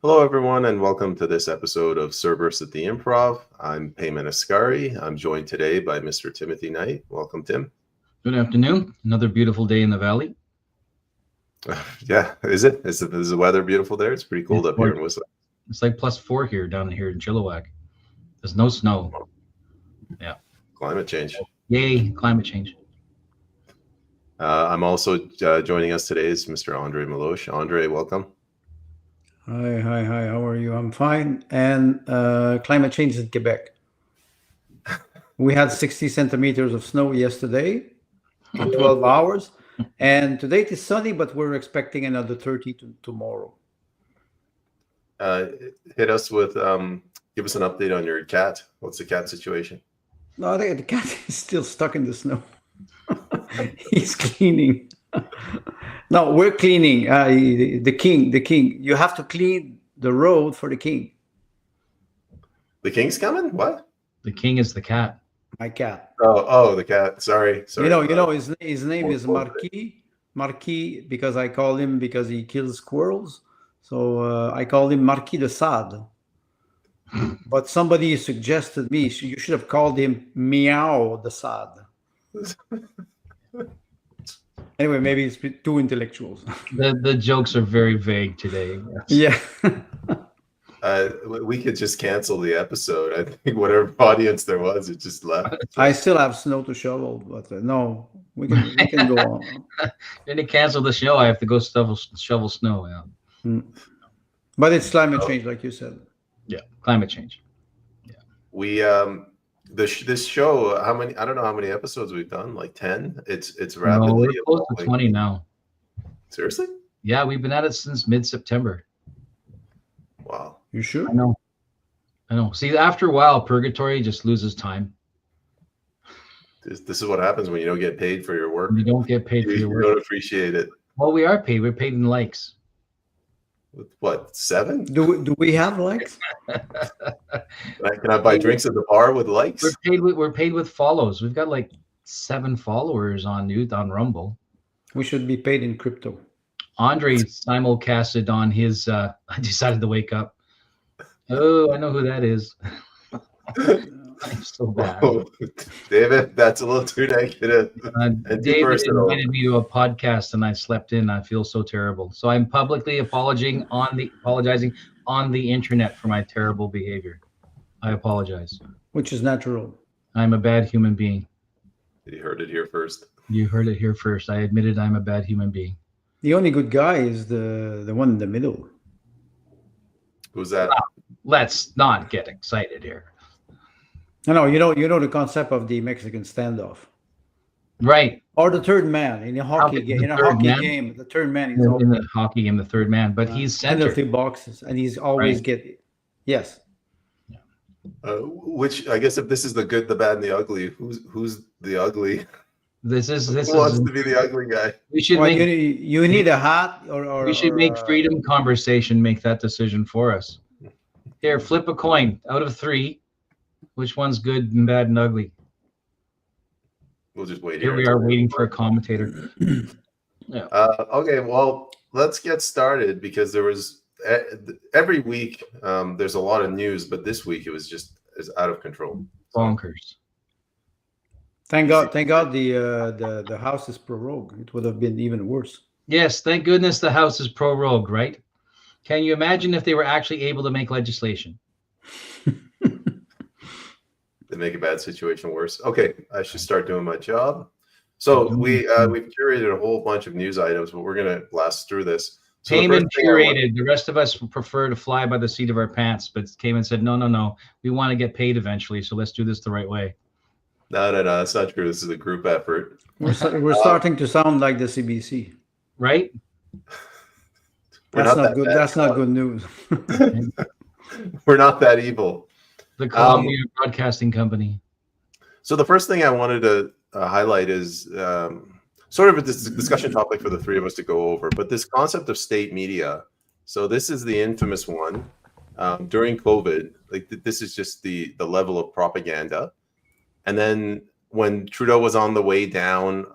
Hello, everyone, and welcome to this episode of Cerberus at the Improv. I'm Payman Ascari. I'm joined today by Mr. Timothy Knight. Welcome, Tim. Good afternoon. Another beautiful day in the valley. Yeah, is it? Is the weather beautiful there? It's pretty cold up here in Whistler. It's like +4 here down here in Chilliwack. There's no snow. Yeah. Climate change. Yay, climate change. I'm also joining us today is Mr. Andre Meloche. Andre, welcome. Hi. How are you? I'm fine. And climate change in Quebec. We had 60 centimeters of snow yesterday in 12 hours. And today it is sunny, but we're expecting another 30 tomorrow. Hit us with, give us an update on your cat. What's the cat situation? No, the cat is still stuck in the snow. He's cleaning. No, we're cleaning. The king. You have to clean the road for the king. The king's coming? What? The king is the cat. My cat. Oh, the cat. Sorry. You know, his name is Marquis. Marquis, because I call him because he kills squirrels. So I call him Marquis de Sade. But somebody suggested me, so you should have called him Meow de Sade. Anyway, maybe it's too intellectuals. The jokes are very vague today. Yeah. We could just cancel the episode. I think whatever audience there was, it just left. I still have snow to shovel, but no, we can go on. Then to cancel the show, I have to go shovel snow. Yeah. But it's climate change, like you said. Yeah, climate change. Yeah. We this show, how many? I don't know how many episodes we've done. Like 10. It's rapidly. No, we're close to 20 now. Seriously? Yeah, we've been at it since mid-September. Wow. You sure? I know. See, after a while, purgatory just loses time. This is what happens when you don't get paid for your work. You don't get paid for your work. You don't appreciate it. Well, we are paid. We're paid in likes. With what, 7? Do we have likes? Can I buy drinks at the bar with likes? We're paid with follows. We've got like 7 followers on Rumble. We should be paid in crypto. Andre simulcasted on his. I decided to wake up. Oh, I know who that is. I'm so bad. Oh, David, that's a little too negative. David invited me to a podcast and I slept in. I feel so terrible. So I'm publicly apologizing on the internet for my terrible behavior. I apologize. Which is natural. I'm a bad human being. You heard it here first. You heard it here first. I admitted I'm a bad human being. The only good guy is the one in the middle. Who's that? Let's not get excited here. No, you know the concept of the Mexican standoff, right? Or the third man in a hockey game. In a hockey game, the third man is in the hockey game. The third man, but he's center. Penalty boxes, and he's always yes. Which I guess if this is the good, the bad, and the ugly, who's the ugly? This Who wants to be the ugly guy? We should you need a hat or we should make freedom conversation make that decision for us. Here, flip a coin out of 3. Which one's good and bad and ugly? We'll just wait. Here we are waiting for a commentator. Yeah. Okay, well, let's get started because there was every week there's a lot of news, but this week it was just out of control. Bonkers. Thank God the House is prorogued. It would have been even worse. Yes, thank goodness the House is prorogued, right? Can you imagine if they were actually able to make legislation? They make a bad situation worse. Okay, I should start doing my job. So we've curated a whole bunch of news items, but we're gonna blast through this. So Cayman curated. The rest of us prefer to fly by the seat of our pants, but Cayman said, no. We want to get paid eventually, so let's do this the right way. No, that's not true. This is a group effort. We're starting to sound like the CBC, right? That's not good. That's not good news. We're not that evil. The Columbia Broadcasting Company. So the first thing I wanted to highlight is sort of a discussion topic for the three of us to go over, but this concept of state media. So this is the infamous one during COVID. Like this is just the level of propaganda. And then when Trudeau was on the way down,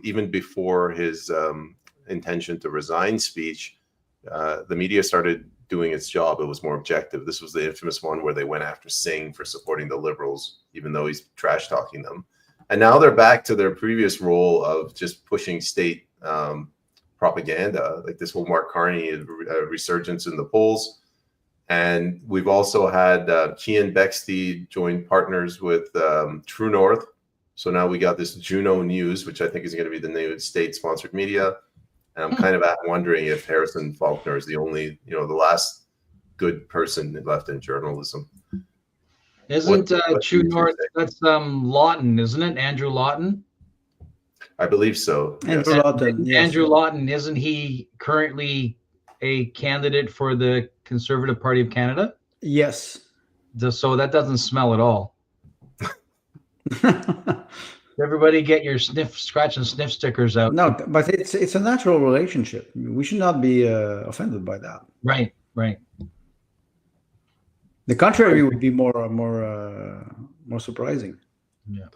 even before his intention to resign speech, the media started doing its job. It was more objective. This was the infamous one where they went after Singh for supporting the Liberals, even though he's trash talking them. And now they're back to their previous role of just pushing state propaganda, like this whole Mark Carney resurgence in the polls. And we've also had Cian Bexley join partners with True North. So now we got this Juno News, which I think is going to be the new state-sponsored media. And I'm kind of wondering if Harrison Faulkner is the only, the last good person left in journalism. Isn't True North, that's Lawton, isn't it? Andrew Lawton? I believe so. Andrew Yes. Lawton, yes. Andrew Lawton, isn't he currently a candidate for the Conservative Party of Canada? Yes. So that doesn't smell at all. Everybody get your scratch and sniff stickers out. No, but it's a natural relationship. We should not be offended by that. Right, right. The contrary would be more surprising. Yeah.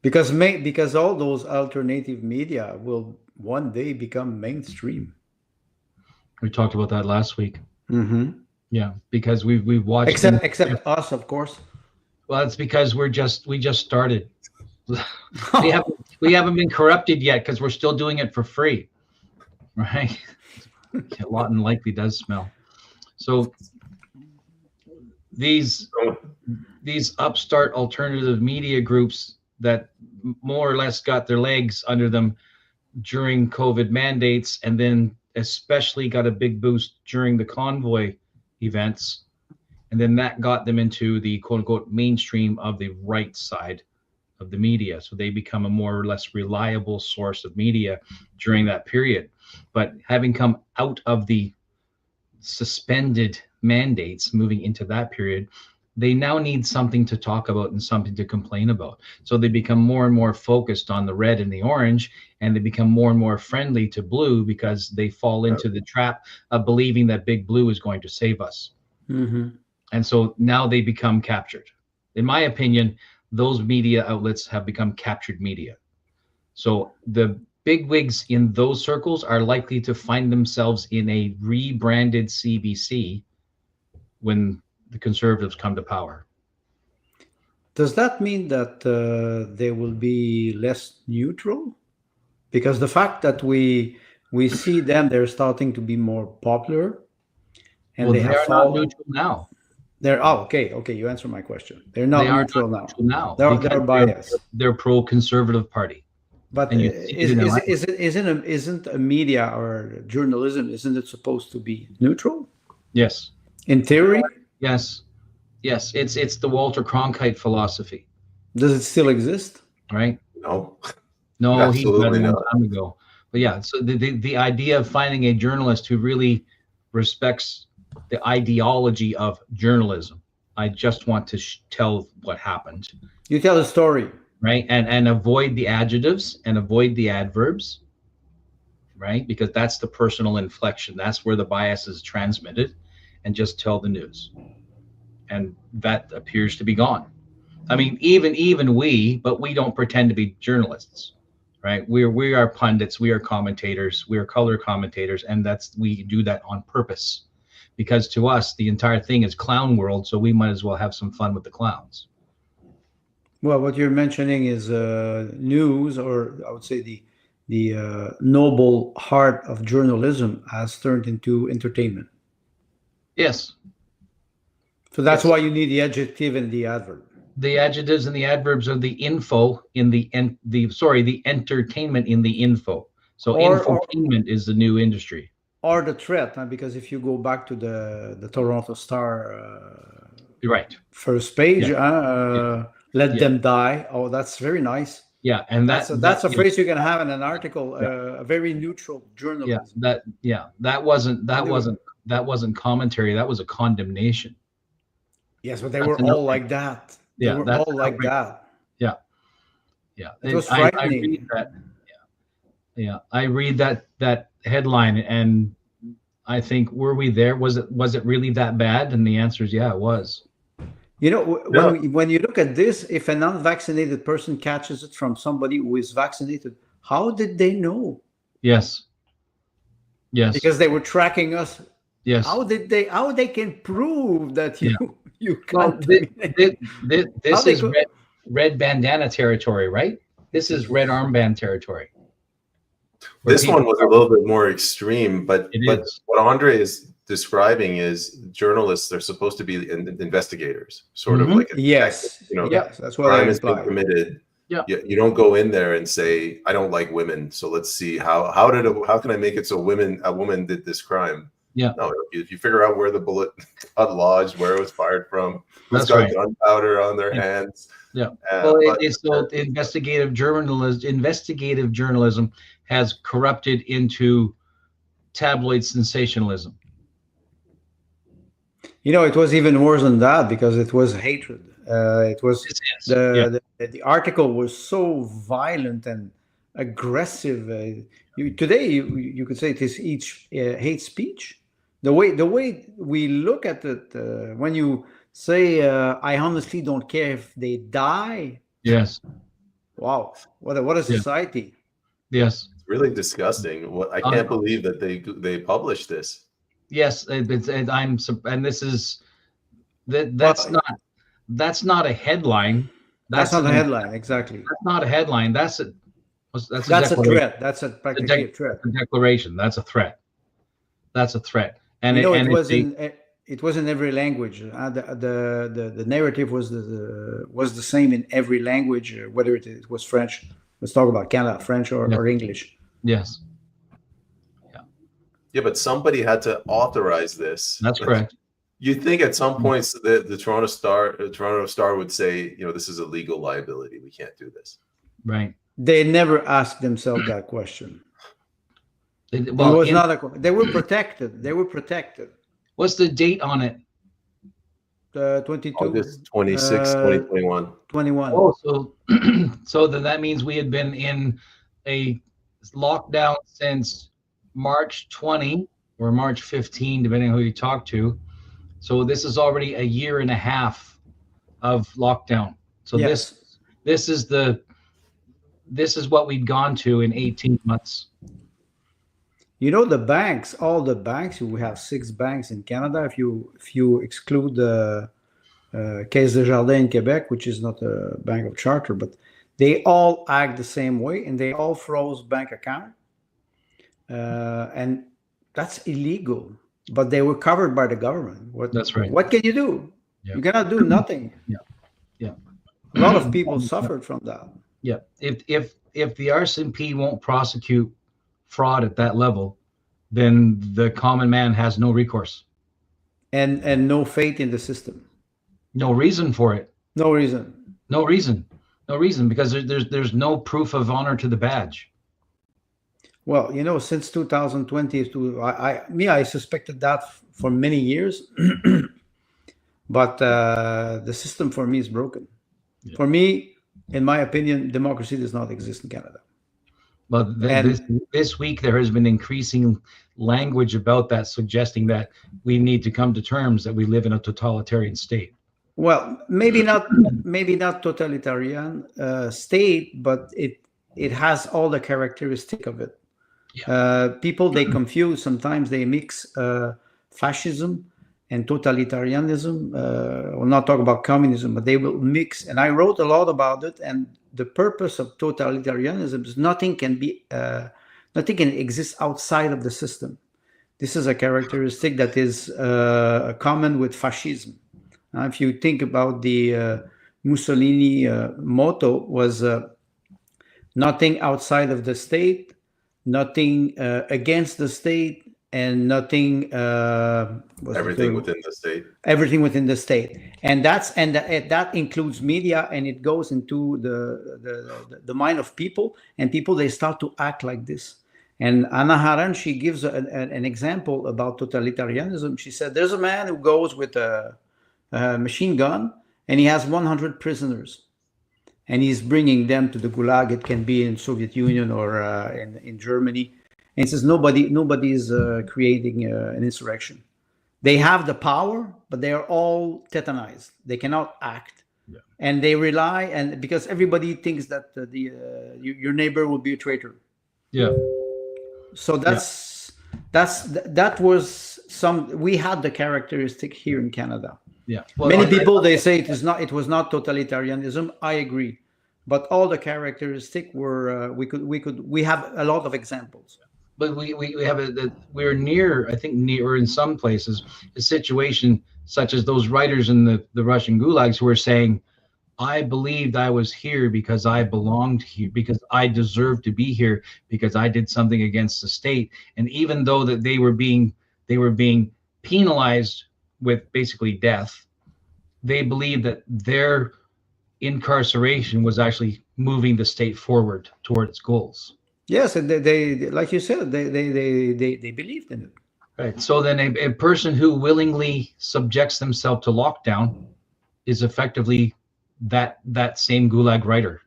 Because all those alternative media will one day become mainstream. We talked about that last week. Mm-hmm. Yeah, because we've watched except us, of course. Well, it's because we just started. we haven't been corrupted yet because we're still doing it for free, right? Lawton likely does smell. So these upstart alternative media groups that more or less got their legs under them during COVID mandates, and then especially got a big boost during the convoy events, and then that got them into the quote-unquote mainstream of the right side of the media. So they become a more or less reliable source of media during that period. But having come out of the suspended mandates, moving into that period, they now need something to talk about and something to complain about. So they become more and more focused on the red and the orange, and they become more and more friendly to blue because they fall into the trap of believing that Big Blue is going to save us. Mm-hmm. And so now they become captured. In my opinion, those media outlets have become captured media. So the bigwigs in those circles are likely to find themselves in a rebranded CBC when the Conservatives come to power. Does that mean that they will be less neutral? Because the fact that we see them, they're starting to be more popular, and Well, they have not neutral now. Okay. You answer my question. They're not neutral now. They're biased. They're pro-conservative party. But isn't a media or journalism, isn't it supposed to be neutral? Yes. In theory? Yes. It's the Walter Cronkite philosophy. Does it still exist? Right? No. No, he died a long not. time ago. But yeah, so the idea of finding a journalist who really respects the ideology of journalism. I just want to tell what happened. You tell a story. Right? And avoid the adjectives and avoid the adverbs, right? Because that's the personal inflection. That's where the bias is transmitted, and just tell the news. And that appears to be gone. I mean, even we, but we don't pretend to be journalists, right? We are pundits, we are commentators, we are color commentators, and we do that on purpose. Because to us, the entire thing is clown world, so we might as well have some fun with the clowns. Well, what you're mentioning is news, or I would say the noble heart of journalism has turned into entertainment. Yes. So that's why you need the adjective and the adverb. The adjectives and the adverbs are the info in the entertainment in the info. So infotainment is the new industry. Or the threat, because if you go back to the Toronto Star right. first page, let them die. Oh, that's very nice. Yeah, and that's a phrase you can have in an article. A very neutral journalism. That wasn't commentary. That was a condemnation. Yes, but they were all like that. They were all like that. Yeah. It was frightening. I read that headline, and I think, were we there? Was it really that bad? And the answer is, yeah, it was. When you look at this, if an unvaccinated person catches it from somebody who is vaccinated, how did they know? Yes. Yes. because they were tracking us. Yes. How they can prove that you you Well, contaminate? this How they is could- red bandana territory, right? This is red armband territory. where This one people- was a little bit more extreme, but It but is. what Andre is describing is journalists are supposed to be investigators, sort of Mhm. like a Yes, detective, you know, yes, that's what I crime has been implied. committed. Yeah. You don't go in there and say, I don't like women, so let's see how can I make it so a woman did this crime. Yeah. No, if you figure out where the bullet got lodged, where it was fired from, who's That's got right. gunpowder on their Yeah. hands. Yeah. But It's so investigative journalism has corrupted into tabloid sensationalism. You know, it was even worse than that because it was hatred. It was This is. the article was so violent and aggressive. Today, you could say it is each hate speech. The way we look at it, when you say, "I honestly don't care if they die." Yes. Wow, what a society! Yes. it's really disgusting. What I can't believe that they published this. Yes. And this is Well, that's not a headline. that's not a headline, exactly. That's not a headline. That's a That's a threat. That's practically a threat. A declaration. That's a threat. That's a threat. And You know, and it was in every language. The narrative was the same in every language, whether it was French. Let's talk about Canada, French or English. Yes. Yeah, but somebody had to authorize this. That's correct. You'd think at some points the Toronto Star would say, you know, this is a legal liability. We can't do this. Right. They never asked themselves that question. They were protected. They were protected. What's the date on it? 22. August 26, 2021. 21. Oh, so then that means we had been in a lockdown since March 20 or March 15, depending on who you talk to. So this is already a year and a half of lockdown. So Yes. this is what we'd gone to in 18 months. You know, the banks, all the banks, we have 6 banks in Canada. If you exclude the Caisse de Jardin in Quebec, which is not a bank of charter, but they all act the same way, and they all froze bank account. And that's illegal, but they were covered by the government. That's right. What can you do? Yeah. You cannot do nothing. Yeah. A lot of people suffered from that. Yeah. If the RCMP won't prosecute fraud at that level, then the common man has no recourse. And no faith in the system. No reason for it. No reason. No reason, because there's no proof of honor to the badge. Well, you know, since 2020, I suspected that for many years, but the system for me is broken. Yeah. For me, in my opinion, democracy does not exist in Canada. But this week there has been increasing language about that, suggesting that we need to come to terms that we live in a totalitarian state. Well, maybe not totalitarian state, but it has all the characteristic of it. Yeah. People, they confuse, sometimes they mix fascism and totalitarianism. We'll not talk about communism, but they will mix. And I wrote a lot about it. And the purpose of totalitarianism is nothing can exist outside of the system. This is a characteristic that is common with fascism. If you think about the Mussolini motto was nothing outside of the state, nothing against the state, and nothing everything within the state. Everything within the state, and that includes media, and it goes into the mind of people, and people, they start to act like this. And Anna Haran, she gives an example about totalitarianism. She said there's a man who goes with a machine gun, and he has 100 prisoners, and he's bringing them to the Gulag. It can be in Soviet Union or in Germany. And he says nobody is creating an insurrection. They have the power, but they are all tetanized. They cannot act, and they rely, and because everybody thinks that your neighbor will be a traitor. Yeah. So that's That was we had the characteristic here in Canada. Yeah. Well, Many people, they say it was not totalitarianism. I agree, but all the characteristics were we have a lot of examples. But we have we're near, I think, near, or in some places, a situation such as those writers in the Russian gulags who were saying, I believed I was here because I belonged here, because I deserved to be here, because I did something against the state. And even though that they were being penalized with basically death, they believed that their incarceration was actually moving the state forward toward its goals. Yes, and they like you said, they believed in it. Right. So then a person who willingly subjects themselves to lockdown is effectively that same gulag writer.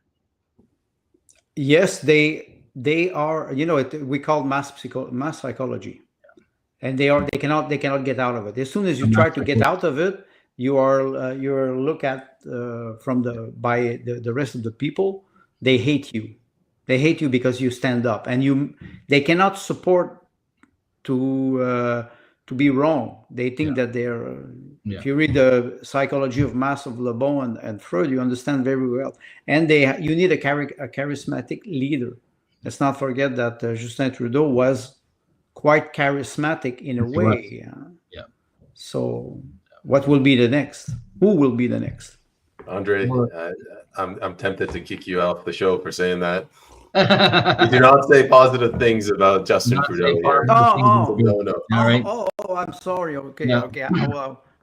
Yes, they are. You know, we call mass psychology, and they cannot get out of it. As soon as you try to get out of it, you're looked at by the rest of the people. They hate you. They hate you because you stand up, and they cannot support to be wrong. They think that they're. If you read the Psychology of Mass of Le Bon and Freud, you understand very well. And you need a charismatic leader. Let's not forget that Justin Trudeau was quite charismatic in a way. Yeah. So, what will be the next? Who will be the next? Andre, I'm tempted to kick you off the show for saying that. You do not say positive things about Justin Trudeau here. No. All right. Oh, I'm sorry. Okay, Yeah. okay.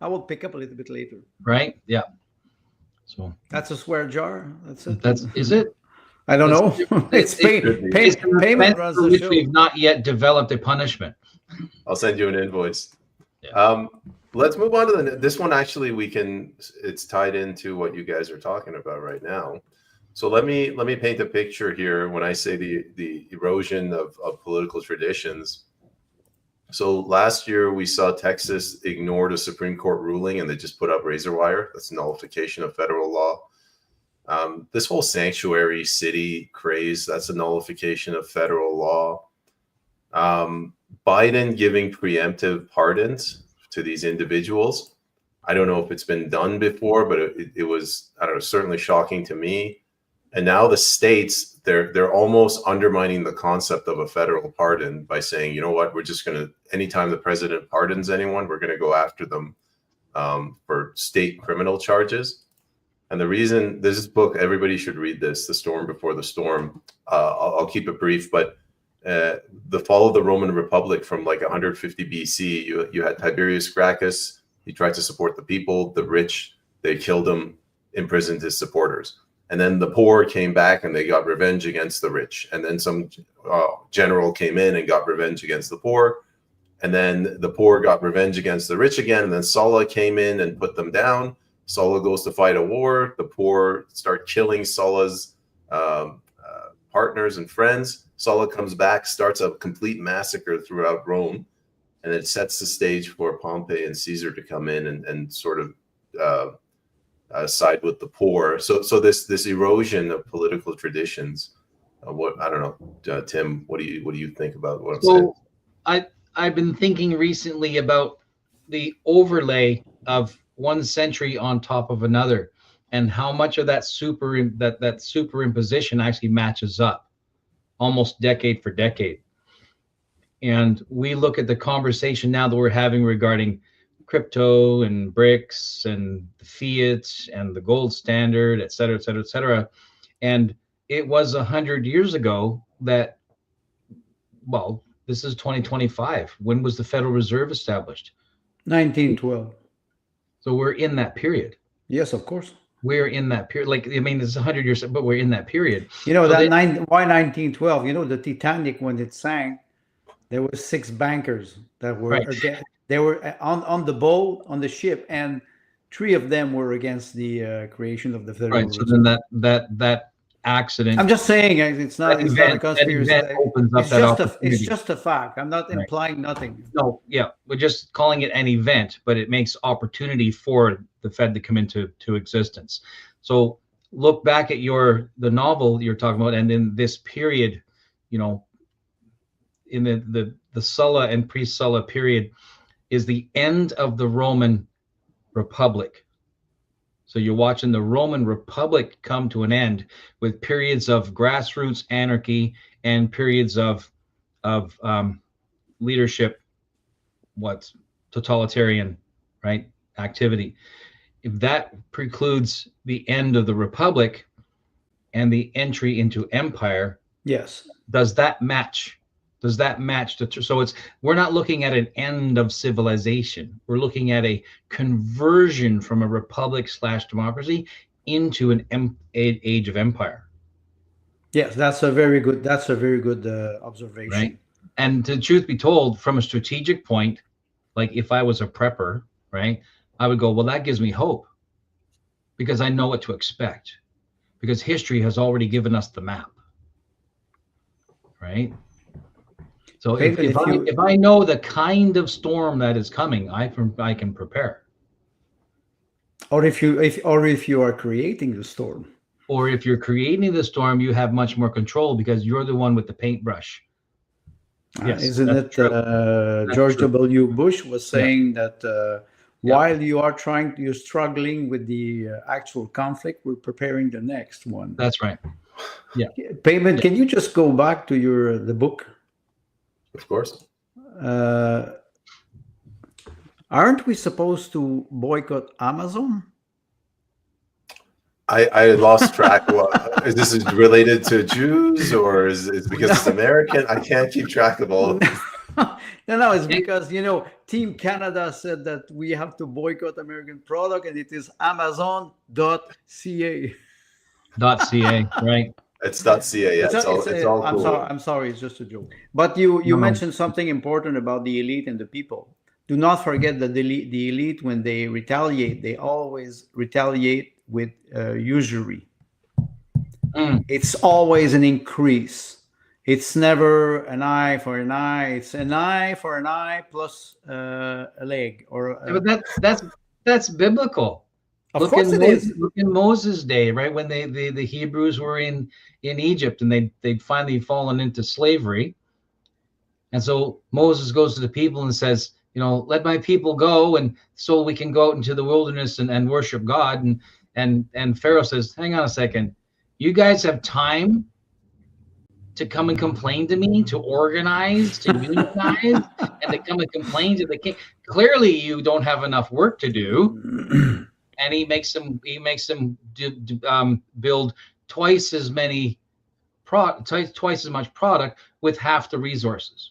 I will pick up a little bit later. Right? Yeah. So that's a swear jar. That's it. Is it? I don't know. It's payment runs the show. We've not yet developed a punishment. I'll send you an invoice. Yeah. Let's move on to this one. Actually, it's tied into what you guys are talking about right now. So let me paint a picture here when I say the erosion of political traditions. So last year we saw Texas ignored a Supreme Court ruling and they just put up razor wire. That's nullification of federal law. This whole sanctuary city craze, that's a nullification of federal law. Biden giving preemptive pardons to these individuals. I don't know if it's been done before, but it was, I don't know, certainly shocking to me. And now the states, they're almost undermining the concept of a federal pardon by saying, you know what, we're just going to, anytime the president pardons anyone, we're going to go after them for state criminal charges. And the reason, there's this book, everybody should read this, The Storm Before the Storm. I'll keep it brief, but the fall of the Roman Republic from like 150 BC, you had Tiberius Gracchus. He tried to support the people, the rich, they killed him, imprisoned his supporters. And then the poor came back and they got revenge against the rich. And then some general came in and got revenge against the poor. And then the poor got revenge against the rich again. And then Sulla came in and put them down. Sulla goes to fight a war. The poor start killing Sulla's partners and friends. Sulla comes back, starts a complete massacre throughout Rome. And it sets the stage for Pompey and Caesar to come in and sort of side with the poor. So this erosion of political traditions. What I don't know, Tim. What do you think about what I'm saying? I've been thinking recently about the overlay of one century on top of another, and how much of that superimposition actually matches up, almost decade for decade. And we look at the conversation now that we're having regarding crypto and BRICS and the fiat and the gold standard, et cetera, et cetera, et cetera. And it was 100 years ago that, well, this is 2025. When was the Federal Reserve established? 1912. So we're in that period. Yes, of course. We're in that period. Like, I mean, it's 100 years, but we're in that period. You know, so why 1912? You know, the Titanic, when it sank, there were 6 bankers that were they were on the boat, on the ship, and 3 of them were against the creation of the Federal Reserve. So then that accident. I'm just saying it's not a conspiracy. It's just a fact. I'm not implying nothing. No, yeah, we're just calling it an event, but it makes opportunity for the Fed to come into existence. So look back at the novel you're talking about, and in this period, you know, in the Sulla and pre-Sulla period is the end of the Roman Republic. So you're watching the Roman Republic come to an end with periods of grassroots anarchy and periods of leadership, what's totalitarian, right, activity. If that precludes the end of the Republic and the entry into empire, Yes. does that match? Does that match so we're not looking at an end of civilization. We're looking at a conversion from a republic / democracy into an age of empire. Yes, that's a very good observation. Right. And the truth be told, from a strategic point, like if I was a prepper, right, I would go, well, that gives me hope because I know what to expect, because history has already given us the map. Right. So if I know the kind of storm that is coming, I can prepare. Or if you are creating the storm. Or if you're creating the storm, you have much more control because you're the one with the paintbrush. Yes, isn't it? George W. Bush was saying that while you're struggling with the actual conflict, we're preparing the next one. That's right. Yeah. Payment. Can you just go back to the book? Of course. Aren't we supposed to boycott Amazon? I lost track. Is this related to Jews or is it because it's American? I can't keep track of all of this. No, it's because, Team Canada said that we have to boycott American product, and it is Amazon.ca. .ca, right? It's .ca. Yeah, it's all cool. I'm sorry, it's just a joke. But you mentioned something important about the elite and the people. Do not forget that the elite, when they retaliate, they always retaliate with usury. It's always an increase. It's never an eye for an eye. It's an eye for an eye plus a leg. But that's biblical. Of course it is. Look in Moses' day, right, when the Hebrews were in Egypt and they'd finally fallen into slavery. And so Moses goes to the people and says, let my people go, and so we can go out into the wilderness and worship God. And Pharaoh says, hang on a second, you guys have time to come and complain to me, to organize, to unionize, and to come and complain to the king? Clearly, you don't have enough work to do. And he makes them build twice as much product with half the resources.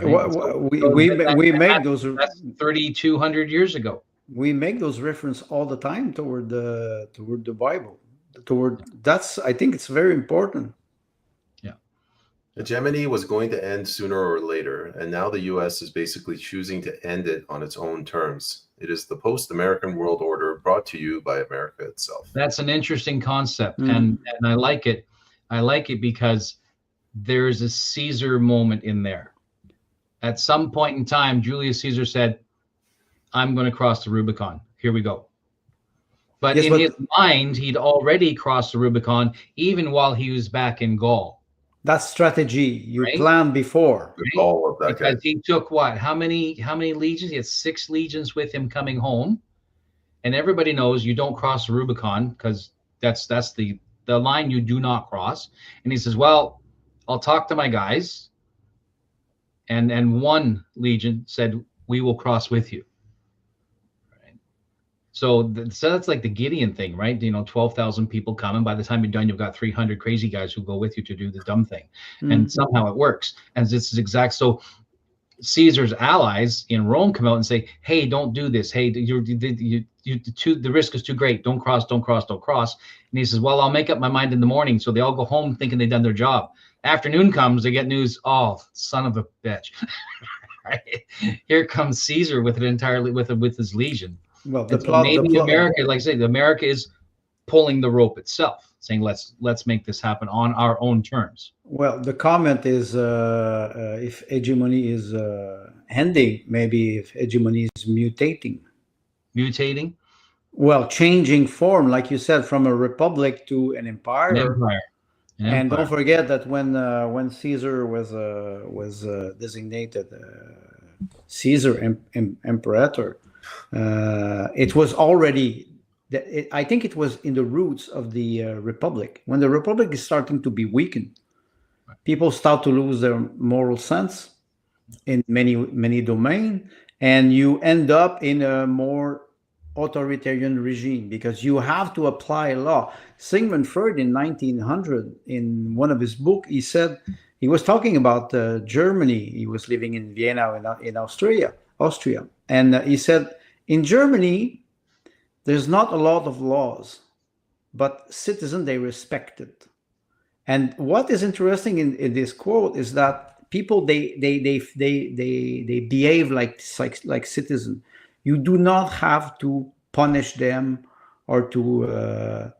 Right? We make those. That's 3,200 years ago. We make those references all the time toward the Bible. I think it's very important. Yeah. Hegemony was going to end sooner or later, and now the U.S. is basically choosing to end it on its own terms. It is the post-American world order brought to you by America itself. That's an interesting concept, and I like it. I like it because there's a Caesar moment in there. At some point in time, Julius Caesar said, I'm going to cross the Rubicon. Here we go. But in his mind, he'd already crossed the Rubicon even while he was back in Gaul. That's strategy. You planned before. Right? All of that. Because he took what? How many legions? He had 6 legions with him coming home. And everybody knows you don't cross the Rubicon because that's the line you do not cross. And he says, well, I'll talk to my guys. And one legion said, we will cross with you. Right? So that's like the Gideon thing, right? 12,000 people come, and by the time you're done, you've got 300 crazy guys who go with you to do the dumb thing. And somehow it works. And this is exact. So Caesar's allies in Rome come out and say, hey, don't do this. Hey, the risk is too great. Don't cross. And he says, well, I'll make up my mind in the morning. So they all go home thinking they've done their job. Afternoon comes, they get news. Oh, son of a bitch! Right? Here comes Caesar with it entirely with his legion. Well, America, like I say, America is pulling the rope itself, saying let's make this happen on our own terms. Well, the comment is if hegemony is ending, maybe if hegemony is mutating. Well, changing form, like you said, from a republic to an empire. An And empire. don't forget that when Caesar was designated Caesar Imperator, it was already. I think it was in the roots of the Republic. When the Republic is starting to be weakened, people start to lose their moral sense in many domains, and you end up in a more authoritarian regime because you have to apply law. Sigmund Freud in 1900, in one of his books, he was talking about Germany. He was living in Vienna in Austria, and he said in Germany there's not a lot of laws, but citizens they respect it. And what is interesting in this quote is that people they behave like citizens. You do not have to punish them or to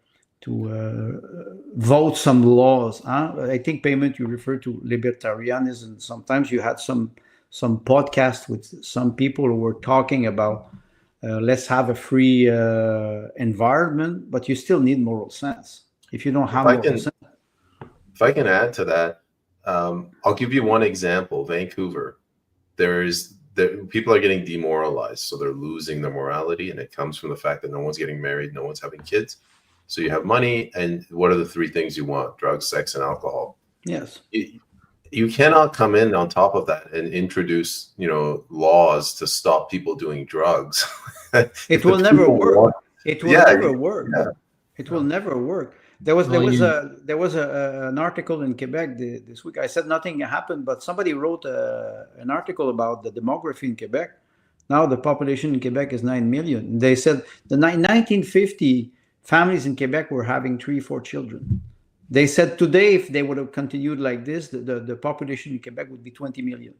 vote some laws. Huh? I think payment you refer to libertarianism. Sometimes you had some podcast with some people who were talking about let's have a free environment, but you still need moral sense. If you don't have moral sense. If I can add to that, I'll give you one example. Vancouver, people are getting demoralized, so they're losing their morality, and it comes from the fact that no one's getting married, no one's having kids. So you have money, and what are the three things you want? Drugs, sex, and alcohol. Yes. You cannot come in on top of that and introduce, laws to stop people doing drugs. It will never work. It will never work. Yeah. It will never work. There was an article in Quebec this week. I said nothing happened, but somebody wrote an article about the demography in Quebec. Now the population in Quebec is 9 million. They said the 1950 families in Quebec were having 3-4 children. They said today, if they would have continued like this, the population in Quebec would be 20 million.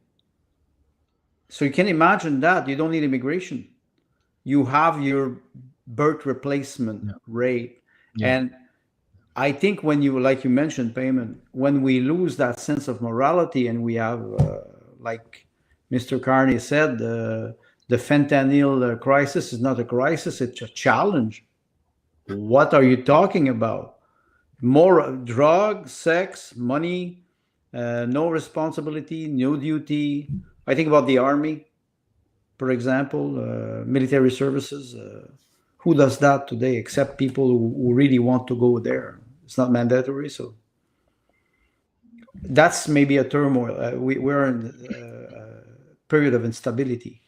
So you can imagine that. You don't need immigration. You have your birth replacement rate. Yeah. And I think when like you mentioned, payment, when we lose that sense of morality and we have, like Mr. Carney said, the fentanyl crisis is not a crisis, it's a challenge. What are you talking about? More drugs, sex, money, no responsibility, no duty. I think about the army, for example, military services. Who does that today except people who really want to go there? It's not mandatory, so that's maybe a turmoil. We're in a period of instability,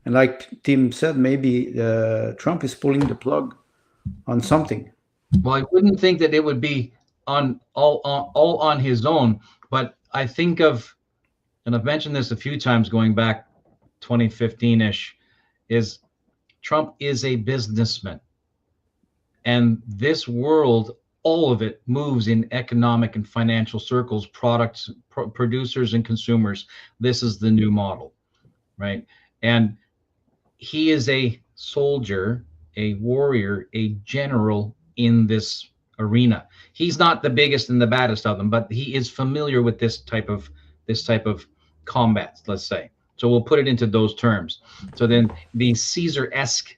and like Tim said, maybe Trump is pulling the plug on something. Well, I wouldn't think that it would be all on his own, but I think of, and I've mentioned this a few times going back 2015-ish, is Trump is a businessman, and this world, all of it moves in economic and financial circles, products, producers and consumers. This is the new model, right? And he is a soldier, a warrior, a general in this arena. He's not the biggest and the baddest of them, but he is familiar with this type of combat, let's say. So we'll put it into those terms. So then the Caesar-esque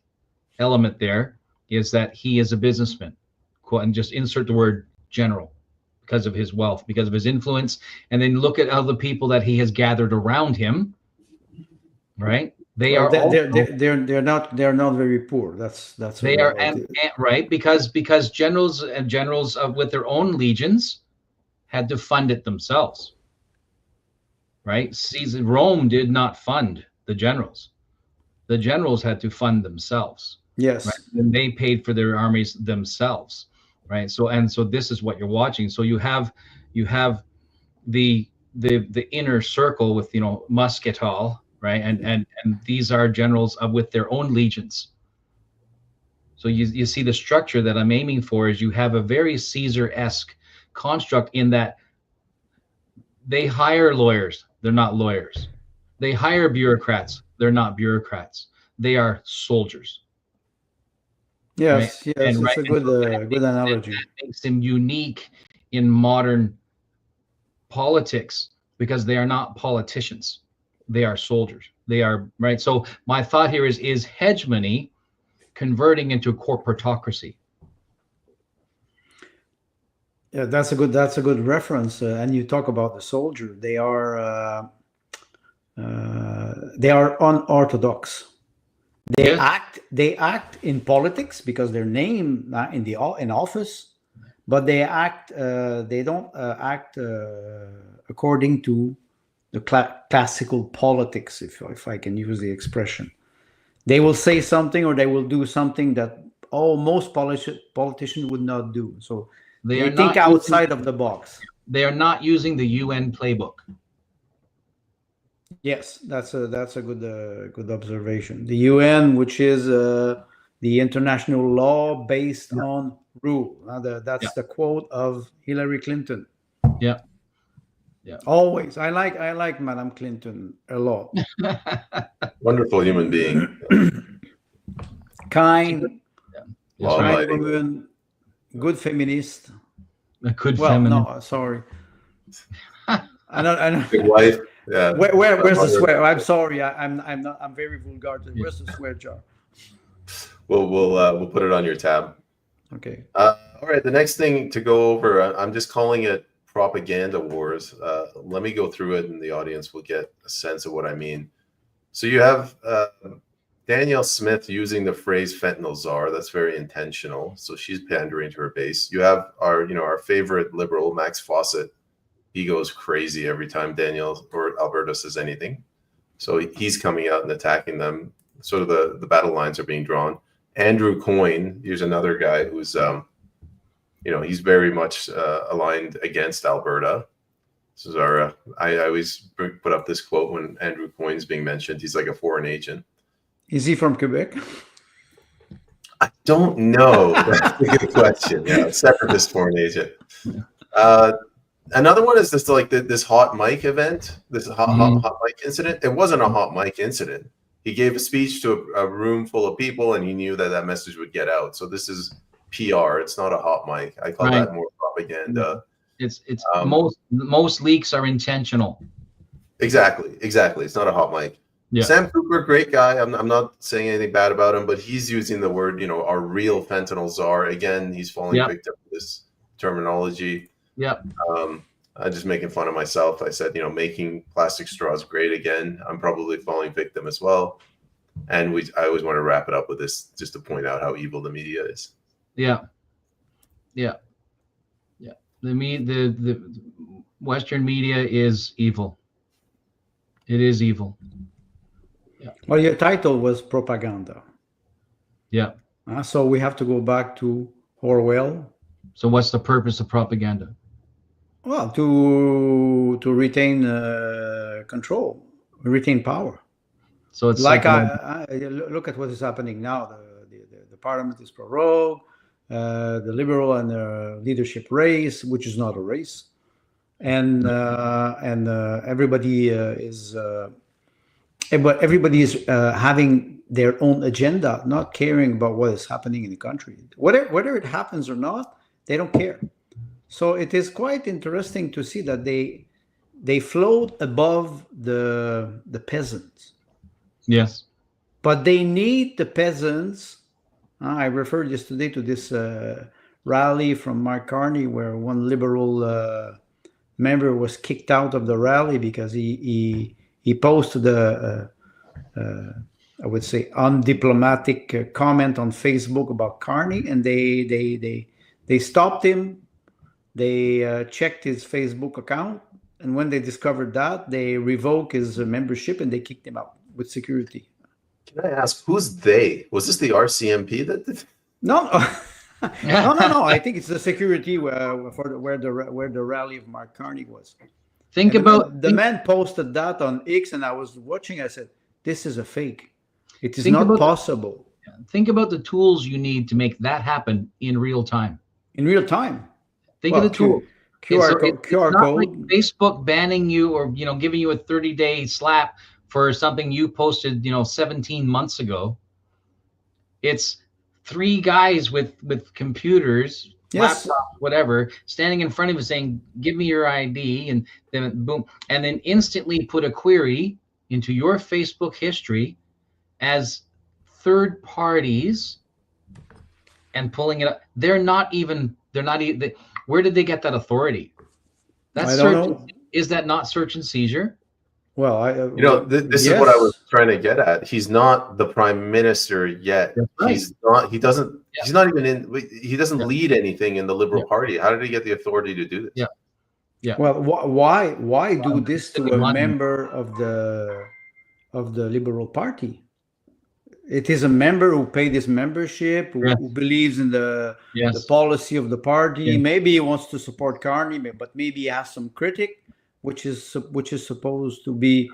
element there is that he is a businessman. And just insert the word general because of his wealth, because of his influence, and then look at other people that he has gathered around him. Right? They're not very poor. That's they are and right because generals with their own legions had to fund it themselves. Right? Rome did not fund the generals. The generals had to fund themselves. Yes, right? And they paid for their armies themselves. Right. So this is what you're watching. So you have the inner circle with Muscatel, right? And these are generals with their own legions. So you see the structure that I'm aiming for is you have a very Caesar-esque construct in that they hire lawyers, they're not lawyers. They hire bureaucrats, they're not bureaucrats. They are soldiers. Yes, right? Yes, it's a good analogy. That makes them unique in modern politics because they are not politicians. They are soldiers. They are, right? So my thought here is hegemony converting into corporatocracy? Yeah, that's a good reference. And you talk about the soldier. They are unorthodox. Yes. They act in politics because their name in office, but they don't act according to the classical politics, if I can use the expression. They will say something or they will do something that most politicians would not do. So They they are think not using, outside of the box. they are not using the UN playbook. Yes, that's a good observation. The UN, which is the international law based on rule. Yeah. That's the quote of Hillary Clinton. Yeah. Yeah. Always, I like Madam Clinton a lot. Wonderful human being. Kind, That's right. kind woman, good feminist. A good Well, feminine. no, sorry. I know. Good wife. Yeah. Where's the swear? I'm sorry. I'm not. I'm very vulgar. Where's the swear jar? We'll put it on your tab. Okay. All right. The next thing to go over, I'm just calling it propaganda wars. Let me go through it, and the audience will get a sense of what I mean. So you have Danielle Smith using the phrase "fentanyl czar." That's very intentional. So she's pandering to her base. You have our favorite liberal, Max Fawcett. He goes crazy every time Danielle or Alberta says anything. So he's coming out and attacking them. Sort of the battle lines are being drawn. Andrew Coyne, here's another guy who's, he's very much aligned against Alberta. This is I always put up this quote when Andrew Coyne's being mentioned. He's like a foreign agent. Is he from Quebec? I don't know. That's a good question. Yeah, separatist foreign agent. Another one is this hot mic event, this hot mic incident. It wasn't a hot mic incident. He gave a speech to a room full of people, and he knew that message would get out. So this is PR. It's not a hot mic. I call that more propaganda. It's most leaks are intentional. Exactly. It's not a hot mic. Yeah. Sam Cooper, great guy. I'm not saying anything bad about him, but he's using the word, our real fentanyl czar. Again, he's falling victim to this terminology. Yep. I'm just making fun of myself. I said, making plastic straws great again. I'm probably falling victim as well. And I always want to wrap it up with this, just to point out how evil the media is. Yeah. The Western media is evil. It is evil. Yeah. Well, your title was propaganda. Yeah. So we have to go back to Orwell. So what's the purpose of propaganda? Well, to retain control, retain power. So it's like I look at what is happening now. The parliament is prorogued. The liberal and the leadership race, which is not a race, and everybody is having their own agenda, not caring about what is happening in the country. Whether it happens or not, they don't care. So it is quite interesting to see that they float above the peasants. Yes. But they need the peasants. I referred yesterday to this rally from Mark Carney where one liberal member was kicked out of the rally because he posted I would say undiplomatic comment on Facebook about Carney, and they stopped him. They checked his Facebook account, and when they discovered that, they revoked his membership and they kicked him out with security. Can I ask, who's they? Was this the RCMP that did? No. No. I think it's the security where the rally of Mark Carney was. The man posted that on X, and I was watching. I said, "This is a fake. It is not possible." Think about the tools you need to make that happen in real time. In real time. Think of the tool. QR code. Like Facebook banning you or giving you a 30-day slap for something you posted 17 months ago. It's 3 guys with computers, yes, laptops, whatever, standing in front of you saying, "Give me your ID," and then boom, and then instantly put a query into your Facebook history as third parties and pulling it up. They're not even Where did they get that authority? That's I don't know. Is that not search and seizure? Well, this is what I was trying to get at. He's not the prime minister yet. Right. He's not. He doesn't. Yeah. He's not even in. He doesn't lead anything in the Liberal Party. How did he get the authority to do this? Yeah. Yeah. Well, why do this to a member of the Liberal Party? It is a member who paid his membership, who believes in the policy of the party. Yeah. Maybe he wants to support Carney, but maybe he has some critic, which is supposed to be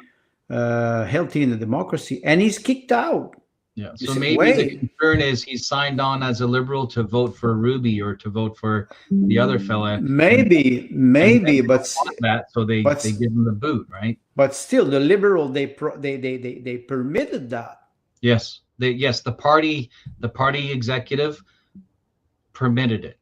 healthy in the democracy, and he's kicked out. Yeah. So maybe the concern is he's signed on as a Liberal to vote for Ruby or to vote for the other fella. Maybe, but that so they give him the boot, right? But still, the Liberal they permitted that. Yes, the party executive permitted it.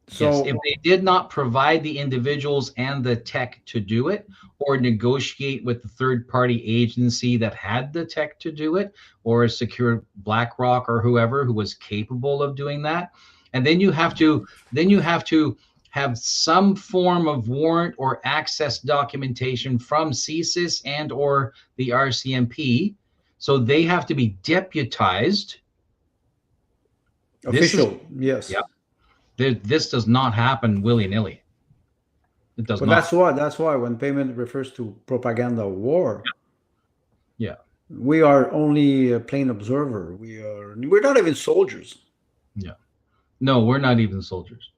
So yes. If they did not provide the individuals and the tech to do it, or negotiate with the third-party agency that had the tech to do it, or secure BlackRock or whoever who was capable of doing that, and then you have to have some form of warrant or access documentation from CSIS and or the RCMP. So they have to be deputized. Official, yes. Yeah. This does not happen willy-nilly. It does not. That's why when payment refers to propaganda war, yeah, we are only a plain observer. We're not even soldiers. Yeah. No, we're not even soldiers.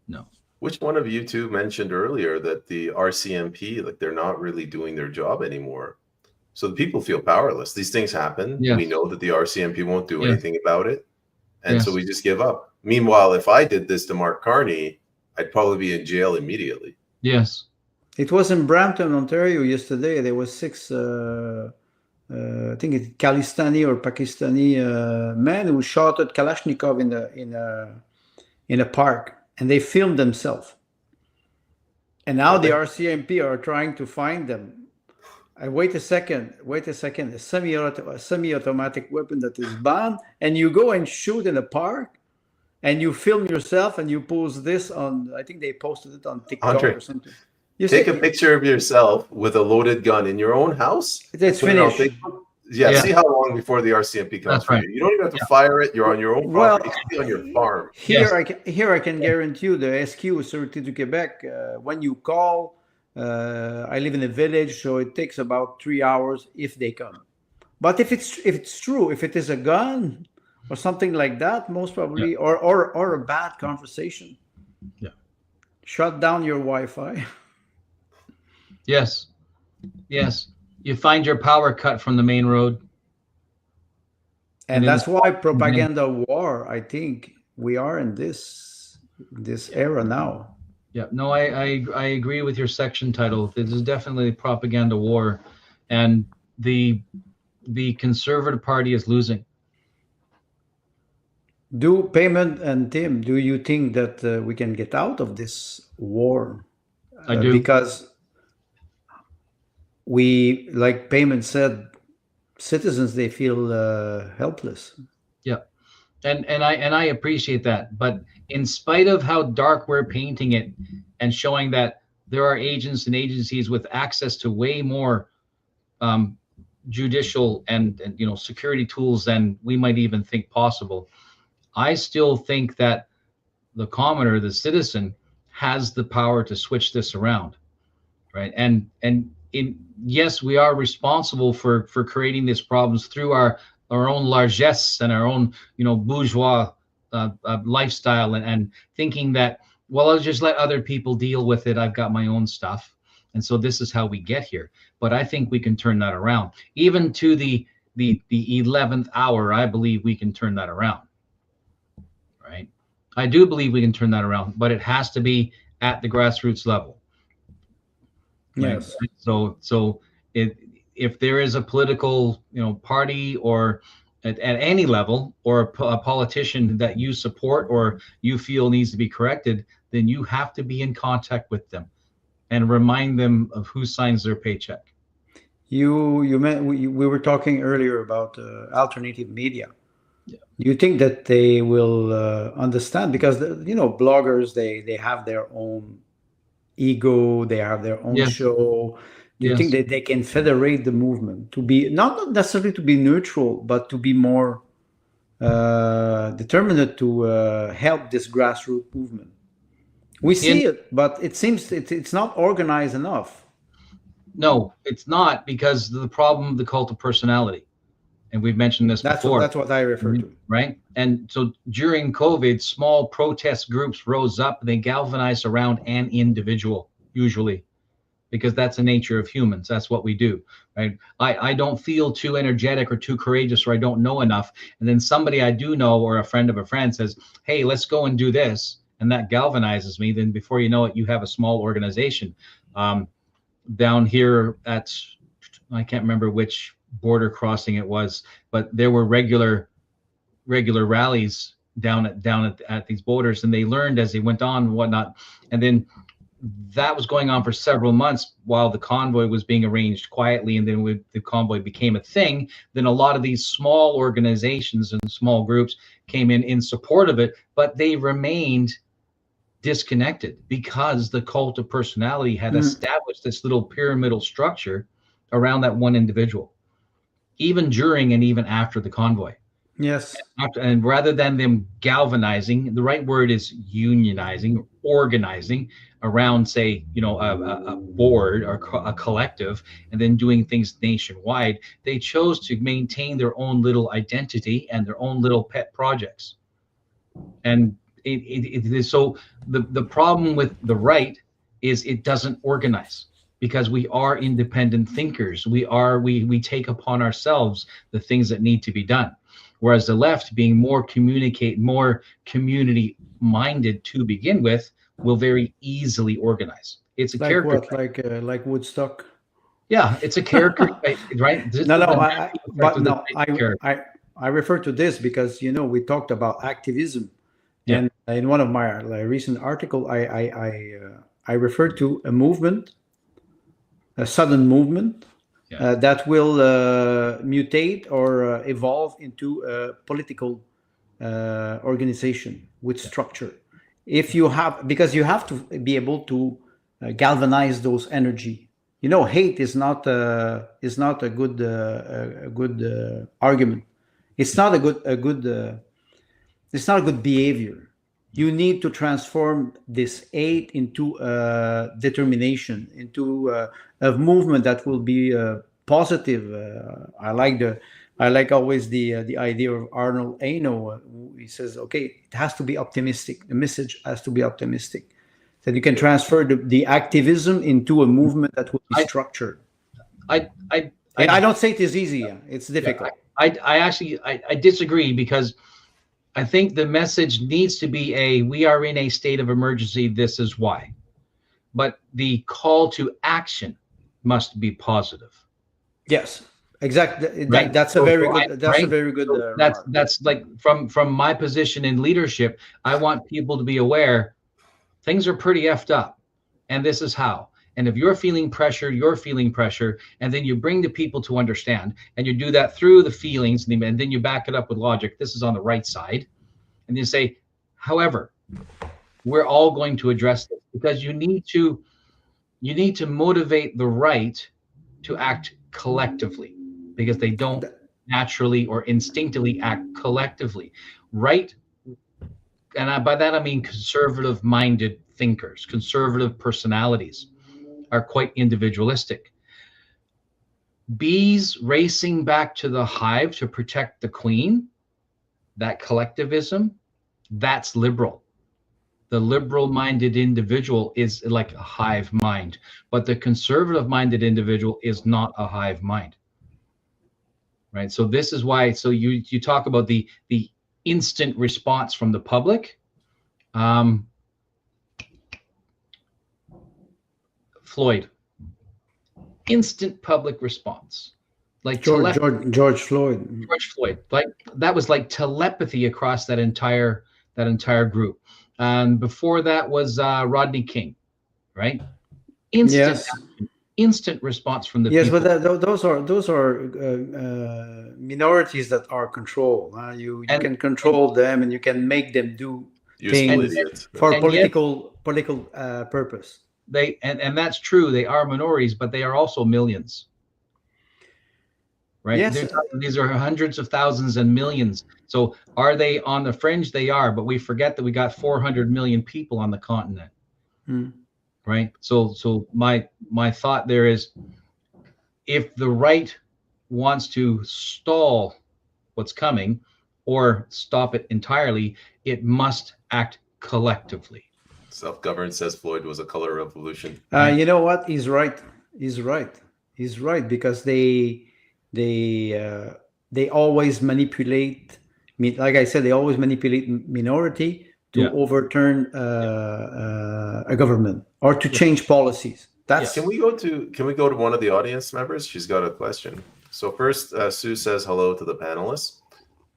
No. Which one of you two mentioned earlier that the RCMP, like, they're not really doing their job anymore? So the people feel powerless. These things happen. Yes. We know that the RCMP won't do anything about it. And so we just give up. Meanwhile, if I did this to Mark Carney, I'd probably be in jail immediately. Yes. It was in Brampton, Ontario yesterday. There was 6, I think it's Khalistani or Pakistani men who shot at Kalashnikov in a park, and they filmed themselves. And now the RCMP are trying to find them. Wait a second, a semi-automatic weapon that is banned, and you go and shoot in a park, and you film yourself, and you post this on, I think they posted it on TikTok or something. Take a picture of yourself with a loaded gun in your own house. It's finished. See how long before the RCMP comes for you. You don't even have to fire it. You're on your own property. It could be on your farm. Here I can guarantee you the SQ, Sûreté du Québec, when you call, I live in a village, so it takes about 3 hours if they come. But if it's true, if it is a gun or something like that, most probably, or a bad conversation, shut down your Wi-Fi. Yes. You find your power cut from the main road. And that's why propaganda war, I think we are in this era now. Yeah, no, I agree with your section title. This is definitely propaganda war, and the Conservative Party is losing. Do Payment and Tim, do you think that we can get out of this war? I do. Because we, like Payment said, citizens, they feel helpless. Yeah, and I appreciate that, but in spite of how dark we're painting it and showing that there are agents and agencies with access to way more judicial and security tools than we might even think possible, I still think that the commoner, the citizen, has the power to switch this around, right? And yes, we are responsible for creating these problems through our own largesse and our own bourgeois lifestyle and thinking that, well, I'll just let other people deal with it. I've got my own stuff. And so this is how we get here. But I think we can turn that around. Even to the 11th hour, I believe we can turn that around. Right? I do believe we can turn that around, but it has to be at the grassroots level. Yes. Right? So if there is a political party or at any level, or a politician that you support or you feel needs to be corrected, then you have to be in contact with them and remind them of who signs their paycheck. We were talking earlier about alternative media. Do you think that they will understand? Because bloggers, they have their own ego, they have their own Yes. show. Do you think Yes. that they can federate the movement to be not necessarily to be neutral, but to be more determined to help this grassroots movement? We see it, but it seems it's not organized enough. No, it's not, because the problem of the cult of personality. And we've mentioned this before. That's what I refer to. Right. And so during COVID, small protest groups rose up. They galvanized around an individual, usually, because that's the nature of humans. That's what we do. Right. I don't feel too energetic or too courageous, or I don't know enough. And then somebody I do know, or a friend of a friend, says, hey, let's go and do this. And that galvanizes me. Then before you know it, you have a small organization. Down here at, I can't remember which border crossing it was, but there were regular rallies down at these borders, and they learned as they went on and whatnot. And then that was going on for several months while the convoy was being arranged quietly. And then when the convoy became a thing, then a lot of these small organizations and small groups came in support of it, but they remained disconnected because the cult of personality had established this little pyramidal structure around that one individual, even during and even after the convoy. Yes. And rather than them galvanizing, the right word is unionizing, organizing around, say, a board or a collective, and then doing things nationwide, they chose to maintain their own little identity and their own little pet projects. And so the problem with the right is it doesn't organize, because we are independent thinkers. We take upon ourselves the things that need to be done. Whereas the left, being more community minded to begin with, will very easily organize. It's a like character. What, like Woodstock? Yeah, it's a character, right? I refer to this because we talked about activism. Yeah. And in one of my recent articles, I referred to a movement, a sudden movement, that will mutate or evolve into a political organization with structure. Because you have to be able to galvanize those energy. Hate is not a good argument. It's not a good. It's not a good behavior. You need to transform this hate into determination, into a movement that will be positive. I like always the idea of Arnold Aino. He says, okay, it has to be optimistic. The message has to be optimistic. That you can transfer the activism into a movement that will be structured. I don't say it is easy. It's difficult. I actually disagree, because I think the message needs to be we are in a state of emergency, this is why. But the call to action must be positive. Yes, exactly. Right? That's a very good. That's like from my position in leadership, I want people to be aware things are pretty effed up, and this is how. And if you're feeling pressure, and then you bring the people to understand, and you do that through the feelings, and then you back it up with logic. This is on the right side. And you say, however, we're all going to address this, because you need to motivate the right to act collectively, because they don't naturally or instinctively act collectively. Right. And by that, I mean conservative-minded thinkers, conservative personalities are quite individualistic. Bees racing back to the hive to protect the queen, that collectivism, that's liberal. The liberal-minded individual is like a hive mind, but the conservative-minded individual is not a hive mind. Right? So this is why, so you talk about the instant response from the public. Floyd, instant public response, like George Floyd. George Floyd, like that was like telepathy across that entire group. And before that was Rodney King, right? Instant. Yes. instant response from the Yes, people. but those are minorities that are controlled. You And- can control them, and you can make them do Useful things idiots. for And yet- political purpose. And that's true. They are minorities, but they are also millions. Right? Yes. These are hundreds of thousands and millions. So are they on the fringe? They are, but we forget that we got 400 million people on the continent. Hmm. Right? So my thought there is, if the right wants to stall what's coming or stop it entirely, it must act collectively. Self-governed, says Floyd, was a color revolution. You know what? He's right. He's right because they always manipulate. Like I said, they always manipulate minority to overturn a government or to change policies. Can we go to one of the audience members? She's got a question. So first, Sue says hello to the panelists,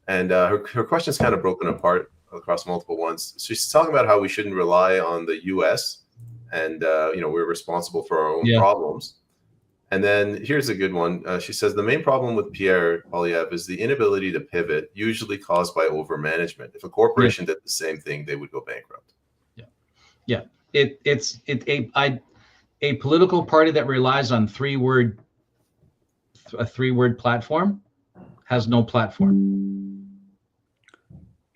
and her question's kind of broken apart across multiple ones. So she's talking about how we shouldn't rely on the U.S. and we're responsible for our own problems. And then here's a good one. She says the main problem with Pierre Poilievre is the inability to pivot, usually caused by overmanagement. If a corporation did the same thing, they would go bankrupt. Yeah. It's a political party that relies on a three-word platform has no platform.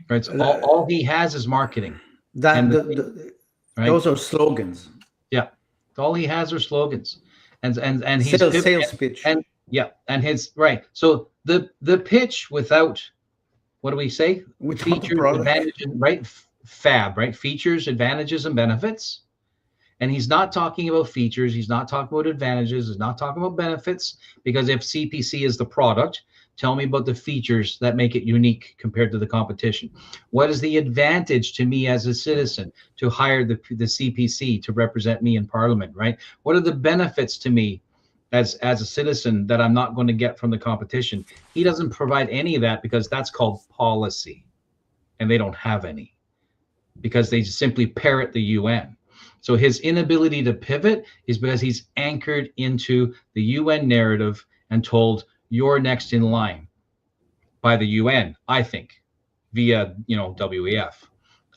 Right. So all he has is marketing. Those are slogans. Yeah. All he has are slogans. And he's sales pitch. And his right. So the pitch without, what do we say? Features, advantages, right? FAB, right? Features, advantages, and benefits. And he's not talking about features. He's not talking about advantages. He's not talking about benefits, because if CPC is the product, tell me about the features that make it unique compared to the competition. What is the advantage to me as a citizen to hire the CPC to represent me in Parliament, right? What are the benefits to me as a citizen that I'm not going to get from the competition? He doesn't provide any of that, because that's called policy, and they don't have any, because they simply parrot the UN. So his inability to pivot is because he's anchored into the UN narrative and told, you're next in line by the UN, I think, via WEF.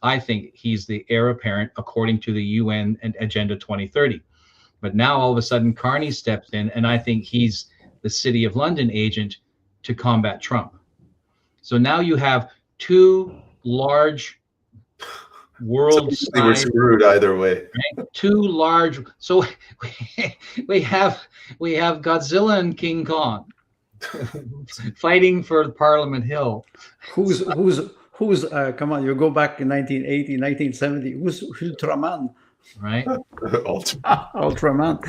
I think he's the heir apparent according to the UN and Agenda 2030. But now all of a sudden Carney steps in, and I think he's the City of London agent to combat Trump. So now you have two large world They were screwed either way. Right? Two large. So we have Godzilla and King Kong fighting for Parliament Hill. Who's come on, you go back in 1980, 1970, who's Ultraman? Right. Ultraman.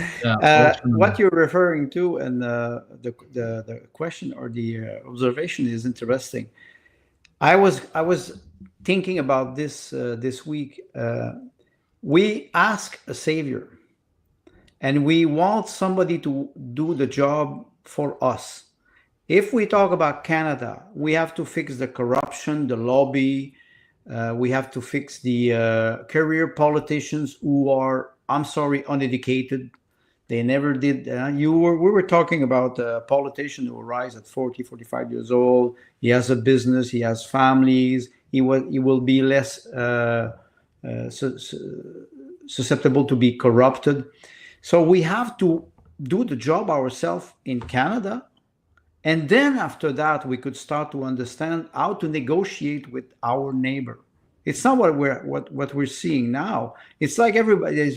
What you're referring to, and the question or the observation is interesting. I was thinking about this this week. We ask a savior, and we want somebody to do the job for us. If we talk about Canada, we have to fix the corruption, the lobby. We have to fix the career politicians who are, I'm sorry, uneducated. They never did. We were talking about a politician who arrives at 40, 45 years old. He has a business. He has families. He will be less susceptible to be corrupted. So we have to do the job ourselves in Canada. And then after that, we could start to understand how to negotiate with our neighbor. It's not what we're seeing now. It's like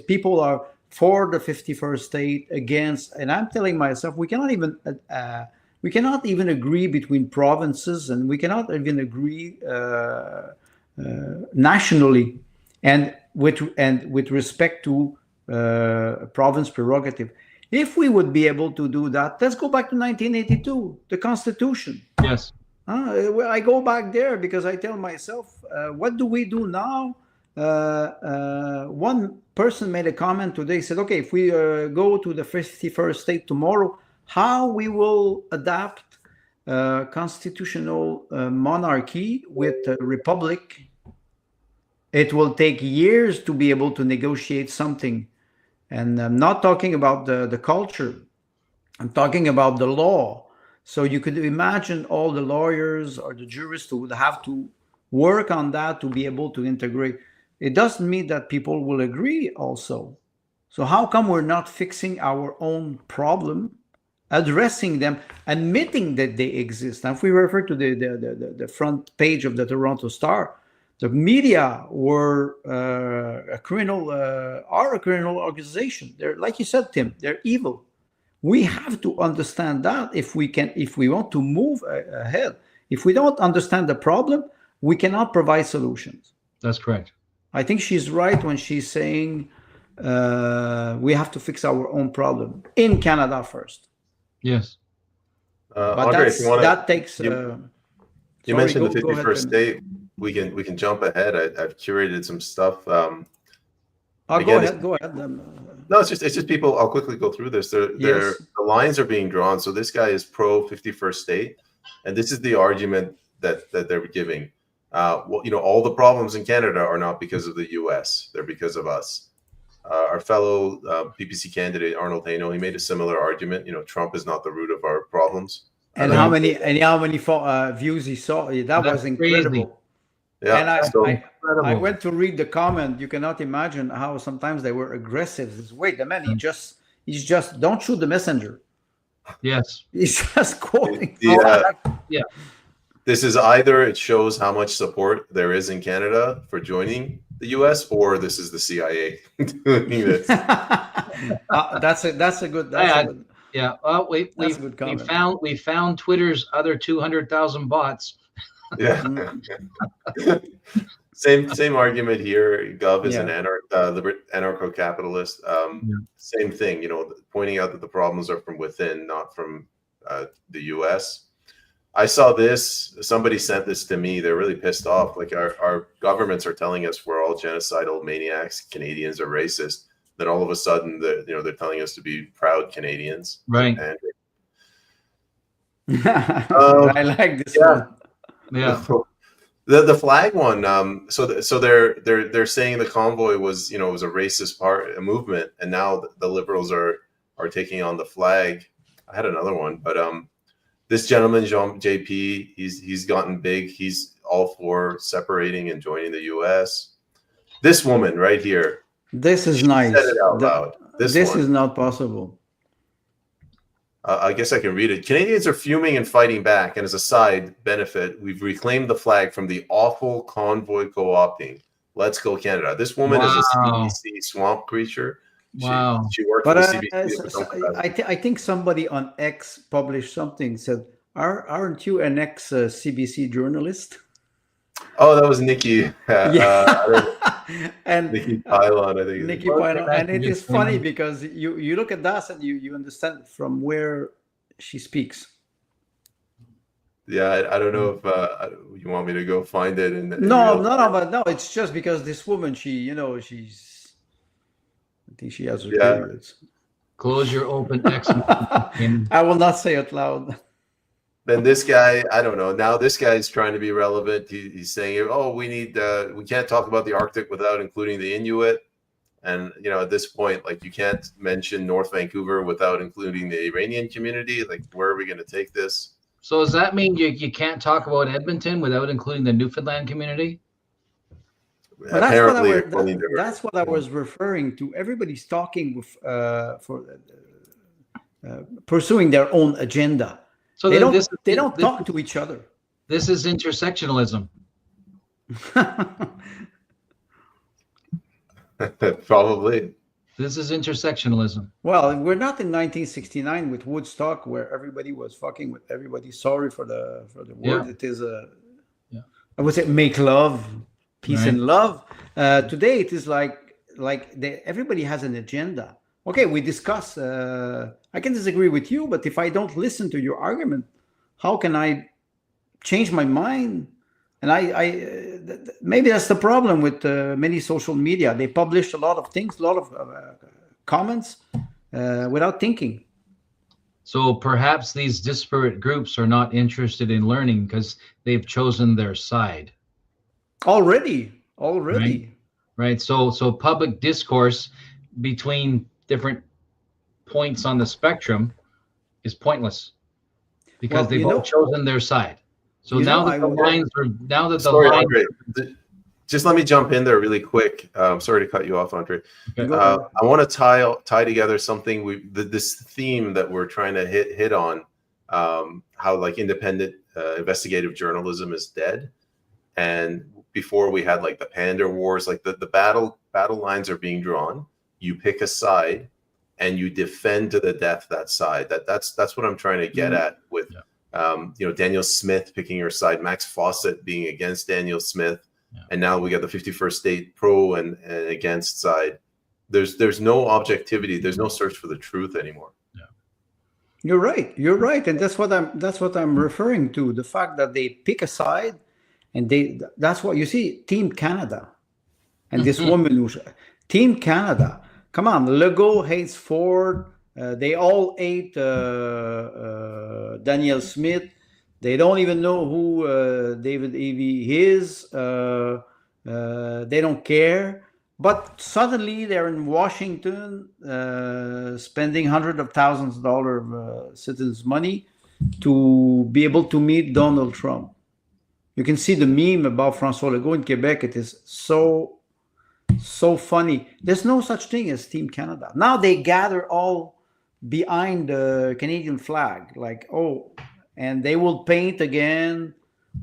people are for the 51st state, against, and I'm telling myself we cannot even agree between provinces, and we cannot even agree nationally, and with respect to province prerogative. If we would be able to do that, let's go back to 1982, the Constitution. Yes. I go back there because I tell myself, what do we do now? One person made a comment today, said, okay, if we go to the 51st state tomorrow, how we will adapt constitutional monarchy with a republic? It will take years to be able to negotiate something And I'm not talking about the culture. I'm talking about the law. So you could imagine all the lawyers or the jurists who would have to work on that to be able to integrate. It doesn't mean that people will agree also. So how come we're not fixing our own problem, addressing them, admitting that they exist? Now, if we refer to the front page of the Toronto Star, the media were are a criminal organization. They're, like you said, Tim, they're evil. We have to understand that if we want to move ahead. If we don't understand the problem, we cannot provide solutions. That's correct. I think she's right when she's saying we have to fix our own problem in Canada first. Yes. But Andre, if you want that takes. You mentioned the 51st state. We can jump ahead. I've curated some stuff. Go ahead. No, it's just people. I'll quickly go through this. The lines are being drawn. So this guy is pro 51st state, and this is the argument that they're giving. Well, all the problems in Canada are not because of the U.S. They're because of us. Our fellow PPC candidate Arnold Haino, he made a similar argument. Trump is not the root of our problems. And how many views he saw? That was incredible. Crazy. Yeah, and I went to read the comment. You cannot imagine how sometimes they were aggressive. Wait, the man, he's just don't shoot the messenger. Yes, he's just quoting. Yeah. This is either it shows how much support there is in Canada for joining the U.S., or this is the CIA doing this. That's a good. Yeah. Well, we found Twitter's other 200,000 bots. Yeah. Same argument here. Gov is an anarcho-capitalist. Same thing. Pointing out that the problems are from within, not from the U.S. I saw this. Somebody sent this to me. They're really pissed off. Like our governments are telling us we're all genocidal maniacs. Canadians are racist. Then all of a sudden, they're telling us to be proud Canadians. Right. I like this one. Yeah. The flag one. So they're saying the convoy was was a racist movement, and now the liberals are taking on the flag. I had another one, but this gentleman JP, he's gotten big. He's all for separating and joining the U.S. This woman right here. This is nice. Said it out loud. This is not possible. I guess I can read it. Canadians are fuming and fighting back, and as a side benefit, we've reclaimed the flag from the awful convoy co-opting. Let's go, Canada. This woman is a CBC swamp creature. Wow. She worked for the CBC. I think somebody on X published something, said, aren't you an ex-CBC journalist? Oh, that was Nikki. And Nikki Pylon, I think. Nikki Pylon. And it is funny because you look at that and you understand from where she speaks. Yeah, I don't know if you want me to go find it. No, it's just because this woman, I think she has her periods. Close your open X. I will not say it loud. Then this guy, I don't know. Now this guy's trying to be relevant. He's saying, "Oh, we can't talk about the Arctic without including the Inuit." And at this point, like you can't mention North Vancouver without including the Iranian community. Like, where are we going to take this? So does that mean you can't talk about Edmonton without including the Newfoundland community? But that's what I was referring to. Everybody's talking with pursuing their own agenda. So they don't talk to each other. This is intersectionalism. Probably. This is intersectionalism. Well, we're not in 1969 with Woodstock, where everybody was fucking with everybody. Sorry for the word. It is I would say make love, peace and love. Today it is like everybody has an agenda. Okay, we discuss. I can disagree with you, but if I don't listen to your argument, how can I change my mind? And maybe that's the problem with many social media. They publish a lot of things, a lot of comments without thinking. So perhaps these disparate groups are not interested in learning because they've chosen their side. Already. Right. So public discourse between different points on the spectrum is pointless because Well, they've all chosen their side. So now that the lines are Sorry, Andre, just let me jump in there really quick. Sorry to cut you off, Andre. Okay. I want to tie together something this theme that we're trying to hit on, how like independent investigative journalism is dead, and before we had like the Panda Wars, like the battle lines are being drawn. You pick a side, and you defend to the death that side. That's what I'm trying to get at with, Daniel Smith picking your side, Max Fawcett being against Daniel Smith, and now we got the 51st State pro and against side. There's no objectivity. There's no search for the truth anymore. Yeah, you're right, and that's what I'm referring to. The fact that they pick a side, and that's what you see. Team Canada, and this woman who Team Canada. Come on, Legault hates Ford. They all hate Daniel Smith. They don't even know who David Avey is. They don't care. But suddenly they're in Washington spending hundreds of thousands of dollars of citizens' money to be able to meet Donald Trump. You can see the meme about François Legault in Quebec. It is so funny. There's no such thing as Team Canada. Now they gather all behind the Canadian flag, and they will paint again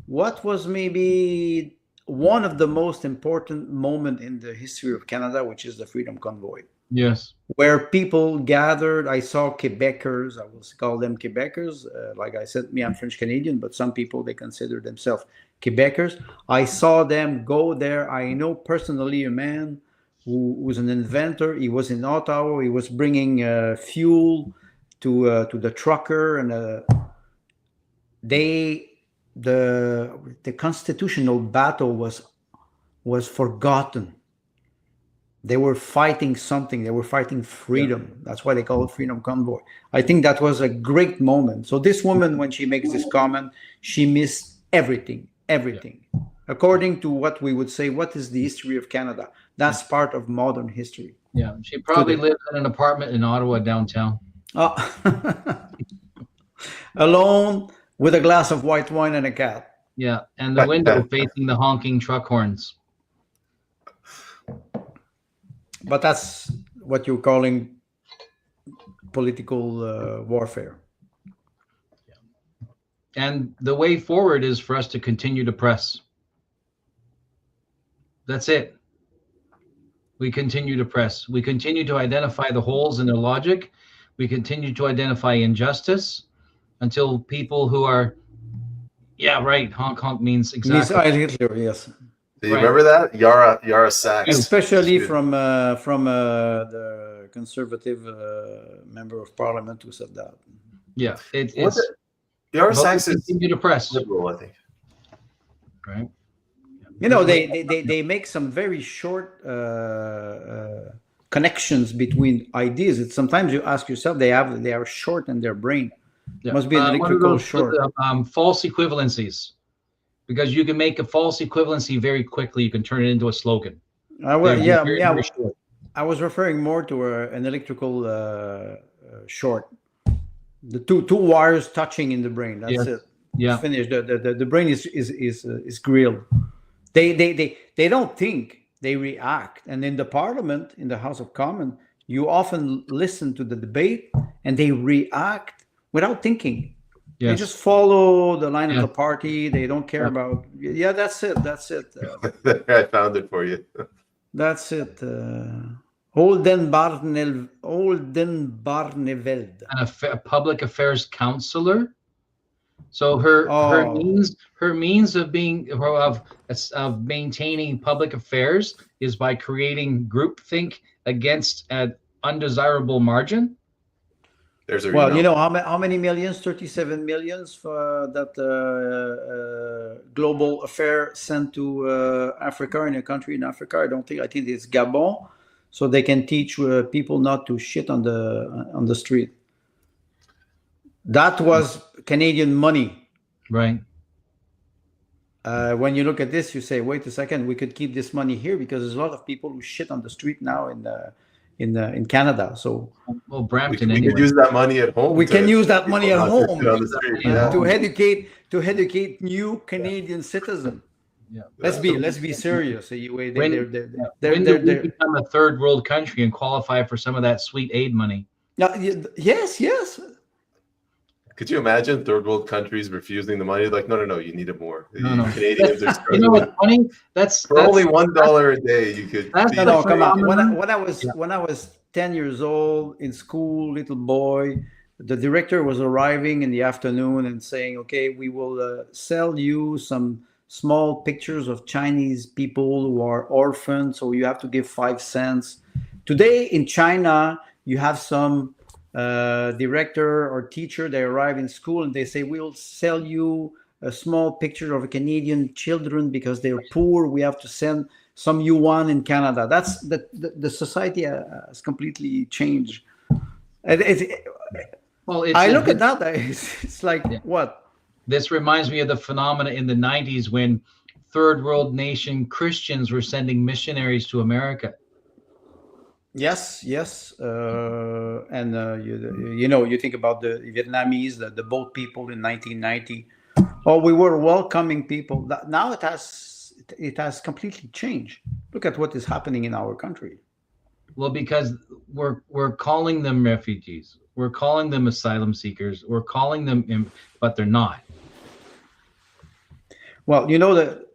what was maybe one of the most important moments in the history of Canada, which is the Freedom Convoy. Yes. Where people gathered. I saw Quebecers. I will call them Quebecers. Like I said, I'm French Canadian, but some people, they consider themselves Quebecers. I saw them go there. I know personally a man who was an inventor. He was in Ottawa. He was bringing fuel to the trucker, and the constitutional battle was forgotten. They were fighting something. They were fighting freedom. Yeah. That's why they call it Freedom Convoy. I think that was a great moment. So this woman, when she makes this comment, she missed everything. Yeah. According to what we would say, what is the history of Canada? That's part of modern history. Yeah, she probably lives in an apartment in Ottawa downtown. Oh. Alone with a glass of white wine and a cat. Yeah, and the window facing the honking truck horns. But that's what you're calling political warfare. Yeah. And the way forward is for us to continue to press. That's it. We continue to press. We continue to identify the holes in their logic. We continue to identify injustice until people who are, honk honk means exactly. Hitler, yes. Do you remember that? Yara Sachs. Especially from the conservative member of parliament who said that. Yeah, it's Yara Sachs is continue to press. Liberal, I think. Right. They make some very short connections between ideas. It's sometimes you ask yourself, they are short in their brain. Yeah. Must be an electrical short. False equivalencies. Because you can make a false equivalency very quickly. You can turn it into a slogan. I was referring more to an electrical short. The two wires touching in the brain. That's it. Yeah. It's finished. The brain is grilled. They don't think, they react. And in the parliament, in the House of Commons, you often listen to the debate and they react without thinking. Yes. They just follow the line of the party. They don't care about. Yeah, that's it. I found it for you. That's it. Oldenbarneveld. And a public affairs counselor. So her means of maintaining public affairs is by creating groupthink against an undesirable margin. How many millions? 37 millions for that global affair sent to Africa, in a country in Africa. I think it's Gabon, so they can teach people not to shit on the street. That was Canadian money, right? When you look at this, you say, "Wait a second, we could keep this money here because there's a lot of people who shit on the street now in Canada. So Well, We Brampton could anyway. use that money at home. we to can use that people money at not to home sit on the street. Yeah. to educate new Canadian citizens. Yeah. Let's be serious. When, They're, when do we they're, become a third world country and qualify for some of that sweet aid money? yes. Could you imagine third world countries refusing the money? Like, no, you need it more. No. Canadians are You know struggling. what's funny? That's For only $1 a day, you could. That's feed the No, them. come on. phenomenon. When I was 10 years old in school, little boy, the director was arriving in the afternoon and saying, "Okay, we will sell you some small pictures of Chinese people who are orphans, so you have to give 5 cents." Today in China, you have some director or teacher. They arrive in school and they say, "We'll sell you a small picture of Canadian children because they're poor. We have to send some yuan in Canada." That's the society has completely changed. well. I look at that. It's like what? This reminds me of the phenomena in the 90s when third world nation Christians were sending missionaries to America. Yes. And you think about the Vietnamese, the boat people in 1990. Oh, we were welcoming people. Now it has completely changed. Look at what is happening in our country. Well, because we're calling them refugees, we're calling them asylum seekers, we're calling them, but they're not. Well, you know that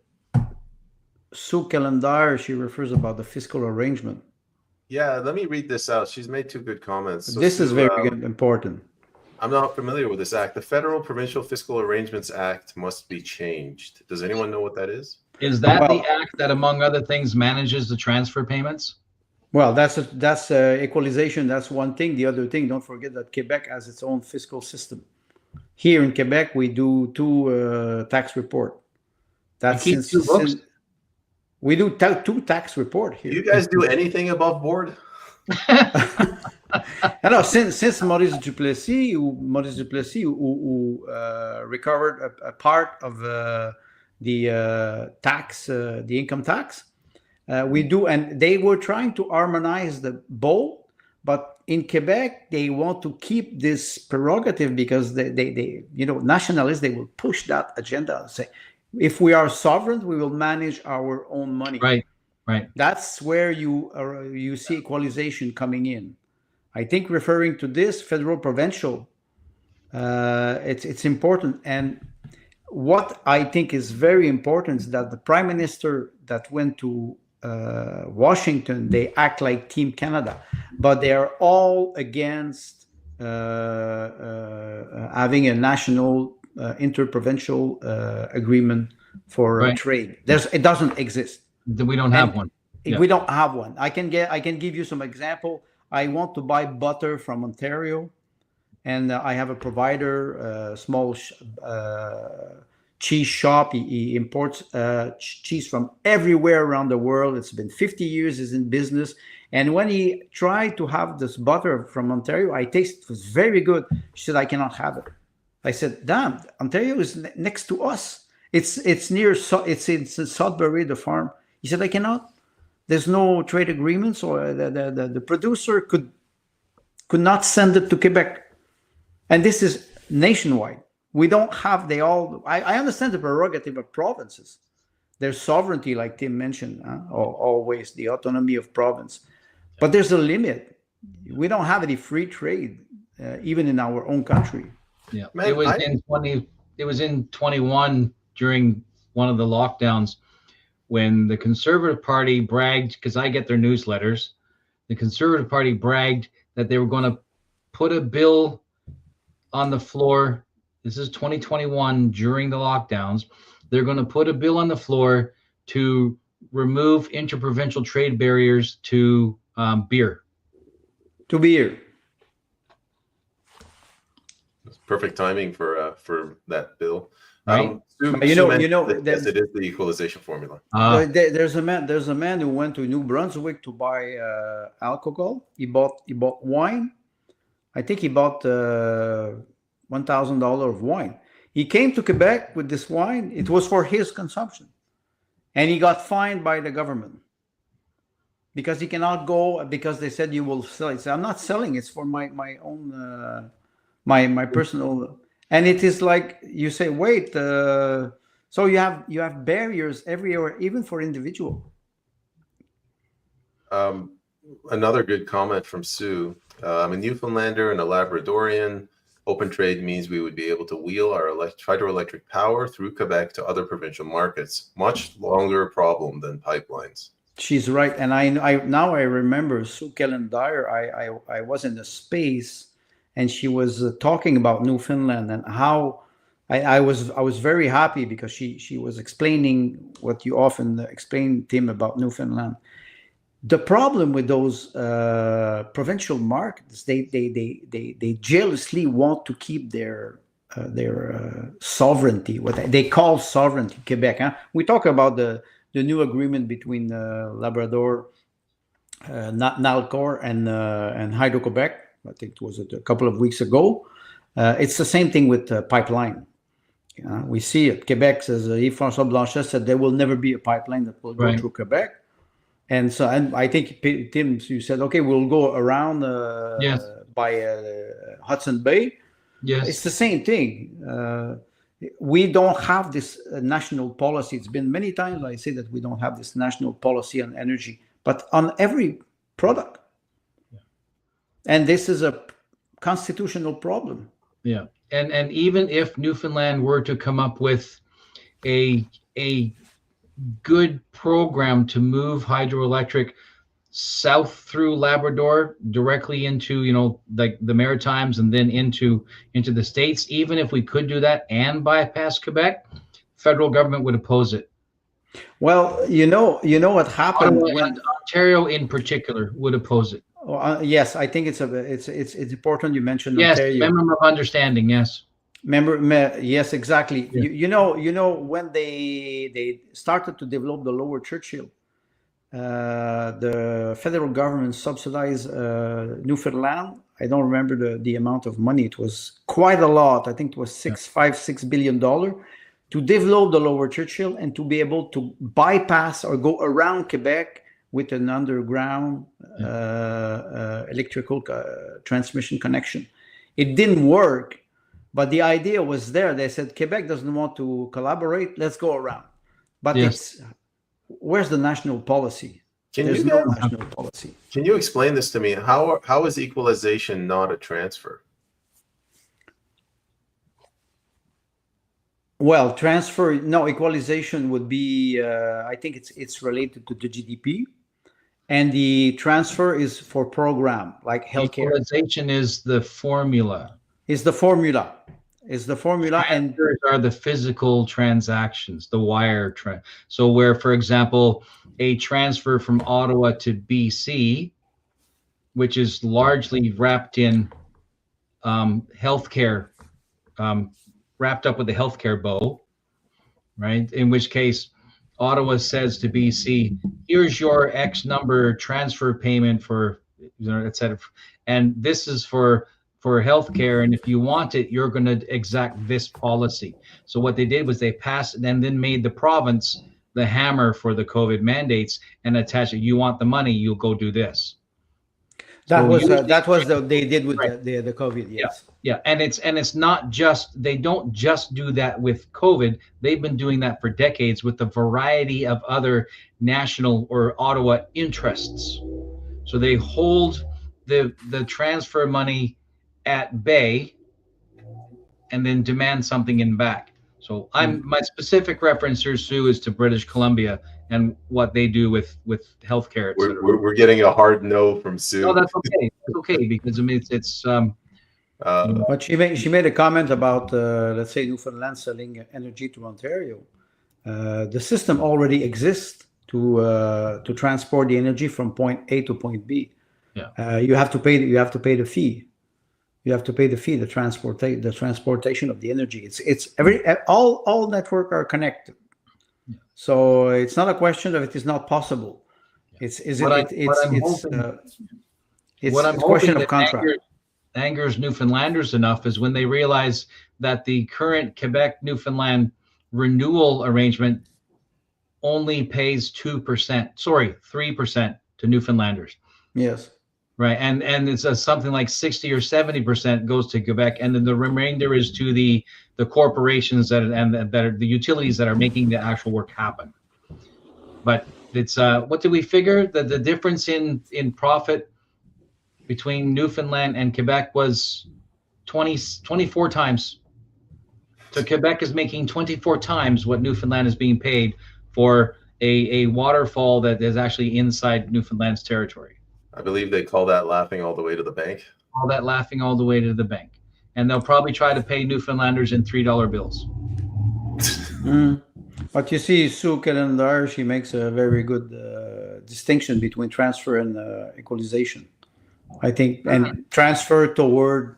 Sue Calendar, she refers about the fiscal arrangement. Yeah, let me read this out. She's made two good comments. So This is Sue, very important. I'm not familiar with this act. The Federal Provincial Fiscal Arrangements Act must be changed. Does anyone know what that is? Is that the act that, among other things, manages the transfer payments? Well, that's equalization. That's one thing. The other thing, don't forget that Quebec has its own fiscal system. Here in Quebec, we do two tax report. That's You keep two books? We do two tax report here. Do you guys do anything above board? Alors, since Maurice Duplessis, who recovered a part of the tax, the income tax, we do, and they were trying to harmonize the both, but in Quebec they want to keep this prerogative because they nationalists, they will push that agenda and say, if we are sovereign, we will manage our own money. Right. That's where you see equalization coming in. I think referring to this federal provincial, it's important. And what I think is very important is that the prime minister that went to Washington, they act like Team Canada, but they are all against having a national interprovincial agreement for trade. It doesn't exist. We don't have one. We don't have one. I can give you some example. I want to buy butter from Ontario, and I have a provider, small cheese shop. He imports cheese from everywhere around the world. It's been 50 years he's in business. And when he tried to have this butter from Ontario, I tasted it was very good. She said, "I cannot have it." I said, "Damn, Ontario is next to us. It's near. It's in Sudbury, the farm." He said, "I cannot. There's no trade agreements, or the producer could not send it to Quebec." And this is nationwide. We don't have. I understand the prerogative of provinces, their sovereignty, like Tim mentioned, always the autonomy of province. But there's a limit. We don't have any free trade, even in our own country. Yeah, man, it was in 21 during one of the lockdowns when the Conservative Party bragged, because I get their newsletters, the Conservative Party bragged that they were going to put a bill on the floor. This is 2021 during the lockdowns. They're going to put a bill on the floor to remove interprovincial trade barriers to beer. To beer. It's perfect timing for that bill. Right. Yes, it is the equalization formula. There's a man who went to New Brunswick to buy alcohol. He bought wine. I think he bought $1,000 of wine. He came to Quebec with this wine. It was for his consumption, and he got fined by the government. because you cannot go because they said you will sell it. So I'm not selling. It's for my own my personal. And it is like you say, wait. So you have barriers everywhere, even for individual. Another good comment from Sue. I'm a Newfoundlander and a Labradorian. Open trade means we would be able to wheel our hydroelectric power through Quebec to other provincial markets. Much longer problem than pipelines. She's right, and I now I remember Sue Kellen Dyer. I was in a space, and she was talking about Newfoundland and how I was very happy because she was explaining what you often explain, Tim, about Newfoundland. The problem with those provincial markets, they jealously want to keep their sovereignty, what they call sovereignty, Quebec. Huh? We talk about the new agreement between Labrador, Nalcor, and Hydro-Quebec. I think it was a couple of weeks ago. It's the same thing with pipeline. We see it. Quebec says, Yves-François Blanchet said there will never be a pipeline that will go through Quebec. And so, and I think, Tim, you said, okay, we'll go around by Hudson Bay. Yes. It's the same thing. We don't have this national policy. It's been many times I say that we don't have this national policy on energy, but on every product. Yeah. And this is a constitutional problem. Yeah. And even if Newfoundland were to come up with a good program to move hydroelectric south through Labrador directly into, like the Maritimes and then into the States, even if we could do that and bypass Quebec, federal government would oppose it. Well, you know what happened when Ontario in particular would oppose it. Yes, I think it's important you mentioned Ontario. Memorandum of understanding, yes. Yes, exactly. Yeah. You know when they started to develop the Lower Churchill, the federal government subsidized Newfoundland. I don't remember the amount of money. It was quite a lot. I think it was $6 billion to develop the Lower Churchill and to be able to bypass or go around Quebec with an underground electrical transmission connection. It didn't work. But the idea was there. They said, Quebec doesn't want to collaborate. Let's go around. But where's the national policy? There's no national policy. Can you explain this to me? How is equalization not a transfer? Well, equalization would be, I think it's related to the GDP. And the transfer is for program, like healthcare. Equalization is the formula. Is the formula, and transfers are the physical transactions, the wire. So where, for example, a transfer from Ottawa to BC, which is largely wrapped in healthcare, wrapped up with the healthcare bow, right? In which case, Ottawa says to BC, "Here's your X number transfer payment for, et cetera, and this is for healthcare, and if you want it, you're going to exact this policy." So what they did was they passed and then made the province the hammer for the COVID mandates and attached it. You want the money, you'll go do this. That was what they did with the COVID. Yes. Yeah, and it's not just, they don't just do that with COVID. They've been doing that for decades with a variety of other national or Ottawa interests. So they hold the transfer money at bay and then demand something in back. So my specific reference here, Sue, is to British Columbia and what they do with healthcare. We're getting a hard no from Sue. No, that's okay. That's okay, because I mean it's but she made a comment about let's say Newfoundland selling energy to Ontario. The system already exists to transport the energy from point A to point B. Yeah. You have to pay the fee. You have to pay the fee, the transportation of the energy. All network are connected. Yeah. So it's not a question of it is not possible. It's a question of contract. Angers Newfoundlanders enough is when they realize that the current Quebec Newfoundland renewal arrangement only pays 3% to Newfoundlanders. Yes. Right, and it's something like 60 or 70% goes to Quebec, and then the remainder is to the corporations that are the utilities that are making the actual work happen. But it's what did we figure that the difference in profit between Newfoundland and Quebec was 24 times. So Quebec is making 24 times what Newfoundland is being paid for a waterfall that is actually inside Newfoundland's territory. I believe they call that laughing all the way to the bank. All that laughing all the way to the bank. And they'll probably try to pay Newfoundlanders in $3 bills. But you see, Sue Calendar, she makes a very good distinction between transfer and equalization. I think, and transfer toward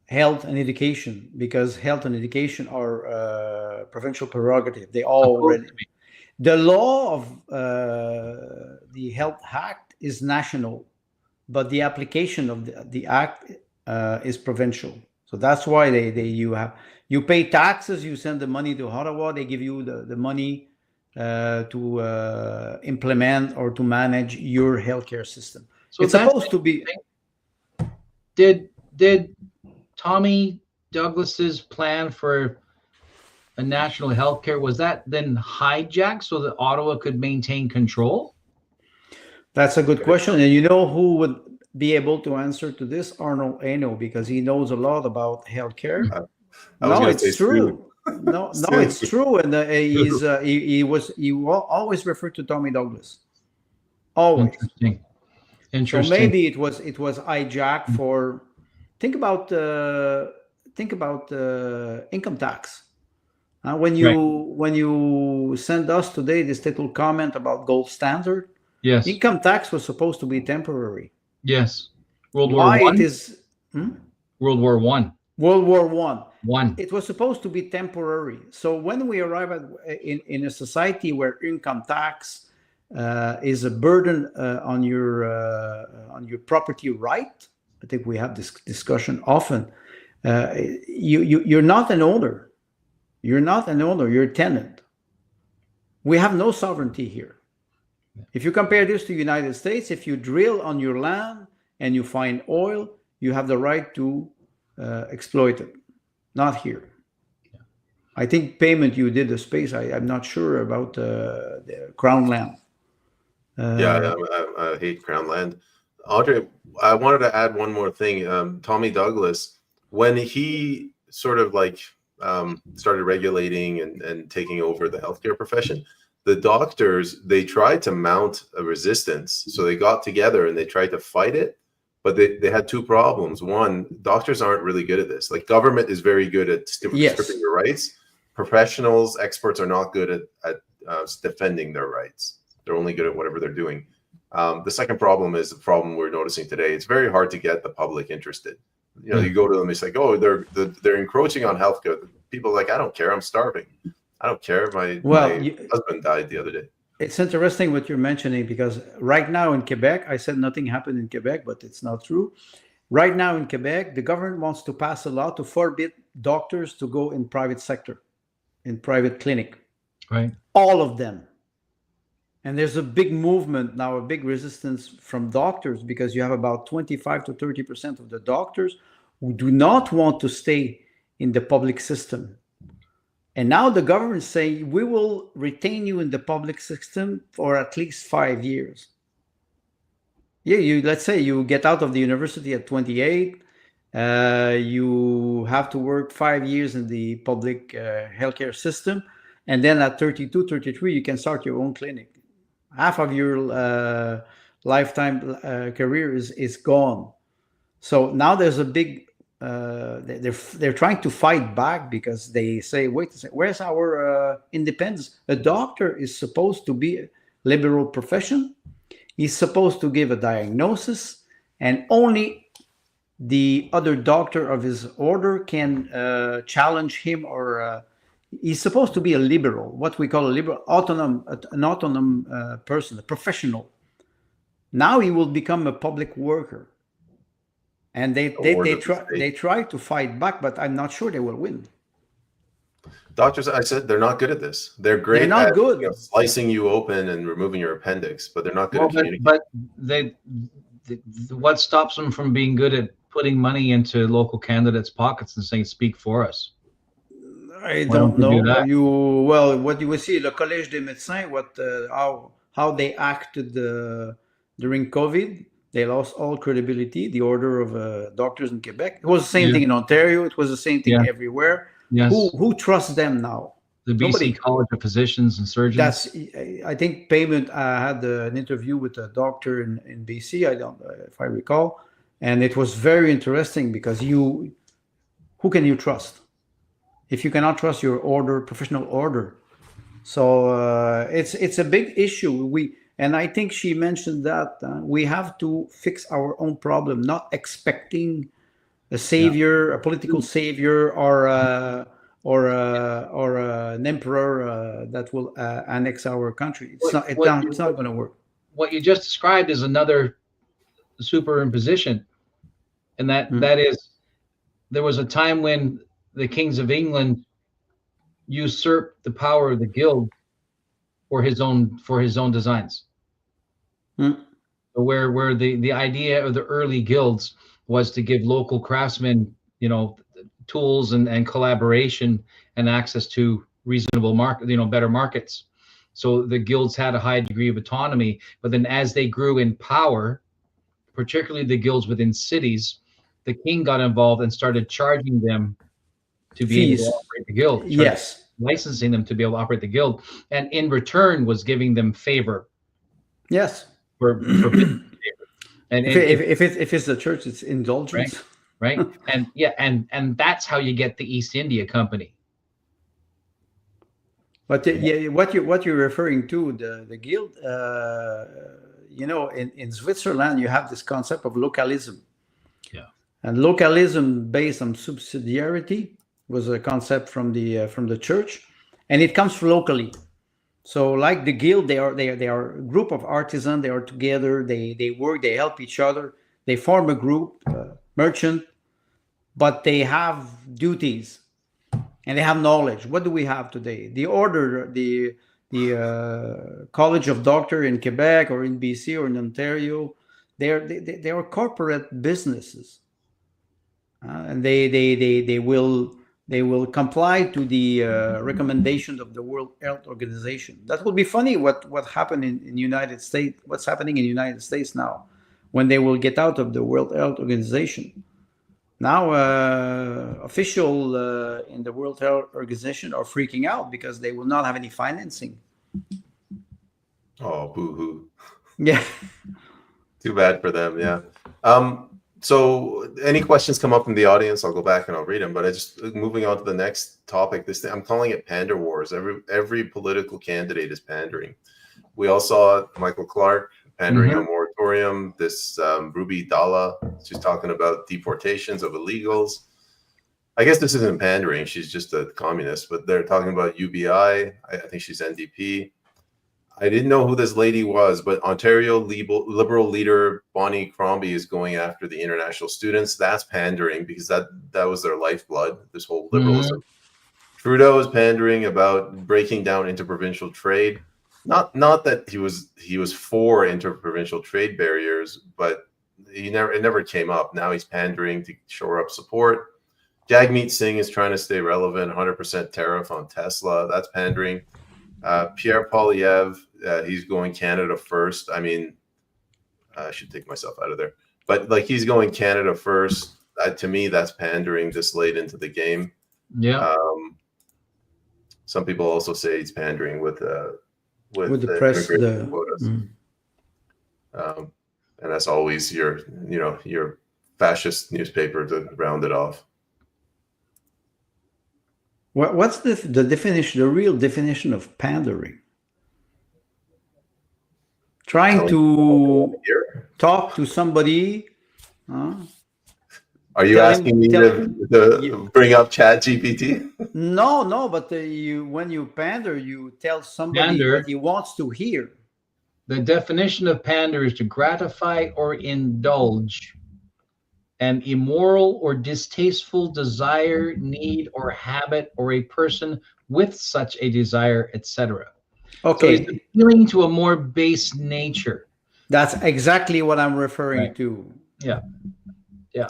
health and education, because health and education are provincial prerogative. They already, the law of the Health Act is national, but the application of the act is provincial. So that's why you pay taxes, you send the money to Ottawa, they give you the money to implement or to manage your healthcare system. So it's supposed to be. Did Tommy Douglas's plan for a national healthcare, was that then hijacked so that Ottawa could maintain control? That's a good question. And you know who would be able to answer to this? Arnold Eno, because he knows a lot about healthcare. No, it's true. No, it's true. And he always referred to Tommy Douglas. Always. Interesting. So maybe it was hijacked for. Think about income tax. When you send us today this little comment about gold standard, yes, income tax was supposed to be temporary. Yes, World War I. It is World War I. World War I. It was supposed to be temporary. So when we arrive in a society where income tax is a burden on your property right, I think we have this discussion often. You're not an owner. You're not an owner. You're a tenant. We have no sovereignty here. If you compare this to the United States, if you drill on your land and you find oil, you have the right to exploit it. Not here. Yeah. I think payment you did the space. I'm not sure about the Crown land. I hate Crown land. Audrey, I wanted to add one more thing. Tommy Douglas, when he sort of started regulating and taking over the healthcare profession, the doctors, they tried to mount a resistance. So they got together and they tried to fight it, but they had two problems. One, doctors aren't really good at this. Like, government is very good at stripping your rights. Professionals, experts are not good at defending their rights. They're only good at whatever they're doing. The second problem is the problem we're noticing today. It's very hard to get the public interested. You go to them, it's like, oh, they're encroaching on healthcare. People are like, I don't care, I'm starving. I don't care. My husband died the other day. It's interesting what you're mentioning, because right now in Quebec, I said nothing happened in Quebec, but it's not true. Right now in Quebec, the government wants to pass a law to forbid doctors to go in private sector, in private clinic. Right. All of them. And there's a big movement now, a big resistance from doctors, because you have about 25 to 30% of the doctors who do not want to stay in the public system. And now the government is saying, we will retain you in the public system for at least 5 years. Yeah, let's say you get out of the university at 28, you have to work 5 years in the public healthcare system. And then at 32, 33, you can start your own clinic. Half of your lifetime career is gone. So now there's a big, they're trying to fight back, because they say, wait a second, where's our independence? A doctor is supposed to be a liberal profession. He's supposed to give a diagnosis, and only the other doctor of his order can challenge him, or he's supposed to be a liberal, what we call a liberal, an autonomous person, a professional. Now he will become a public worker. And they try to fight back, but I'm not sure they will win. Doctors, I said, they're not good at this. They're great They're not at good. slicing you open and removing your appendix, but they're not good Well, at communicating. but what stops them from being good at putting money into local candidates' pockets and saying, "Speak for us"? I Why don't don't they do know. that? Well, what you will see, le Collège des Médecins, how they acted during COVID, they lost all credibility. The Order of Doctors in Quebec. It was the same Yeah. thing in Ontario. It was the same thing Yeah. everywhere. Yes. Who trusts them now? The BC Nobody. College of Physicians and Surgeons. I think Payment had an interview with a doctor in BC. I don't if I recall, and it was very interesting because who can you trust if you cannot trust your professional order? So it's a big issue. And I think she mentioned that we have to fix our own problem, not expecting a savior, a political savior, or an emperor that will annex our country. It's not going to work. What you just described is another superimposition, and that is, there was a time when the kings of England usurped the power of the guild for his own designs. Where the idea of the early guilds was to give local craftsmen, tools and collaboration and access to reasonable better markets. So the guilds had a high degree of autonomy, but then as they grew in power, particularly the guilds within cities, the king got involved and started charging them to be able to operate the guild. Yes. Licensing them to be able to operate the guild, and in return was giving them favor. Yes. For favor. And if it's the church, it's indulgence. Right. And that's how you get the East India Company. But what you're referring to, the guild, in Switzerland, you have this concept of localism. Yeah. And localism based on subsidiarity was a concept from the church, and it comes locally. So, like the guild, they are a group of artisans. They are together. They work. They help each other. They form a group, merchant, but they have duties, and they have knowledge. What do we have today? The order, the College of Doctor in Quebec or in BC or in Ontario, they are corporate businesses, and they will comply to the recommendations of the World Health Organization. That will be funny. What happened in United States? What's happening in the United States now, when they will get out of the World Health Organization? Now, officials in the World Health Organization are freaking out because they will not have any financing. Oh, boo-hoo. Yeah. Too bad for them. Yeah. So any questions come up in the audience, I'll go back and I'll read them. But moving on to the next topic, I'm calling it pander wars. Every political candidate is pandering. We all saw Michael Clark pandering a moratorium. This Ruby Dalla, she's talking about deportations of illegals. I guess this isn't pandering. She's just a communist, but they're talking about UBI. I think she's NDP. I didn't know who this lady was, but Ontario Liberal leader Bonnie Crombie is going after the international students. That's pandering because that was their lifeblood, this whole liberalism. Trudeau is pandering about breaking down interprovincial trade. Not that he was for interprovincial trade barriers, but it never came up. Now he's pandering to shore up support. Jagmeet Singh is trying to stay relevant, 100% tariff on Tesla. That's pandering. Pierre Poilievre, he's going Canada first. I mean, I should take myself out of there. But like, he's going Canada first. To me, that's pandering this late into the game. Yeah. Some people also say he's pandering with the press, quotas. And that's always your fascist newspaper to round it off. What's the definition, the real definition of pandering? Trying to talk to somebody. Are you asking me to bring up ChatGPT? No, but when you pander, you tell somebody what he wants to hear. The definition of pander is to gratify or indulge an immoral or distasteful desire, need, or habit, or a person with such a desire, etc. So he's Okay, appealing to a more base nature. that's exactly what I'm referring Right. to. Yeah.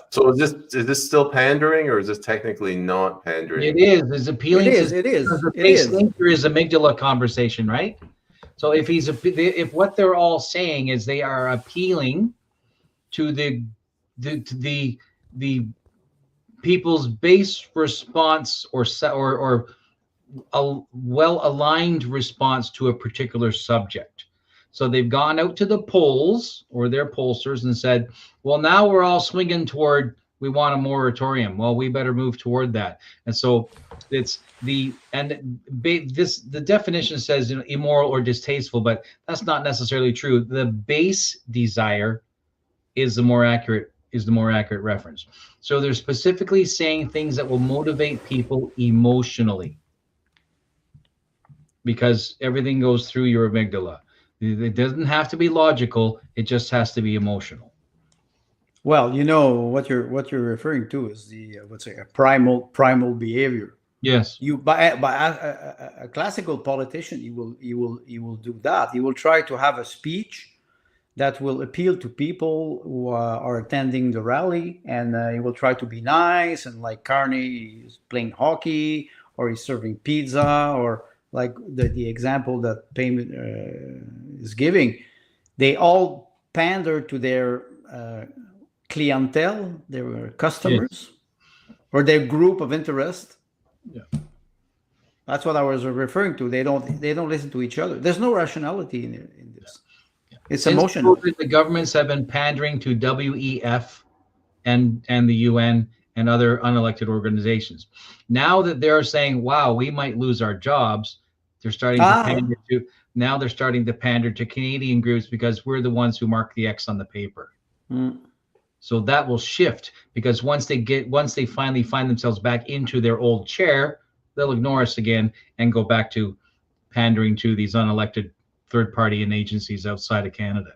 So is this still pandering, or is this technically not pandering? It is. It's appealing It is, to it is, because the it base is. nature is amygdala conversation, right? So if what they're all saying is they are appealing to the people's base response or a well-aligned response to a particular subject. So they've gone out to the polls or their pollsters and said, well, now we're all swinging toward, we want a moratorium. Well, we better move toward that. And so it's the definition says, you know, immoral or distasteful, but that's not necessarily true. The base desire is the more accurate reference. So they're specifically saying things that will motivate people emotionally, because everything goes through your amygdala. It doesn't have to be logical. It just has to be emotional. Well, you know what you're referring to is the what's it, a primal behavior. Yes. You by a classical politician, he will do that. He will try to have a speech that will appeal to people who are attending the rally, and he will try to be nice, and like Carney is playing hockey or he's serving pizza, or like the example that Payment is giving. They all pander to their clientele, their customers, or their group of interest. Yeah. That's what I was referring to. They don't listen to each other. There's no rationality in this. Yeah. It's Since emotional. COVID, the governments have been pandering to WEF and the UN and other unelected organizations. Now that they're saying, wow, we might lose our jobs, they're starting to pander to, now they're starting to pander to Canadian groups because we're the ones who mark the X on the paper. Mm. So that will shift, because once they finally find themselves back into their old chair, they'll ignore us again and go back to pandering to these unelected third party and agencies outside of Canada.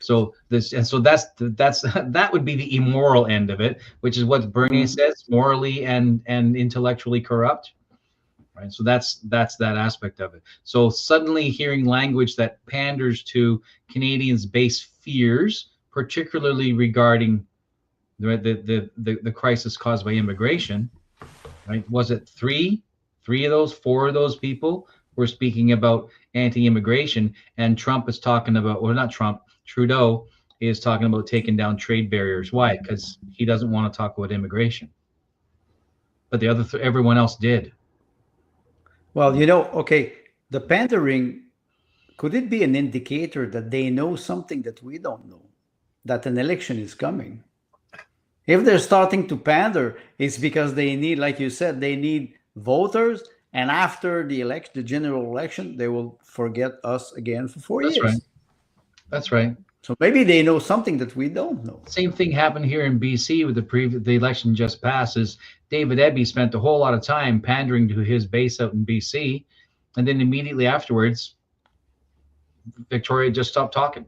So that would be the immoral end of it, which is what Bernier says, morally and intellectually corrupt. Right. So that's that aspect of it. So suddenly hearing language that panders to Canadians' base fears, particularly regarding the crisis caused by immigration, right? Was it four of those people were speaking about anti-immigration, and Trump is talking about, or not Trump, Trudeau is talking about taking down trade barriers. Why? Because he doesn't want to talk about immigration. But the other everyone else did. Well, you know, okay, the pandering, could it be an indicator that they know something that we don't know, that an election is coming? If they're starting to pander, it's because they need, like you said, they need voters, and after the election, the general election, they will forget us again for 4 years. Right. That's right. So maybe they know something that we don't know. Same thing happened here in BC with the election just passed. Is David Eby spent a whole lot of time pandering to his base out in BC, and then immediately afterwards, Victoria just stopped talking.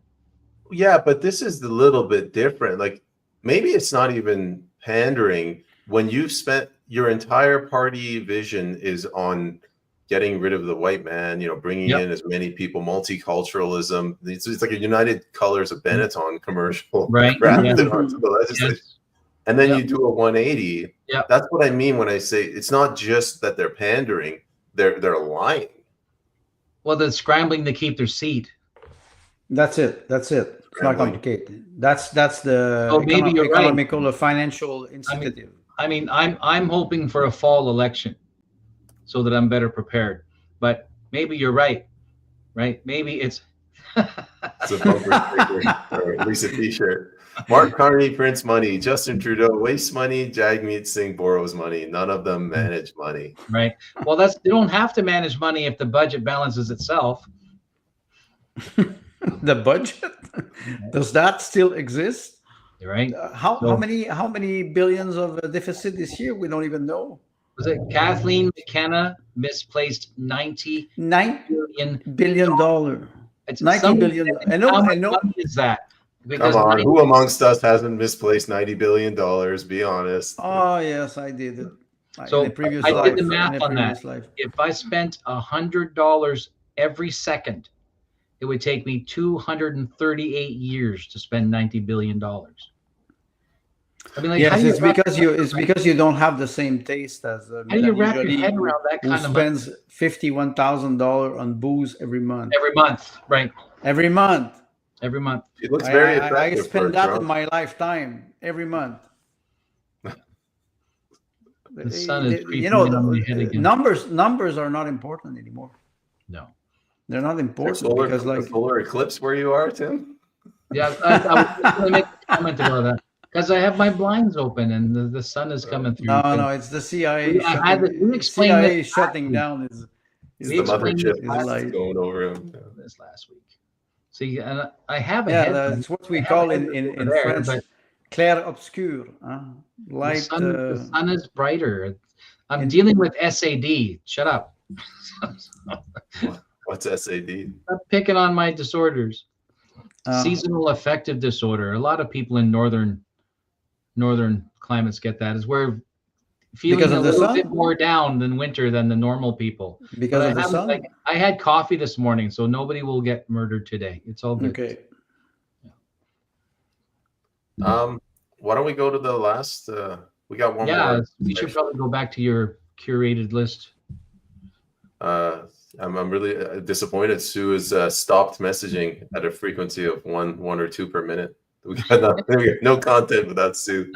Yeah, but this is a little bit different. Like, maybe it's not even pandering when you've spent your entire party vision is on getting rid of the white man, you know, bringing in as many people, multiculturalism. It's like a United Colors of Benetton commercial, right? Rather than onto the legislature. Yes. And then you do a 180. Yeah, that's what I mean when I say it's not just that they're pandering; they're lying. Well, they're scrambling to keep their seat. That's it. It's not complicated. That's the economical or financial incentive. I mean, I'm hoping for a fall election so that I'm better prepared. But maybe you're right? Maybe it's it's a bumper sticker, or at least a T-shirt. Mark Carney prints money. Justin Trudeau wastes money. Jagmeet Singh borrows money. None of them manage money. Right. Well, they don't have to manage money if the budget balances itself. The budget, does that still exist? You're right. How many billions of deficit this year? We don't even know. Was it Kathleen McKenna misplaced $90 billion? It's $90 billion. I know. What is that? Because Come on, who amongst us hasn't misplaced $90 billion? Be honest. Oh yes, I did it. So in a previous I life. did the math in a on that. previous life. If I spent $100 every second, it would take me 238 years to spend $90 billion. I mean, like, Yes, how it's because you don't have the same taste as do you wrap your usually head around that who kind of money spends $51,000 on booze every month. every month, right? Every month. Every month. It looks very I attractive. spend for that Trump. in my lifetime every month. The sun is creeping you know, in on my head again. numbers are not important anymore. No. They're not Is there important because a solar eclipse where you are, Tim? Yeah, I was just going to make a comment about that because I have my blinds open and the sun is coming through. No, it's the CIA. We explained CIA this shutting down is It's We the explained mothership this last that's week. going over him. this last week. See, and I have a yeah, head. that's what we I have call a head in over there, French but clair obscur, light. the sun is brighter. I'm dealing with SAD. Shut up. What's SAD? Stop picking on my disorders. Seasonal affective disorder. A lot of people in northern climates get that. Is where feeling Because a of the little sun? bit more down than winter than the normal people. Because But of the sun. like, I had coffee this morning, so nobody will get murdered today. It's all good. Okay. Why don't we go to the last? We got one Yeah, more. we should probably go back to your curated list. I'm really disappointed. Sue has stopped messaging at a frequency of one or two per minute. We got no content without Sue.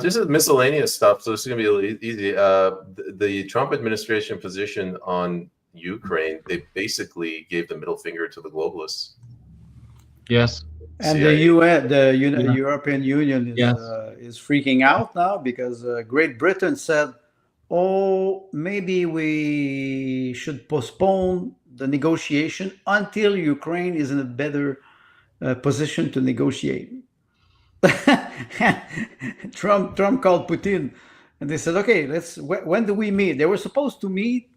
Just miscellaneous stuff. So this is gonna be a little easy. The Trump administration position on Ukraine, they basically gave the middle finger to the globalists. Yes. And CIA. European Union is freaking out now because Great Britain said, "Oh, maybe we should postpone the negotiation until Ukraine is in a better position to negotiate." Trump called Putin, and they said, "Okay, when do we meet?" They were supposed to meet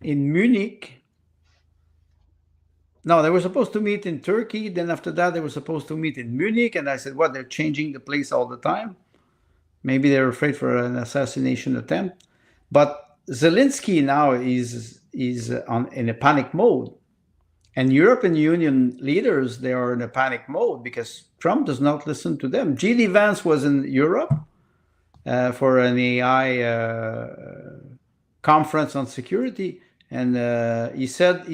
in Munich. No, they were supposed to meet in Turkey. Then after that, they were supposed to meet in Munich. And I said, "What? They're changing the place all the time. Maybe they're afraid for an assassination attempt." But Zelensky now is in a panic mode, and European Union leaders, they are in a panic mode because Trump does not listen to them. J.D. Vance was in Europe for an AI conference on security. And he said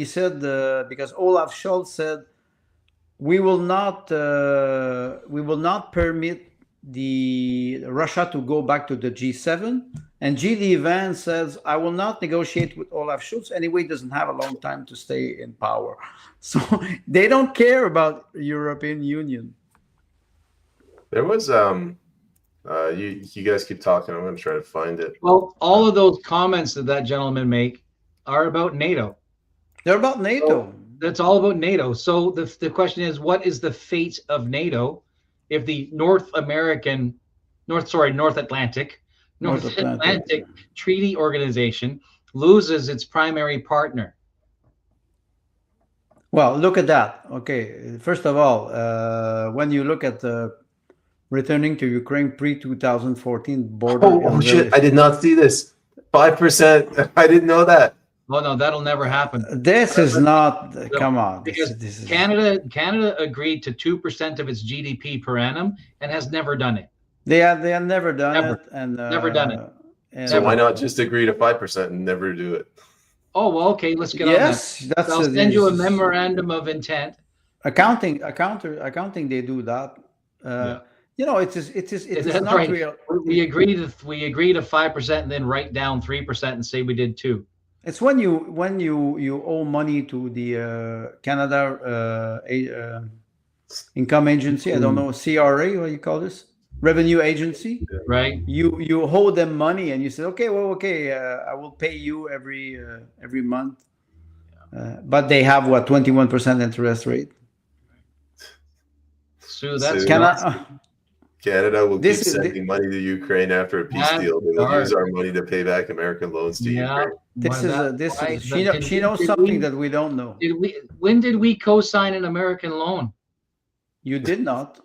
because Olaf Scholz said we will not permit the Russia to go back to the G7, and J.D. Vance says I will not negotiate with Olaf Scholz anyway. He doesn't have a long time to stay in power, so they don't care about European Union. There was you guys keep talking. I'm going to try to find it. Well, all of those comments that gentleman make are about NATO. They're about NATO. So that's all about NATO. So the question is, what is the fate of NATO if the North Atlantic Treaty Organization loses its primary partner? Well, look at that. Okay, first of all, when you look at the returning to Ukraine pre-2014 border. Oh shit! I did not see this. 5%. I didn't know that. Oh no, that'll never happen. This is not. Come on. Because this is, Canada agreed to 2% of its GDP per annum and has never done it. They have never done Never. it, and Never done it. And So why not just agree to 5% and never do it? Oh well, okay, let's get yes, on that. that's. I'll send you a memorandum of intent. Accounting. They do that. You know, it is not right. real. We agree to 5% and then write down 3% and say we did 2%. It's when you owe money to the Canada Income Agency. I don't know, CRA. What do you call this? Revenue Agency. Right. You owe them money, and you say, okay, I will pay you every month. But they have what 21% interest rate. So that's Canada will keep This is sending money to Ukraine after a peace deal. They will use our money to pay back American loans to Ukraine. she knows something that we don't know. When did we co-sign an American loan? You did not.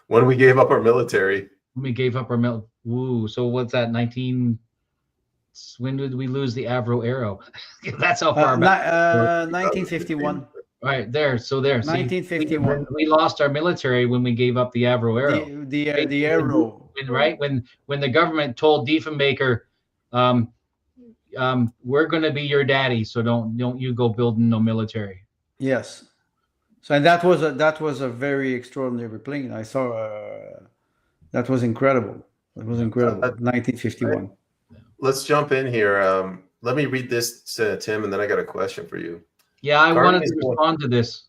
When we gave up our military. We gave up our Woo. So what's that? When did we lose the Avro Arrow? That's how far back. 1951. Right there. So there. 1951. We lost our military when we gave up the Avro Arrow. The Arrow. When the government told Diefenbaker, we're going to be your daddy, so don't you go building no military. Yes. So and that was a very extraordinary plane. I saw. That was incredible. It was incredible. 1951. Let's jump in here. Let me read this to Tim, and then I got a question for you. Yeah, I wanted to respond to this.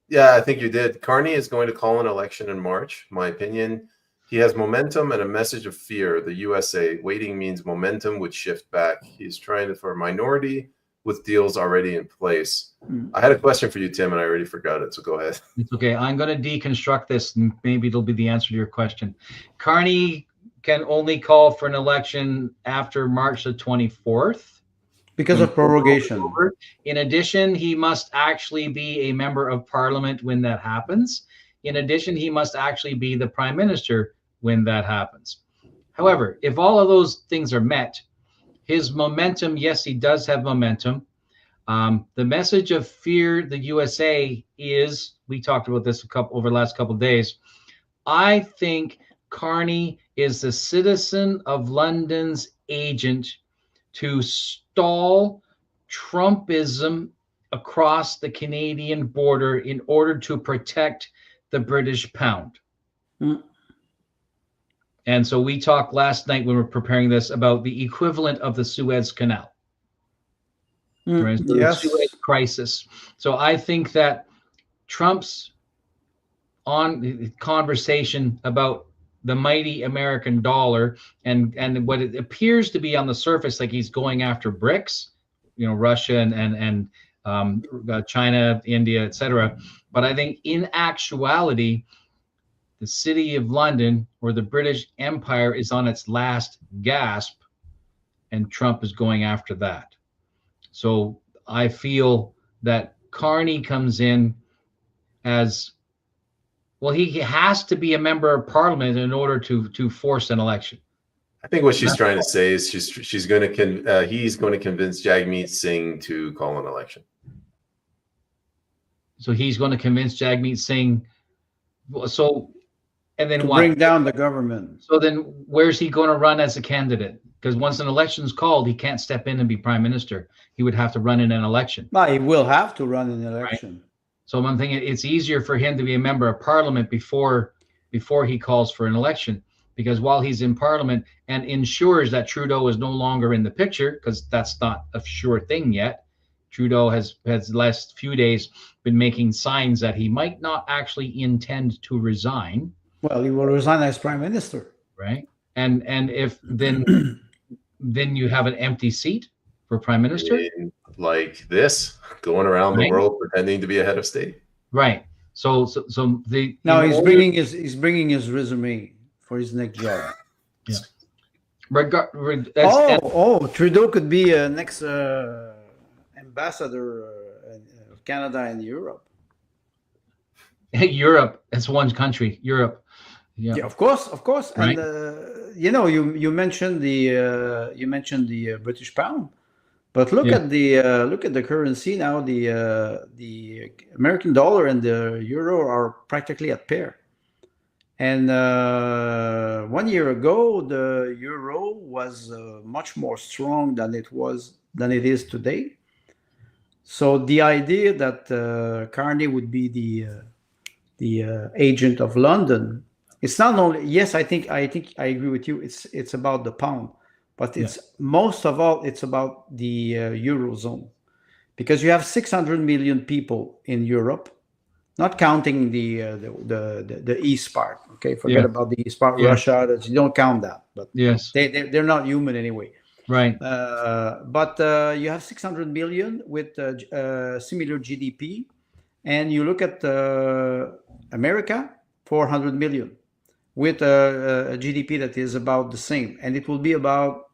Yeah, I think you did. Carney is going to call an election in March, my opinion. He has momentum and a message of fear. The USA waiting means momentum would shift back. He's trying for a minority with deals already in place. I had a question for you, Tim, and I already forgot it, so go ahead. It's okay. I'm going to deconstruct this, and maybe it'll be the answer to your question. Carney can only call for an election after March the 24th. Because of prorogation. In addition, he must actually be a member of parliament when that happens. In addition, he must actually be the prime minister when that happens. However, if all of those things are met, his momentum, yes, he does have momentum. The message of fear, the USA is, we talked about this over the last couple of days. I think Carney is the citizen of London's agent to stall Trumpism across the Canadian border in order to protect the British pound. And so we talked last night when we were preparing this about the equivalent of the Suez Canal. Right? So Yes. the Suez crisis. So I think that Trump's conversation about the mighty American dollar and what it appears to be on the surface, like he's going after BRICS, Russia and China, India, etc. But I think in actuality, the city of London or the British Empire is on its last gasp, and Trump is going after that. So I feel that Carney comes in as well. He has to be a member of parliament in order to force an election. I think what she's trying to say is he's going to convince Jagmeet Singh to call an election. So he's going to convince Jagmeet Singh. So, and then to what? Bring down the government. So then, where's he going to run as a candidate? Because once an election's called, he can't step in and be prime minister. He would have to run in an election. No, he will have to run an election. Right? So I'm thinking it's easier for him to be a member of parliament before he calls for an election, because while he's in parliament and ensures that Trudeau is no longer in the picture, because that's not a sure thing yet. Trudeau has the last few days been making signs that he might not actually intend to resign. Well, he will resign as prime minister. Right. And if then you have an empty seat for prime minister. Like this, going around the world pretending to be a head of state. Right. So now he's bringing his resume for his next job. Yeah. Trudeau could be next ambassador of Canada and Europe. Europe, that's one country. Europe. Yeah, of course. Right. And you mentioned the British pound, but look at the currency now. The American dollar and the euro are practically at pair. And 1 year ago, the euro was much more strong than it is today. So the idea that Carney would be the agent of London, it's not only, yes, I think I agree with you. It's about the pound, but it's most of all it's about the eurozone, because you have 600 million people in Europe, not counting the east part. Okay, forget about the east part, Russia. That you don't count that, but yes, they're not human anyway. Right. But you have 600 million with similar GDP, and you look at America, 400 million. with a GDP that is about the same, and it will be about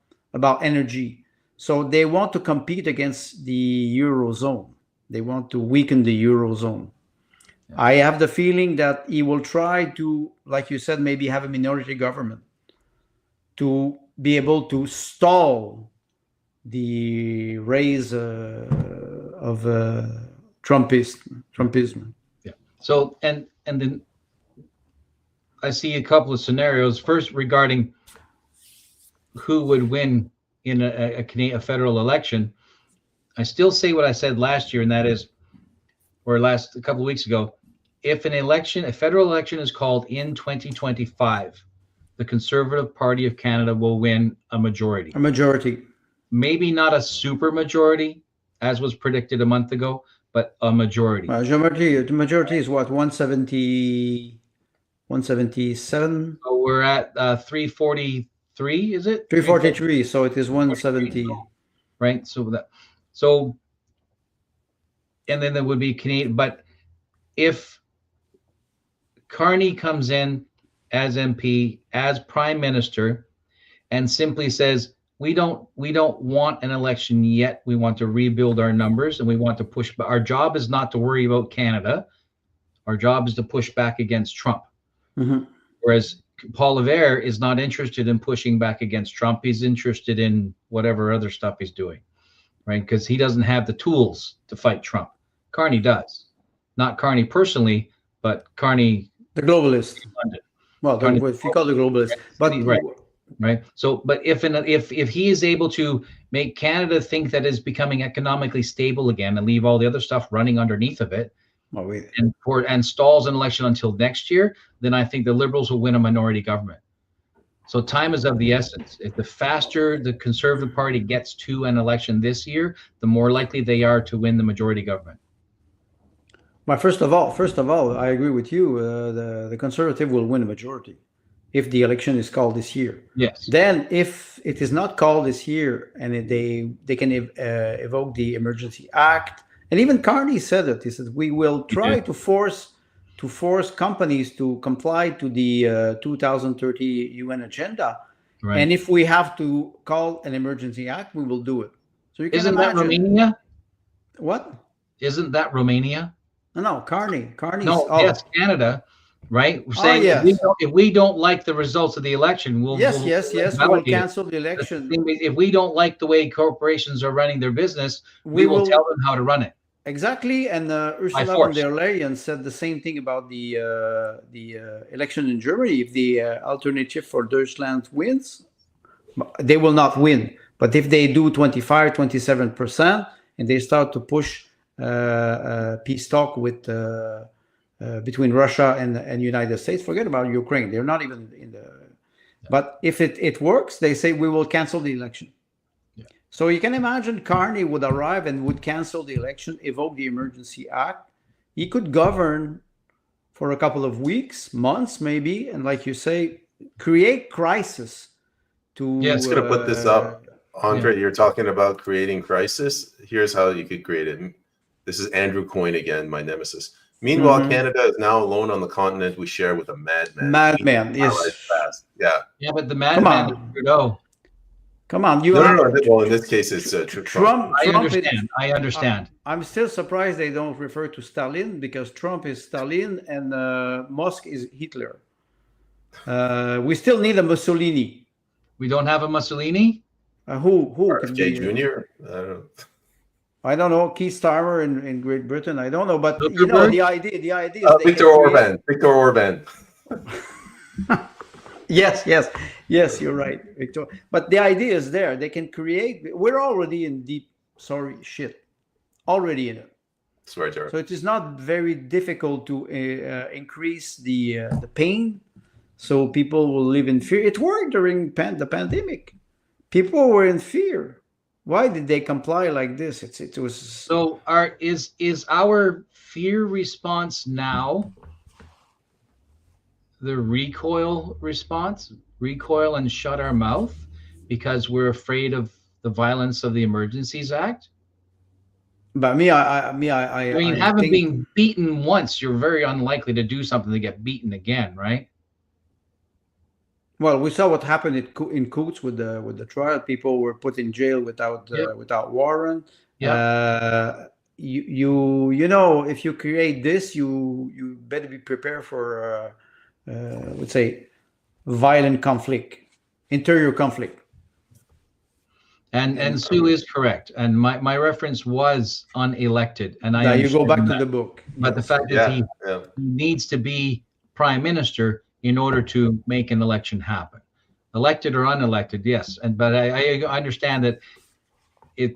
energy. So they want to compete against the Eurozone. They want to weaken the Eurozone. Yeah. I have the feeling that he will try to, like you said, maybe have a minority government to be able to stall the rise of Trumpism. Yeah. So and then I see a couple of scenarios. First, regarding who would win in a federal election. I still say what I said last year, and that is, or a couple of weeks ago, if a federal election is called in 2025, the Conservative Party of Canada will win a majority. A majority. Maybe not a super majority, as was predicted a month ago, but a majority. The majority is what, 170, 177? So we're at 343, is it? 343, so it is 170. Right, and then there would be Canadian, but if Carney comes in as MP, as Prime Minister, and simply says, we don't want an election yet. We want to rebuild our numbers, and we want to push. Our job is not to worry about Canada. Our job is to push back against Trump. Mm-hmm. Whereas Paul Revere is not interested in pushing back against Trump. He's interested in whatever other stuff he's doing, right? Because he doesn't have the tools to fight Trump. Carney does. Not Carney personally, but Carney, the globalist. London. Well, if you call the globalist, but right. So, but if he is able to make Canada think that it's becoming economically stable again and leave all the other stuff running underneath of it, and stalls an election until next year, then I think the Liberals will win a minority government. So time is of the essence. If the faster the Conservative Party gets to an election this year, the more likely they are to win the majority government. But first of all, I agree with you. The Conservative will win a majority if the election is called this year. Yes. Then, if it is not called this year, and they can evoke the Emergency Act, and even Carney said it. He said we will try to force companies to comply to the 2030 UN agenda. Right. And if we have to call an Emergency Act, we will do it. So you can Isn't that Romania? What? Isn't that Romania? No, Carney. No, yes, Canada, right? We're saying if we don't like the results of the election, we'll cancel the election. If we don't like the way corporations are running their business, we will tell them how to run it. Exactly, and Ursula von der Leyen said the same thing about the election in Germany. If the Alternative for Deutschland wins, they will not win. But if they do 27%, and they start to push peace talk with between Russia and United States, forget about Ukraine. They're not even in the. But if it works, they say we will cancel the election. Yeah. So you can imagine Carney would arrive and would cancel the election, evoke the Emergency Act. He could govern for a couple of weeks, months, maybe, and like you say, create crisis. I'm just going to put this up, Andre. You're talking about creating crisis. Here's how you could create it. This is Andrew Coyne again, my nemesis. Meanwhile, Canada is now alone on the continent we share with a madman. Madman, yes. Yeah. Yeah, but the madman is Trudeau. Come on, well, in this case, it's Trump. I understand. I'm still surprised they don't refer to Stalin, because Trump is Stalin and Musk is Hitler. We still need a Mussolini. We don't have a Mussolini? Who? RFK Jr.? I don't know. Keith Starmer in Great Britain. I don't know, but the idea is Viktor Orban. Yes, you're right, Victor. But the idea is there. They can create. We're already in deep shit. Already in it. That's right, Jared. So it is not very difficult to increase the pain, so people will live in fear. It worked during the pandemic. People were in fear. Why did they comply like this? It was. So is our fear response now the recoil response? Recoil and shut our mouth because we're afraid of the violence of the Emergencies Act? But I mean, having been beaten once, you're very unlikely to do something to get beaten again, right? Well, we saw what happened in Coutts with the trial. People were put in jail without Yep. without warrant. Yeah. You know, if you create this, you better be prepared for let's say violent conflict, interior conflict. And Sue is correct. And my reference was unelected. And I Now you go understand back to that. the book. But the Yes. fact is Yeah, he yeah. needs to be prime minister in order to make an election happen. Elected or unelected, yes. But I understand that if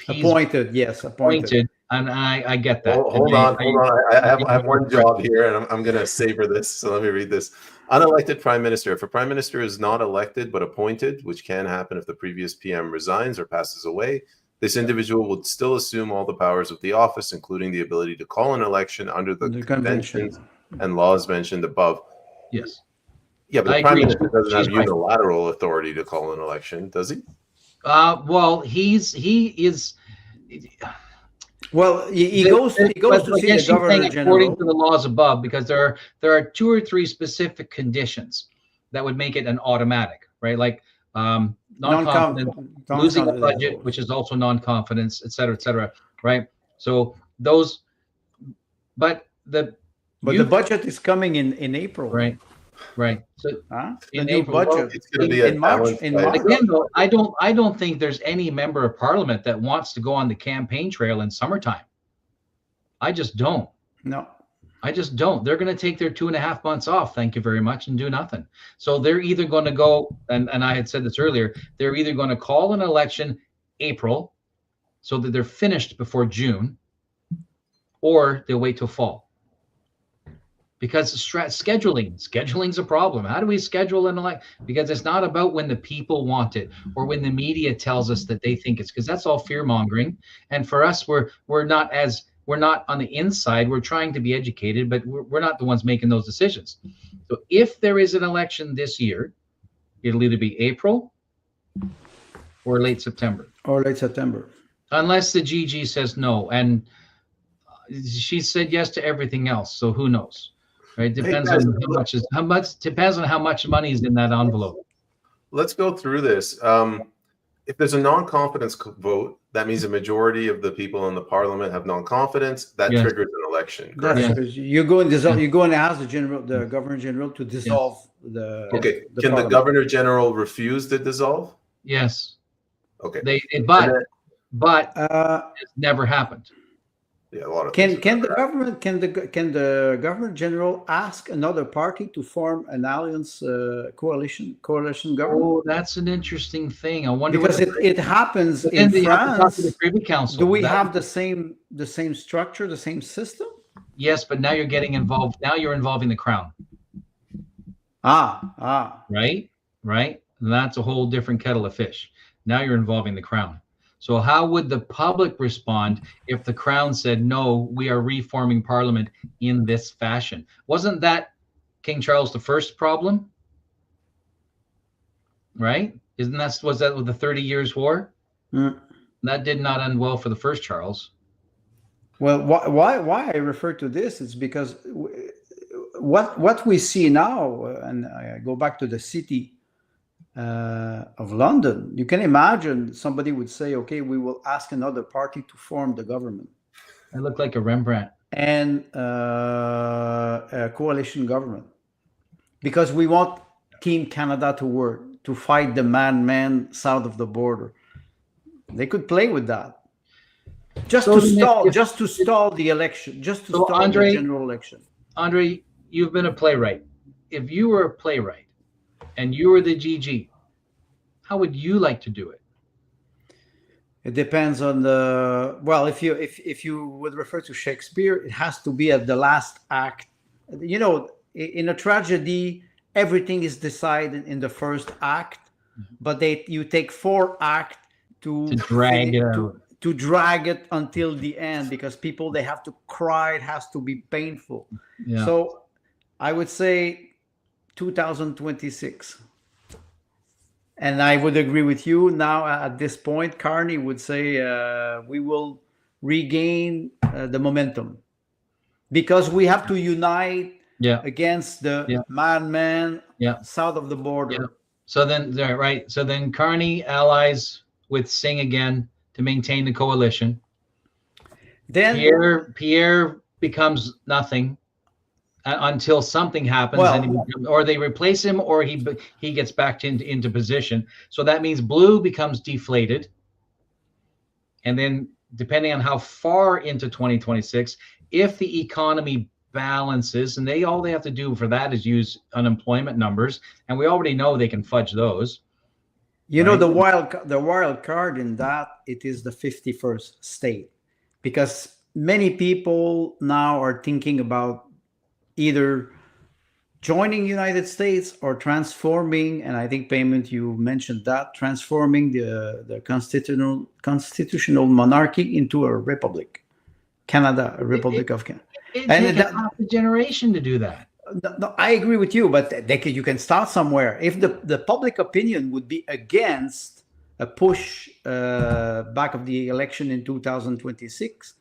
he's Appointed, yes, appointed. appointed, and I get that. Hold And on, hold on. I have one Right. job here, and I'm going to savor this. So let me read this. Unelected prime minister. If a prime minister is not elected but appointed, which can happen if the previous PM resigns or passes away, this individual would still assume all the powers of the office, including the ability to call an election under the conventions and laws mentioned above. Yes. Yeah, but I the prime agree. minister doesn't have She's right. unilateral authority to call an election, does he? Well, he is. Well, he goes to see the governor general. According to the laws above, because there are 2 or 3 specific conditions that would make it an automatic, right? Like non-confidence, losing a budget, which is also non-confidence, et cetera, right? So those, but the budget is coming in April, right? So in the new budget, it's going to be in March. Again, though, I don't think there's any member of parliament that wants to go on the campaign trail in summertime. I just don't. No, I just don't. They're going to take their 2.5 months off, thank you very much, and do nothing. So they're either going to go, and I had said this earlier, they're either going to call an election April so that they're finished before June, or they'll wait till fall. Because scheduling's a problem. How do we schedule an election? Because it's not about when the people want it or when the media tells us that they think it's, because that's all fear mongering. And for us, we're not on the inside. We're trying to be educated, but we're not the ones making those decisions. So if there is an election this year, it'll either be April or late September. Unless the GG says no, and she said yes to everything else. So who knows? Right? Depends on how much money is in that envelope. Let's go through this. If there's a non-confidence vote, that means a majority of the people in the parliament have non-confidence. That triggers an election. You go and dissolve. You go and ask the governor general to dissolve the. Okay. Can the governor general refuse to dissolve? Yes. Okay. But it's never happened. Yeah, a lot of can the governor general ask another party to form an alliance coalition government? Oh, that's an interesting thing. I wonder because it happens in France. The Privy Council. Do we have the same structure, the same system? Yes, but now you're getting involved. Now you're involving the crown. Right. And that's a whole different kettle of fish. Now you're involving the crown. So how would the public respond if the crown said, no, we are reforming parliament in this fashion? Wasn't that King Charles I's problem? Right? Was that with the 30 Years' War? That did not end well for the first Charles. Well, why I refer to this is because what we see now, and I go back to the city of London, you can imagine somebody would say, okay, we will ask another party to form the government. I look like a Rembrandt. And a coalition government. Because we want Team Canada to work, to fight the man south of the border. They could play with that. Just to stall the election, just to stall the general election. Andre, you've been a playwright. If you were a playwright, and you were the GG, how would you like to do it? It depends on the, well, if you would refer to Shakespeare, it has to be at the last act. You know, in a tragedy, everything is decided in the first act, but you take 4 acts to drag it out. To drag it until the end, because people, they have to cry. It has to be painful. Yeah. So I would say 2026. And I would agree with you now at this point. Carney would say we will regain the momentum, because we have to unite Yeah. against the Yeah. madman Yeah. south of the border. Yeah. So then, right. So then Carney allies with Singh again to maintain the coalition. Then, Pierre becomes nothing until something happens, well, or they replace him, or he gets back into position. So that means blue becomes deflated, and then depending on how far into 2026, if the economy balances, and all they have to do for that is use unemployment numbers, and we already know they can fudge those. you know, the wild card in that, it is the 51st state, because many people now are thinking about either joining United States or transforming, and I think Payment, you mentioned that, transforming the constitutional monarchy into a republic, Canada, a republic of Canada. It takes half a generation to do that. No, I agree with you, but you can start somewhere. If the public opinion would be against a push back of the election in 2026,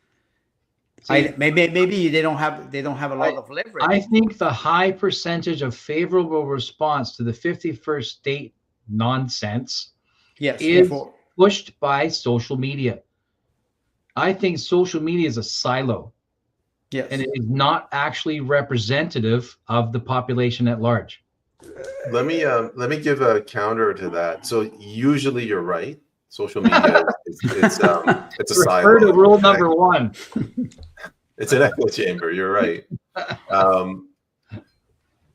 maybe they don't have a lot of leverage. I think the high percentage of favorable response to the 51st state nonsense is pushed by social media. I think social media is a silo. Yes. And it is not actually representative of the population at large. Let me give a counter to that. So usually you're right. Social media it's a silo. Refer to rule number 1. It's an echo chamber. You're right.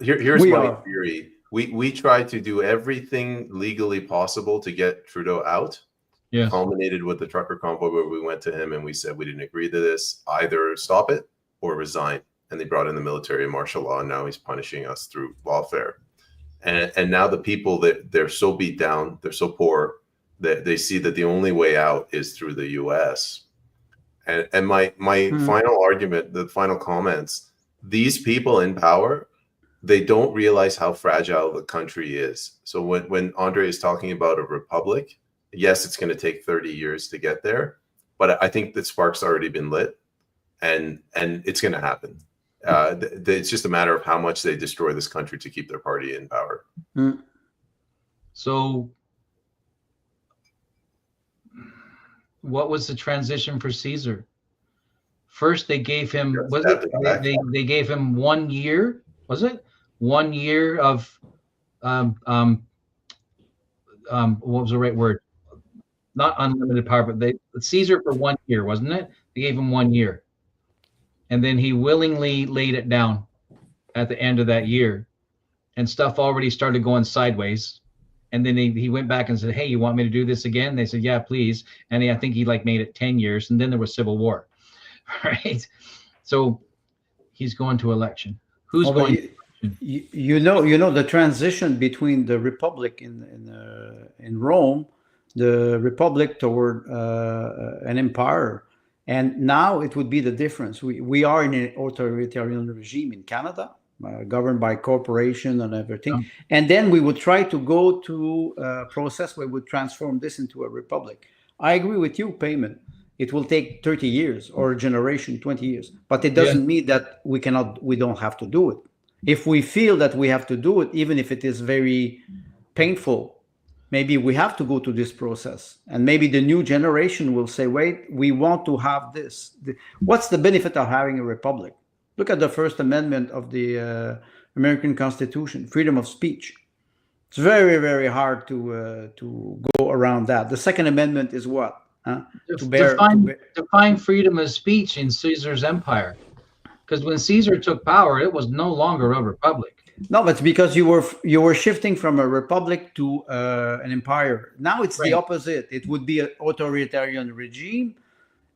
Here's my theory. We tried to do everything legally possible to get Trudeau out. Yeah. Culminated with the trucker convoy where we went to him and we said we didn't agree to this. Either stop it or resign. And they brought in the military and martial law, and now he's punishing us through lawfare. And now the people that they're so beat down, they're so poor that they see that the only way out is through the US. And my final argument, the final comments, these people in power, they don't realize how fragile the country is. So when Andre is talking about a republic, yes, it's going to take 30 years to get there, but I think the spark's already been lit, and it's going to happen. It's just a matter of how much they destroy this country to keep their party in power. So what was the transition for Caesar? First, they gave him, they gave him 1 year, was it? 1 year of, what was the right word? Not unlimited power, but Caesar for 1 year, wasn't it? They gave him 1 year. And then he willingly laid it down at the end of that year, and stuff already started going sideways. And then he went back and said, hey, you want me to do this again? They said, yeah, please. And I think he made it 10 years, and then there was civil war. Right? So he's going to election. Who's going to election? You know the transition between the republic in Rome, the republic toward an empire, and now it would be the difference. We are in an authoritarian regime in Canada, governed by corporation and everything. And then we would try to go to a process where we would transform this into a republic. I agree with you, Payment. It will take 30 years or a generation, 20 years. But it doesn't mean that we don't have to do it. If we feel that we have to do it, even if it is very painful, maybe we have to go to this process. And maybe the new generation will say, wait, we want to have this. What's the benefit of having a republic? Look at the First Amendment of the American Constitution, freedom of speech. It's very, very hard to go around that. The Second Amendment is what? Define freedom of speech in Caesar's empire. Because when Caesar took power, it was no longer a republic. No, but it's because you were shifting from a republic to an empire. Now it's the opposite. It would be an authoritarian regime,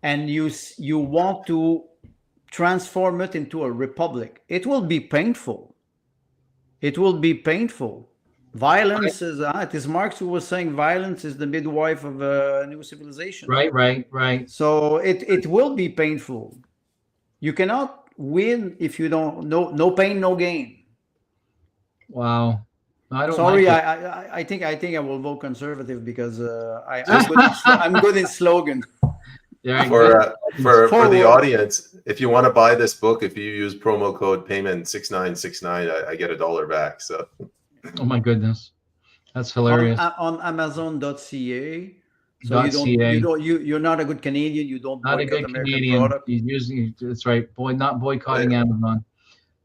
and you want to transform it into a republic. It will be painful. It will be painful. Violence is, it is Marx who was saying violence is the midwife of a new civilization. Right. So it will be painful. You cannot win if you don't, no pain, no gain. Wow. I don't. Sorry, I think I will vote conservative because I'm good in slogan. Yeah, For the audience, if you want to buy this book, if you use promo code payment 6969, I get $1 back. So, oh my goodness, that's hilarious. On Amazon.ca. So .ca. you're not a good Canadian. You don't Not a boycott good American Canadian. product. He's using, that's right. Boy, not boycotting Yeah. Amazon.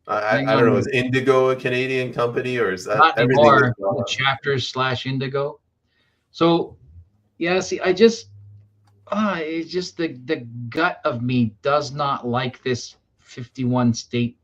I don't know, is Indigo a Canadian company, or is that Not everything? anymore. The Chapters/Indigo. So yeah, see, it's just the gut of me does not like this 51 state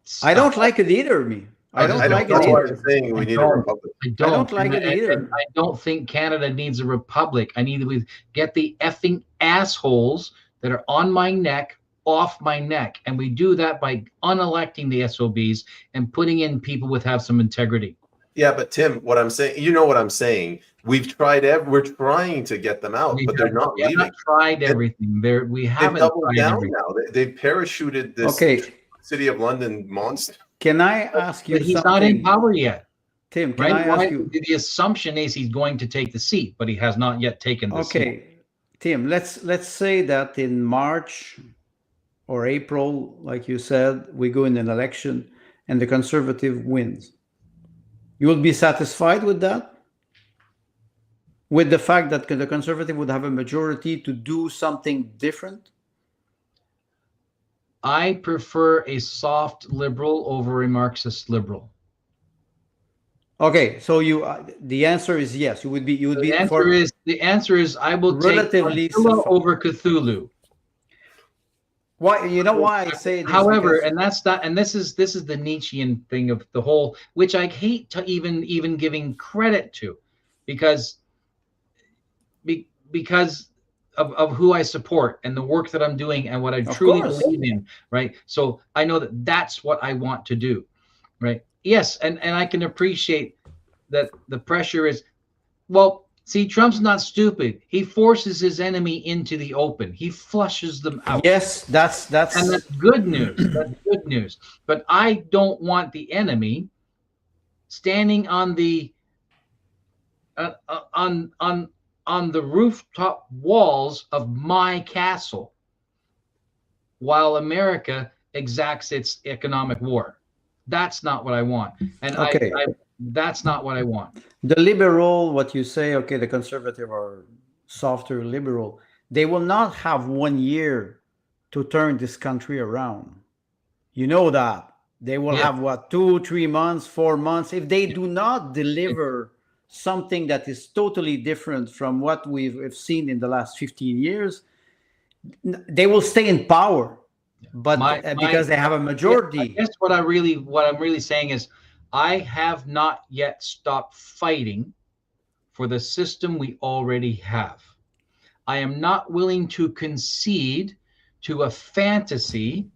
stuff. I don't like it either, me. I don't like it either. Saying we need a republic. I don't like it either. And I don't think Canada needs a republic. I need to get the effing assholes that are on my neck off my neck. And we do that by unelecting the SOBs and putting in people with have some integrity. Yeah, but Tim, what I'm saying, you know what I'm saying. We're trying to get them out, but they're not leaving. Not tried everything. We haven't doubled tried down everything. now. They parachuted this City of London monster. Can I ask you But he's something? not in power yet. Tim, can Right? I ask you? The assumption is he's going to take the seat, but he has not yet taken the seat. Okay, Tim, let's say that in March or April, like you said, we go in an election and the Conservative wins. You will be satisfied with that? With the fact that the Conservative would have a majority to do something different? I prefer a soft liberal over a Marxist liberal. Okay, so the answer is yes. The answer is I will relatively take Godzilla over Cthulhu. Why? You know why I say this? However, and this is the Nietzschean thing of the whole, which I hate to even giving credit to, because of who I support and the work that I'm doing and what I truly believe in, right? So I know that that's what I want to do, right? Yes, and I can appreciate that the pressure is, well, see, Trump's not stupid. He forces his enemy into the open. He flushes them out. Yes, that's and that's good news. That's good news. But I don't want the enemy standing on the on the rooftop walls of my castle while America exacts its economic war. That's not what I want. And that's not what I want. The liberal, what you say, okay, the Conservative are softer liberal. They will not have 1 year to turn this country around. You know that. They will have, what, 2, 3 months, 4 months. If they do not deliver something that is totally different from what we've seen in the last 15 years, they will stay in power, but because they have a majority. I guess what I'm really saying is I have not yet stopped fighting for the system we already have. I am not willing to concede to a fantasy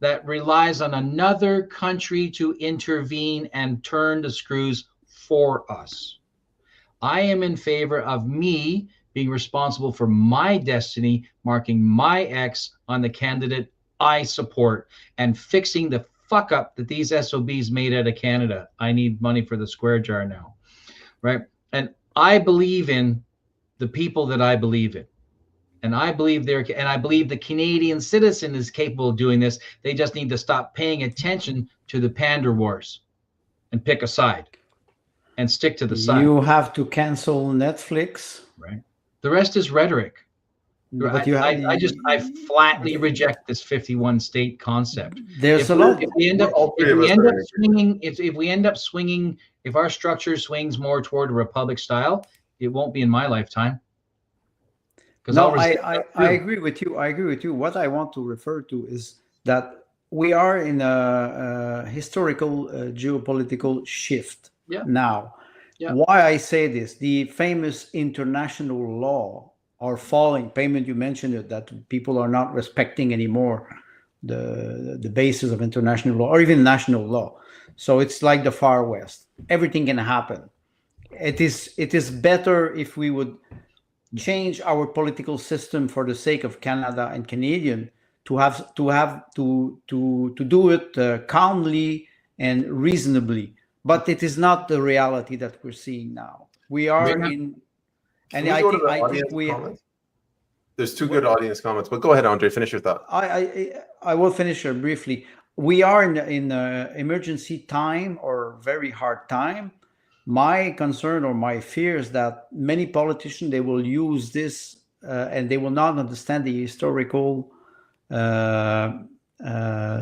that relies on another country to intervene and turn the screws for us. I am in favor of me being responsible for my destiny, marking my X on the candidate I support, and fixing the fuck up that these SOBs made out of Canada. I need money for the square jar now, right? And I believe in the people that I believe in. And I believe the Canadian citizen is capable of doing this. They just need to stop paying attention to the pander wars and pick a side. And stick to the side. You have to cancel Netflix. Right. The rest is rhetoric. But I flatly reject this 51 state concept. There's If we end up swinging, if our structure swings more toward a republic style, it won't be in my lifetime. No, I agree with you. I agree with you. What I want to refer to is that we are in a historical geopolitical shift. Now, why I say this, the famous international law are falling. Payment, you mentioned it, that people are not respecting anymore the basis of international law or even national law. So it's like the Far West. Everything can happen. It is better if we would change our political system for the sake of Canada and Canadian to do it calmly and reasonably. But it is not the reality that we're seeing now. We are in, and I think we. there's two good audience comments, but go ahead, Andre, finish your thought. I will finish briefly. We are in emergency time or very hard time. My concern or my fear is that many politicians, they will use this and they will not understand the historical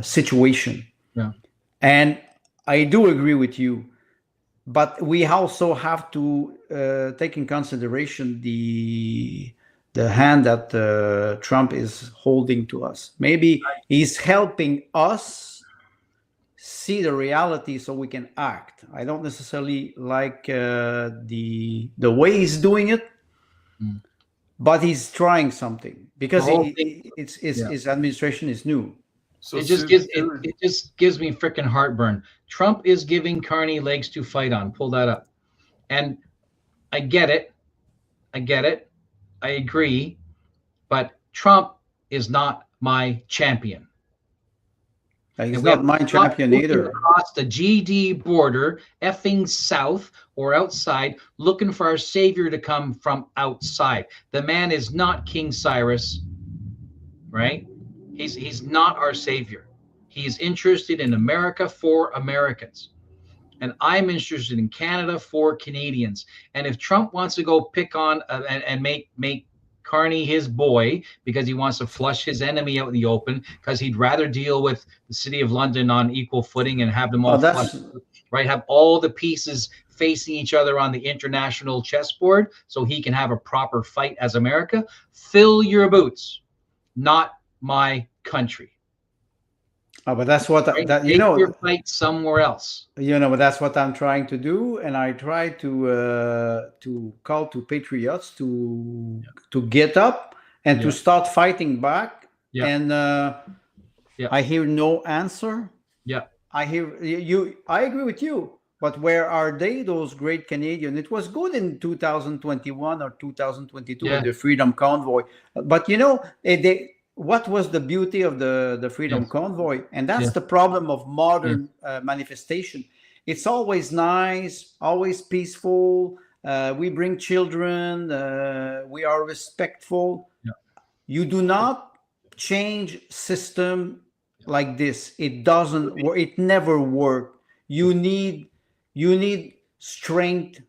situation. Yeah. And I do agree with you, but we also have to take in consideration the hand that Trump is holding to us. Maybe he's helping us see the reality so we can act. I don't necessarily like the way he's doing it, but he's trying something because his administration is new. So it just gives me freaking heartburn. Trump is giving Carney legs to fight on. Pull that up. And I get it. I agree. But Trump is not my champion. He's not my champion either. Across the GD border, effing south or outside, looking for our savior to come from outside. The man is not King Cyrus, right? He's not our savior. He's interested in America for Americans. And I'm interested in Canada for Canadians. And if Trump wants to go pick on and make Carney his boy because he wants to flush his enemy out in the open because he'd rather deal with the City of London on equal footing and have them all flushed, right? Have all the pieces facing each other on the international chessboard so he can have a proper fight as America. Fill your boots. Not my country. Oh, but that's what your fight somewhere else. But that's what I'm trying to do, and I try to call to patriots to get up and to start fighting back. Yeah. And I hear no answer. Yeah, I hear you. I agree with you. But where are they, those great Canadians? It was good in 2021 or 2022 with the Freedom Convoy. But what was the beauty of the Freedom Convoy? And that's the problem of modern manifestation. It's always nice, always peaceful. We bring children. We are respectful. Yeah. You do not change system like this. It doesn't work. It never worked. You need strength,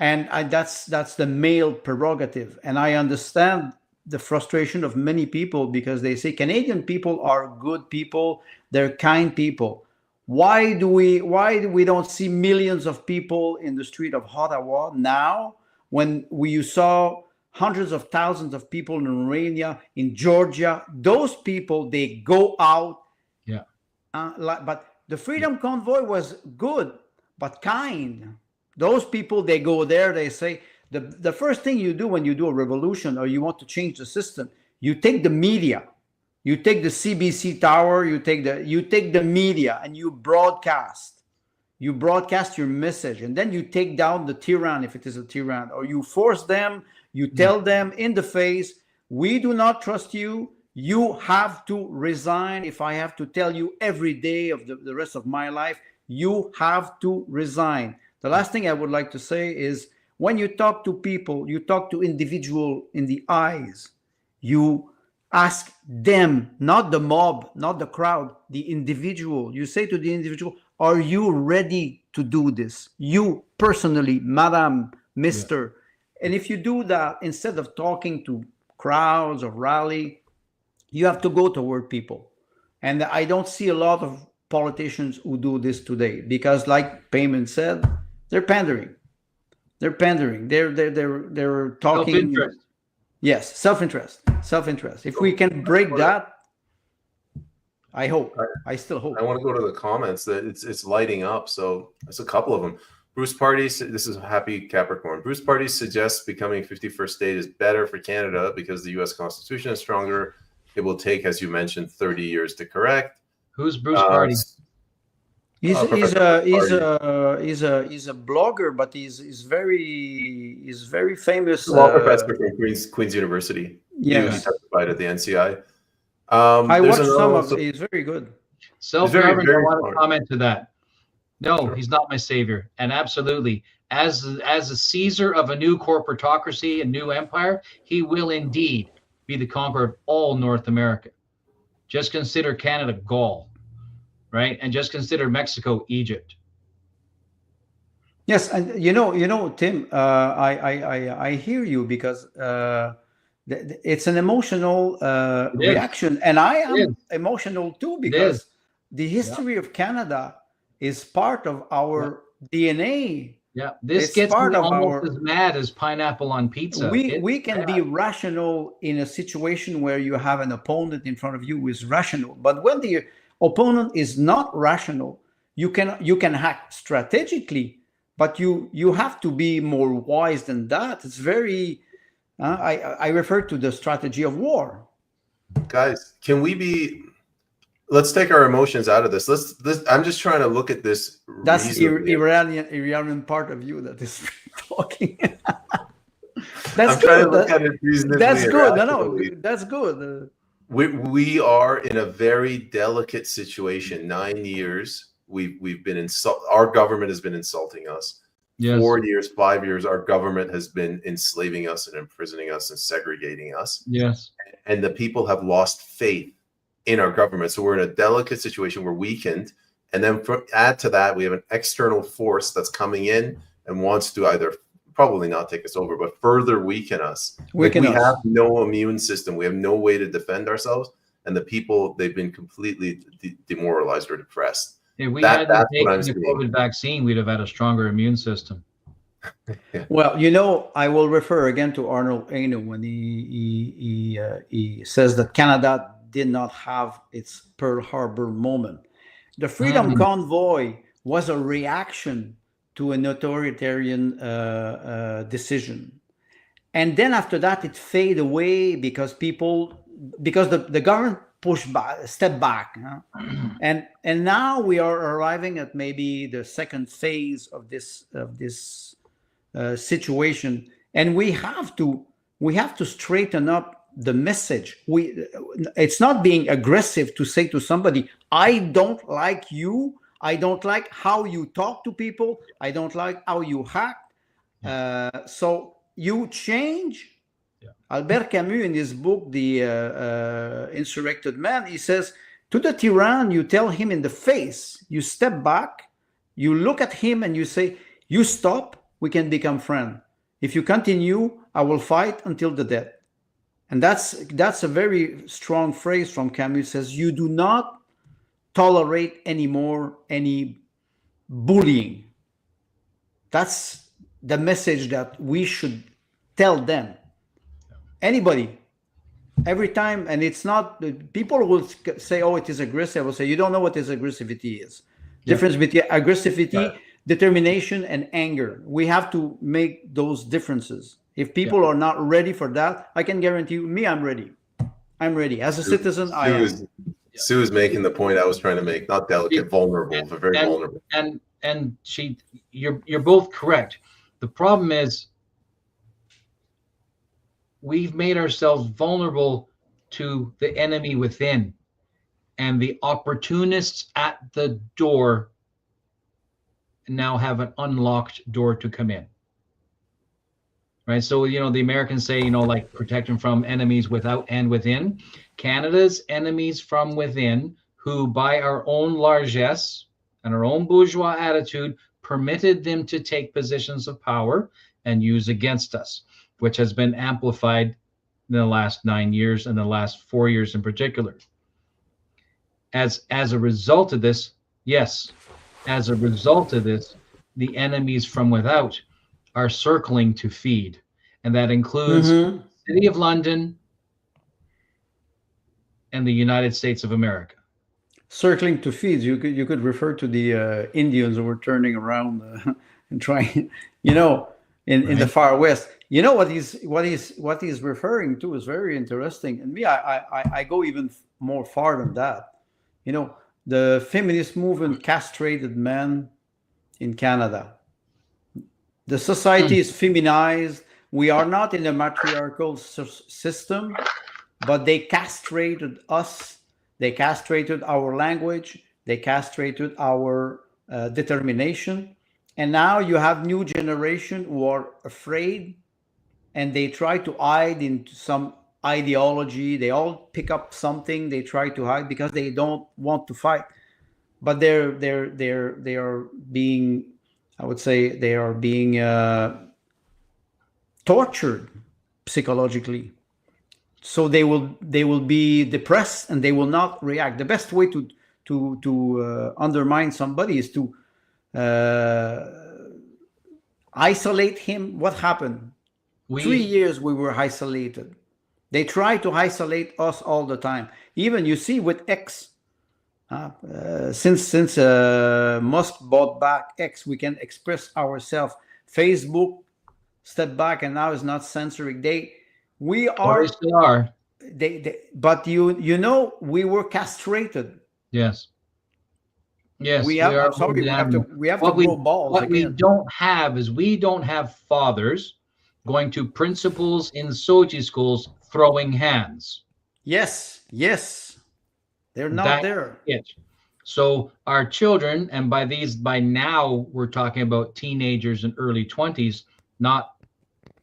and that's the male prerogative. And I understand the frustration of many people because they say Canadian people are good people, they're kind people. Why do we don't see millions of people in the street of Ottawa now when you saw hundreds of thousands of people in Romania, in Georgia? Those people, they go out. Yeah. But the Freedom Convoy was good, but kind. Those people, they go there, they say, the first thing you do when you do a revolution or you want to change the system, you take the media, you take the CBC tower, you take the media and you broadcast your message, and then you take down the tyrant if it is a tyrant, or you force them, you tell them in the face, we do not trust you, you have to resign. If I have to tell you every day of the rest of my life, you have to resign. The last thing I would like to say is, when you talk to people, you talk to individual in the eyes. You ask them, not the mob, not the crowd, the individual. You say to the individual, are you ready to do this? You personally, madam, mister. Yeah. And if you do that, instead of talking to crowds or rally, you have to go toward people. And I don't see a lot of politicians who do this today because, like Payman said, they're pandering. They're pandering. They're talking. Self-interest. Yes, self-interest. If we can break that, I hope. I still hope. I want to go to the comments that it's lighting up. So there's a couple of them. Bruce Party, this is Happy Capricorn. Bruce Party suggests becoming 51st state is better for Canada because the U.S. Constitution is stronger. It will take, as you mentioned, 30 years to correct. Who's Bruce Party? He's a blogger, but he's very famous. Law professor from Queen's University. Yeah, he testified at the NCI. I watched some of. He's very good. Self-governed. I want to comment to that. No, he's not my savior, and absolutely, as a Caesar of a new corporatocracy, a new empire, he will indeed be the conqueror of all North America. Just consider Canada Gaul, right? And just consider Mexico Egypt. Yes, and Tim, I hear you, because it's an emotional reaction, and I am emotional too, because the history of Canada is part of our DNA. Yeah, this It's gets part me of almost our. as mad as pineapple on pizza. We can be rational in a situation where you have an opponent in front of you who is rational, but when the opponent is not rational, you can hack strategically, but you have to be more wise than that. It's very. I refer to the strategy of war. Guys, can we be? Let's take our emotions out of this. I'm just trying to look at this. That's Iranian part of you that is talking. That's I'm good. trying to look at it reasonably. That's good. No, that's good. We are in a very delicate situation. 9 years we've been our government has been insulting us. Yes. 4 years, 5 years, our government has been enslaving us and imprisoning us and segregating us. Yes. And the people have lost faith in our government. So we're in a delicate situation. We're weakened. And then add to that, we have an external force that's coming in and wants to either probably not take us over, but further weaken us. We have no immune system. We have no way to defend ourselves. And the people, they've been completely demoralized or depressed. If we hadn't taken the COVID vaccine, we'd have had a stronger immune system. Yeah. Well, I will refer again to Arnold Aino when he says that Canada did not have its Pearl Harbor moment. The Freedom Convoy was a reaction to an authoritarian decision. And then after that, it faded away because the government pushed back, stepped back. And now we are arriving at maybe the second phase of this situation. And we have to straighten up the message. It's not being aggressive to say to somebody, I don't like you. I don't like how you talk to people. I don't like how you act. So you change. Yeah. Albert Camus, in his book, The Insurrected Man, he says, to the tyrann, you tell him in the face, you step back, you look at him and you say, you stop, we can become friends. If you continue, I will fight until the death. And that's a very strong phrase from Camus. It says, you do not tolerate anymore any bullying. That's the message that we should tell them. Anybody, every time, and it's not, people will say, oh, it is aggressive. I will say, you don't know what is aggressivity is. Yeah. Difference between aggressivity, determination, and anger. We have to make those differences. If people are not ready for that, I can guarantee you, I'm ready. I'm ready. As a citizen, I am. Sue is making the point I was trying to make. Not delicate, vulnerable, but very vulnerable. And you're both correct. The problem is we've made ourselves vulnerable to the enemy within, and the opportunists at the door now have an unlocked door to come in. Right. So, the Americans say, like protect them from enemies without and within. Canada's enemies from within, who by our own largesse and our own bourgeois attitude permitted them to take positions of power and use against us, which has been amplified in the last 9 years and the last 4 years in particular. As a result of this, the enemies from without are circling to feed, and that includes the City of London and the United States of America. Circling to feed, you could refer to the Indians who were turning around and trying, in the far west. What he's referring to is very interesting, and I go even more far than that. The feminist movement castrated men in Canada. The society is feminized. We are not in a matriarchal system, but they castrated us. They castrated our language. They castrated our determination. And now you have new generation who are afraid, and they try to hide into some ideology. They all pick up something they try to hide because they don't want to fight. But they are being, I would say, they are being tortured psychologically. So they will be depressed and they will not react. The best way to undermine somebody is to isolate him. What happened? 3 years we were isolated. They try to isolate us all the time. Even you see with X, since Musk bought back X, we can express ourselves. Facebook step back, and now is not censoring. We are. They are. But you know, we were castrated. Yes. Yes. We have. I'm sorry. We have to grow balls. What we don't have is we don't have fathers going to principals in Soji schools throwing hands. Yes. They're not there. So our children, and by now we're talking about teenagers in early 20s, not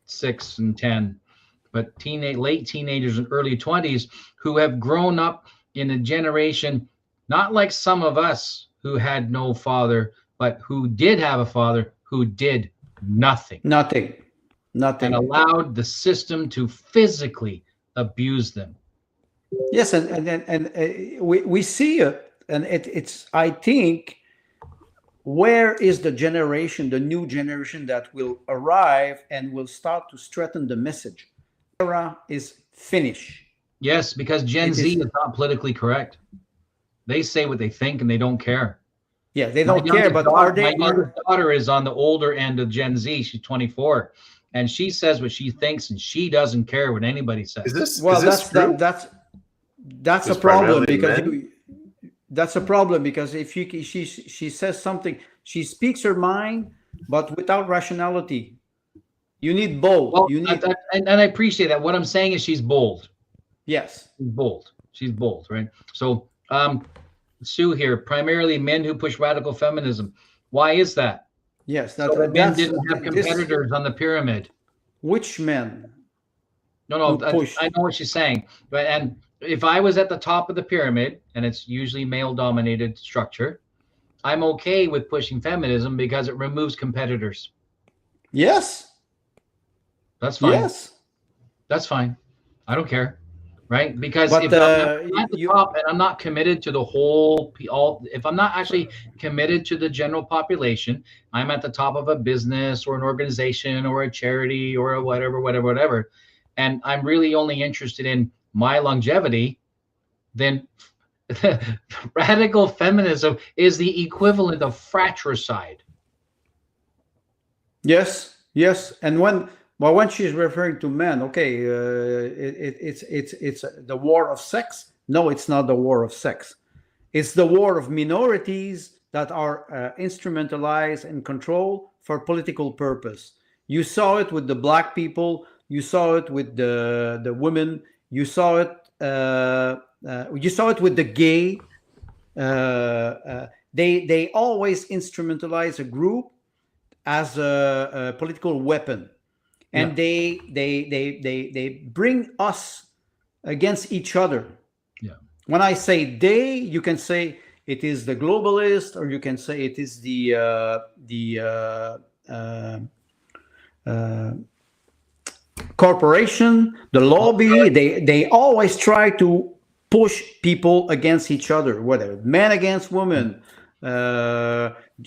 6 and 10, but late teenagers and early 20s who have grown up in a generation, not like some of us who had no father, but who did have a father who did nothing. Nothing. And allowed the system to physically abuse them. Yes, and we see it, and it's, I think, where is the generation, the new generation that will arrive and will start to strengthen the message? Era is finished. Yes, because Gen Z is not politically correct. They say what they think and they don't care. Yeah, they don't care, but are they? My youngest daughter is on the older end of Gen Z. She's 24. And she says what she thinks, and she doesn't care what anybody says. That's a problem, because that's a problem, because if she says something, she speaks her mind, but without rationality. You need bold. Well, and I appreciate that. What I'm saying is she's bold. Yes, she's bold, right? So, Sue here, primarily men who push radical feminism. Why is that? Yes, men didn't have competitors on the pyramid. Which men? No, I know what she's saying. And if I was at the top of the pyramid, and it's usually male-dominated structure, I'm okay with pushing feminism because it removes competitors. Yes. That's fine. Yes. That's fine. I don't care. Right? Because if I'm at the top and I'm not committed to the if I'm not actually committed to the general population, I'm at the top of a business or an organization or a charity or a whatever, and I'm really only interested in my longevity, then radical feminism is the equivalent of fratricide. Yes. And when she's referring to men, okay, it's the war of sex. No, it's not the war of sex. It's the war of minorities that are instrumentalized and controlled for political purpose. You saw it with the black people. You saw it with the women. You saw it. You saw it with the gay. They always instrumentalize a group as a political weapon. And they bring us against each other. Yeah. When I say they, you can say it is the globalist, or you can say it is the corporation, the lobby. They always try to push people against each other, whether men against women,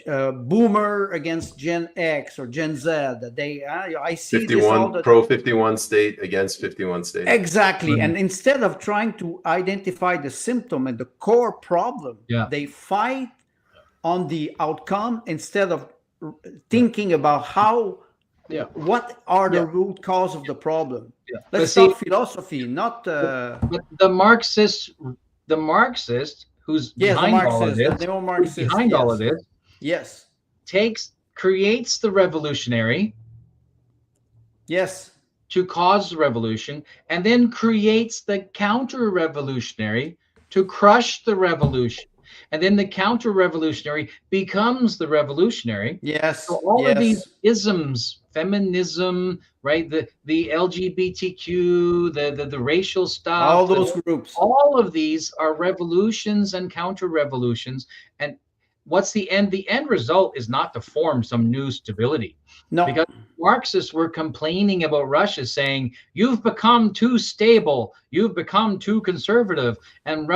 boomer against Gen X or Gen Z. I see 51 this pro 51 state against 51 state. Exactly. And instead of trying to identify the symptom and the core problem, they fight on the outcome instead of thinking about what are the root cause of the problem. Let's talk philosophy, not but the Marxist who's behind all of this, yes, creates the revolutionary, yes, to cause the revolution, and then creates the counter-revolutionary to crush the revolution, and then the counter-revolutionary becomes the revolutionary. Yes. So all of these isms feminism, right? The LGBTQ, the racial stuff, All those groups. all of these are revolutions and counter-revolutions. And what's the end? The end result is not to form some new stability. No. Because Marxists were complaining about Russia, saying, you've become too stable, you've become too conservative. And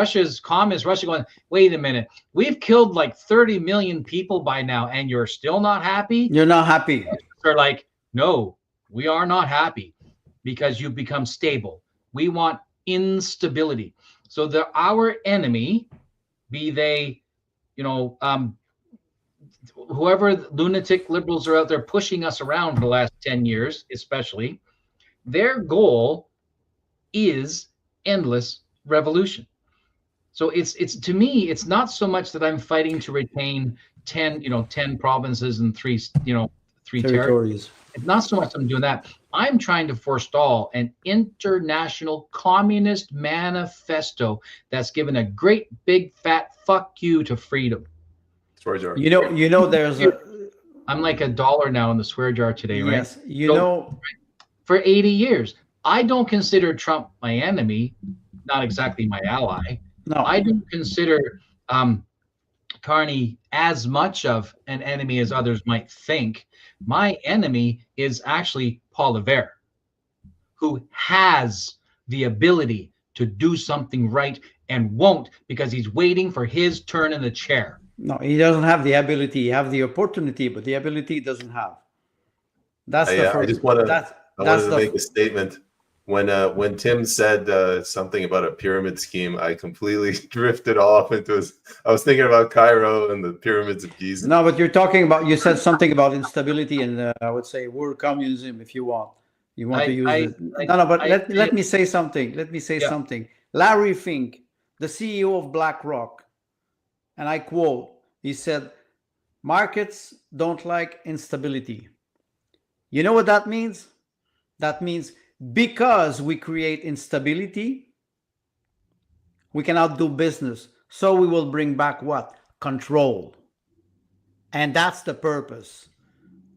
communist Russia going, wait a minute, we've killed like 30 million people by now, and you're still not happy? You're not happy. They're like, no, we are not happy because you've become stable. We want instability. So our enemy, be they, whoever lunatic liberals are out there pushing us around for the last 10 years, especially, their goal is endless revolution. So it's to me, it's not so much that I'm fighting to retain 10 provinces and three territories. It's not so much I'm doing that. I'm trying to forestall an international communist manifesto that's given a great big fat fuck you to freedom. Swear jar. There's I'm like $1 now in the swear jar today, right? Yes, for 80 years. I don't consider Trump my enemy, not exactly my ally. No. I don't consider Carney as much of an enemy as others might think. My enemy is actually Paul Revere, who has the ability to do something right and won't because he's waiting for his turn in the chair. No, he doesn't have the ability. He have the opportunity, but the ability he doesn't have. That's the first. I just want to make a statement. When Tim said something about a pyramid scheme, I completely drifted off into I was thinking about Cairo and the pyramids of Giza. No, but you said something about instability and I would say world communism if you want. You want to use it. Let me say something. Let me say something. Larry Fink, the CEO of BlackRock, and I quote, he said, markets don't like instability. You know what that means? That means because we create instability, we cannot do business. So we will bring back what? Control. And that's the purpose.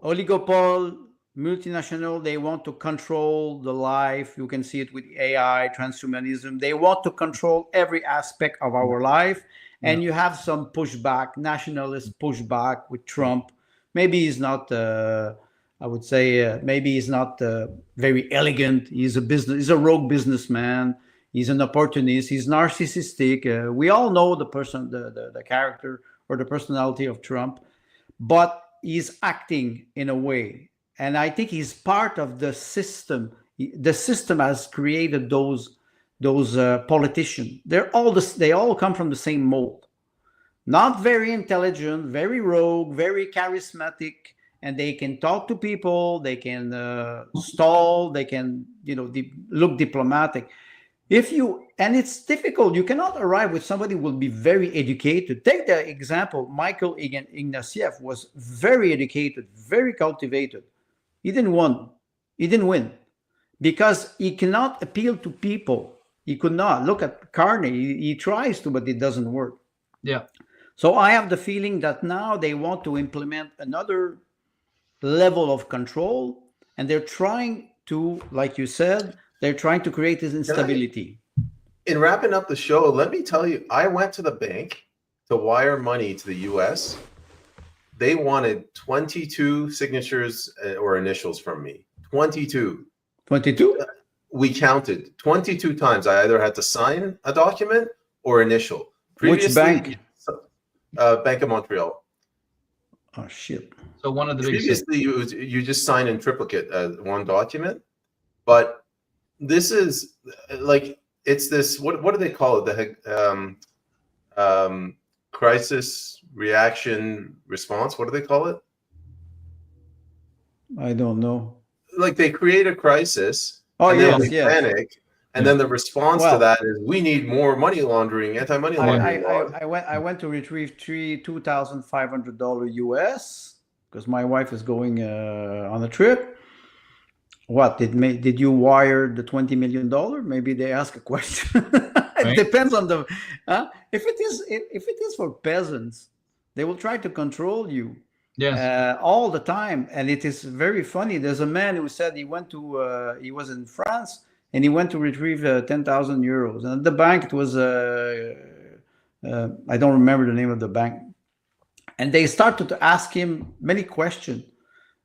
Oligopole, multinational, they want to control the life. You can see it with AI, transhumanism. They want to control every aspect of our life. And you have some pushback, nationalist pushback with Trump. Maybe he's not, I would say, maybe he's not very elegant. He's a rogue businessman. He's an opportunist. He's narcissistic. We all know the person, the character or the personality of Trump, but he's acting in a way. And I think he's part of the system. The system has created those politicians. They all come from the same mold. Not very intelligent, very rogue, very charismatic, and they can talk to people. They can stall. They can look diplomatic. And it's difficult. You cannot arrive with somebody who will be very educated. Take the example, Michael Ignatieff was very educated, very cultivated. He didn't win because he cannot appeal to people. He could not. Look at Carney. He tries to, but it doesn't work. Yeah. So I have the feeling that now they want to implement another level of control, and they're trying to, like you said, they're trying to create this instability. In wrapping up the show, let me tell you, I went to the bank to wire money to the US. They wanted 22 signatures or initials from me. 22. 22? We counted 22 times. I either had to sign a document or initial. Which bank? Bank of Montreal. Oh, shit. So one of the previously you just sign in triplicate one document, but this is like it's this what do they call it, the crisis reaction response, what do they call it? I don't know. Like they create a crisis, yes. Panic, and then the response to that is we need more money laundering, anti-money laundering. I went to retrieve $2,500 US because my wife is going on a trip. What did you wire the $20 million? Maybe they ask a question. It depends on the. If it is for peasants, they will try to control you. Yes. all the time. And it is very funny. There's a man who said he went to, he was in France and he went to retrieve 10,000 euros. And at the bank, it was, I don't remember the name of the bank. And they started to ask him many questions.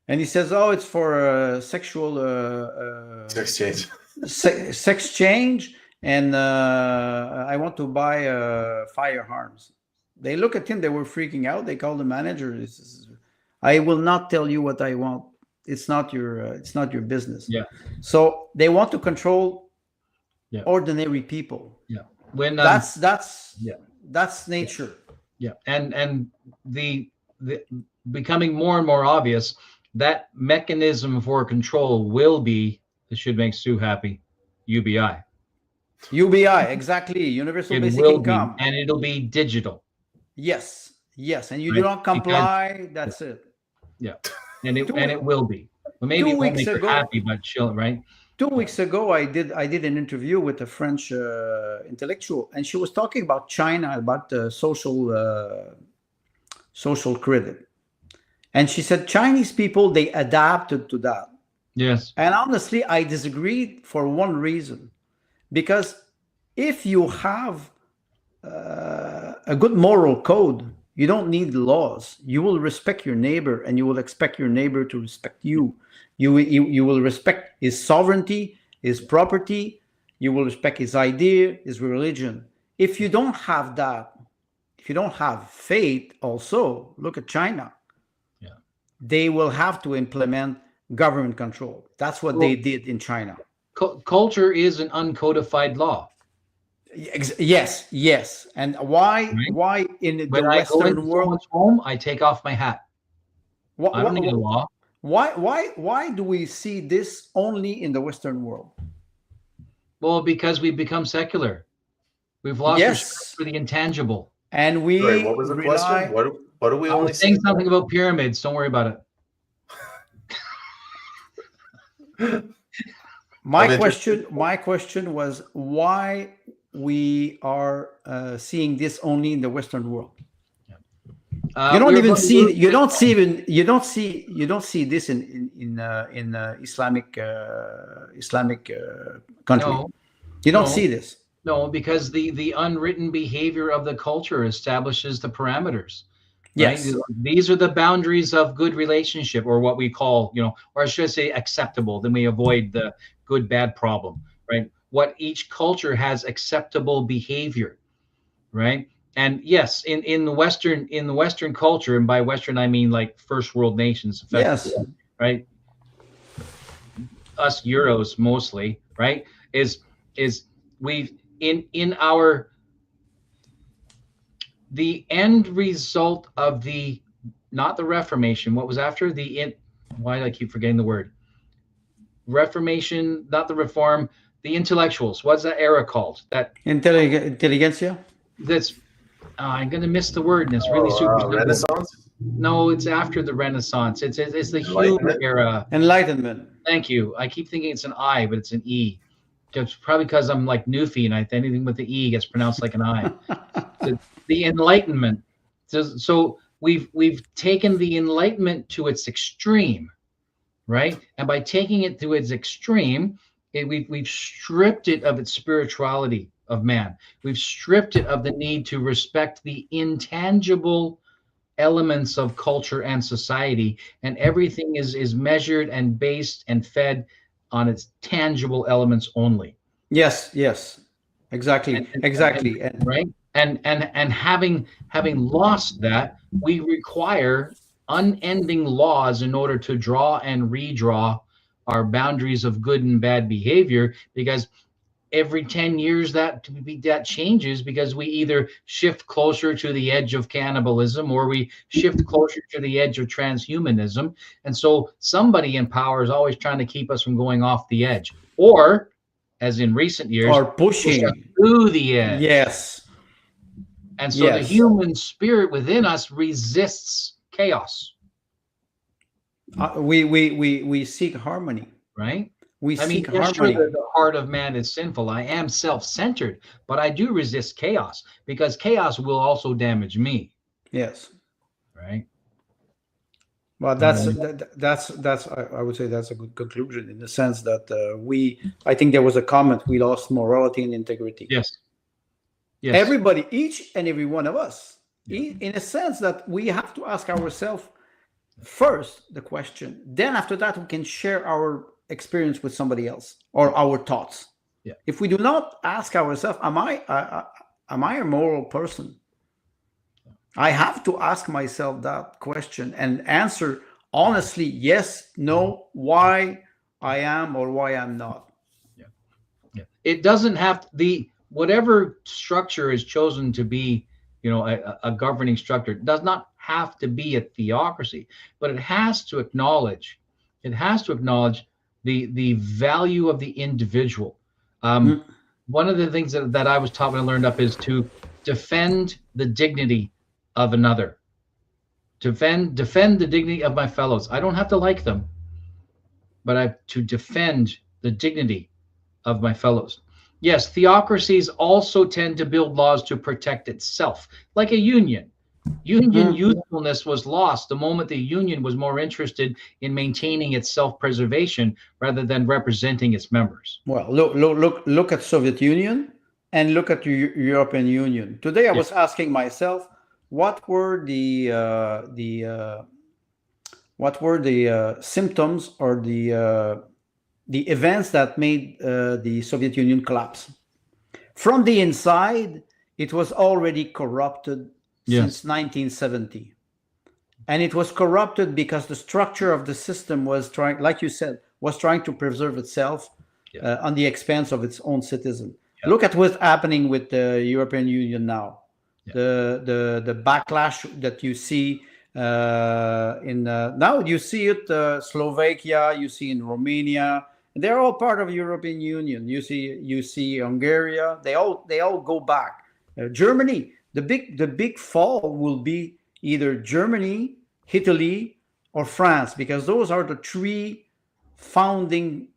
And he says, oh, it's for sexual Exchange. sex change. And I want to buy firearms. They look at him, they were freaking out. They called the manager. He says, I will not tell you what I want. It's not your business. Yeah. So they want to control ordinary people. Yeah. When That's yeah. that's nature. Yeah. And the becoming more and more obvious that mechanism for control will be, this should make Sue happy, UBI. UBI, exactly. Universal It basic will income. be, and it'll be digital. Yes. And you Right. do not comply, that's it. Yeah. And it will be. Well, maybe 2 it won't weeks make her ago- happy, but she'll, right? 2 weeks ago, I did an interview with a French intellectual, and she was talking about China, about the social credit, and she said Chinese people, they adapted to that. Yes. And honestly, I disagreed for one reason, because if you have a good moral code, you don't need laws. You will respect your neighbor, and you will expect your neighbor to respect you. You will respect his sovereignty, his property. You will respect his idea, his religion. If you don't have that, if you don't have faith, also look at China. Yeah. They will have to implement government control. That's what they did in China. Culture is an uncodified law. Yes. And why? Right. Why in the When I go into Western world? someone's home, I take off my hat. I don't need a law. Why do we see this only in the Western world? Well, because we've become secular. We've lost respect for the intangible. And we Sorry, what was the question? What do we I only was saying see? something about pyramids. Don't worry about it. My question was why we are seeing this only in the Western world. You don't see this in Islamic country. No, you don't see this. No, because the unwritten behavior of the culture establishes the parameters. Yes. Right? These are the boundaries of good relationship, or what we call, or I should say acceptable. Then we avoid the good bad problem, right? What each culture has acceptable behavior, right? And yes, in the Western culture, and by Western I mean like first world nations, yes, right? Us Euros mostly, right? Is we've in our the end result of not the Reformation, what was after why do I keep forgetting the word? Reformation, not the Reform, the intellectuals. What's that era called? That intelligentsia? That's I'm gonna miss the word, and it's really super simple. Renaissance? No, it's after the Renaissance. It's the Hume era. Enlightenment. Thank you. I keep thinking it's an I, but it's an E. It's probably because I'm like Newfie, and anything with the E gets pronounced like an I. The Enlightenment. So we've taken the Enlightenment to its extreme, right? And by taking it to its extreme, we've stripped it of its spirituality of man. We've stripped it of the need to respect the intangible elements of culture and society, and everything is measured and based and fed on its tangible elements only. Yes, exactly, right. And having lost that, we require unending laws in order to draw and redraw our boundaries of good and bad behavior, because every 10 years that changes, because we either shift closer to the edge of cannibalism or we shift closer to the edge of transhumanism. And so somebody in power is always trying to keep us from going off the edge, or as in recent years, or pushing us through the edge. Yes. And so the human spirit within us resists chaos. We seek harmony. Right? We seek yes, harmony. sure, the heart of man is sinful. I am self-centered, but I do resist chaos, because chaos will also damage me. Yes. Right. Well, that's I would say that's a good conclusion in the sense that I think there was a comment, we lost morality and integrity. Yes. Everybody, each and every one of us, in a sense that we have to ask ourselves first the question. Then after that, we can share our experience with somebody else or our thoughts. Yeah. If we do not ask ourselves, am I a moral person? I have to ask myself that question and answer honestly, yes, no, why I am or why I'm not. Yeah. It doesn't have whatever structure is chosen to be, a governing structure does not have to be a theocracy, but it has to acknowledge the value of the individual. One of the things that I was taught when I learned up is to defend the dignity of another. Defend the dignity of my fellows. I don't have to like them, but I have to defend the dignity of my fellows. Yes, theocracies also tend to build laws to protect itself, like a union. Union usefulness was lost the moment the union was more interested in maintaining its self-preservation rather than representing its members. Well, look at Soviet Union and look at European Union. Today, I was asking myself, what were the symptoms or the events that made the Soviet Union collapse? From the inside, it was already corrupted since 1970. And it was corrupted because the structure of the system was trying, like you said, was trying to preserve itself on the expense of its own citizen. Look at what's happening with the European Union now. The backlash that you see now you see it Slovakia, you see in Romania. They're all part of the European Union. You see Hungary. They all go back. Germany, the big fall will be either Germany, Italy, or France, because those are the three founding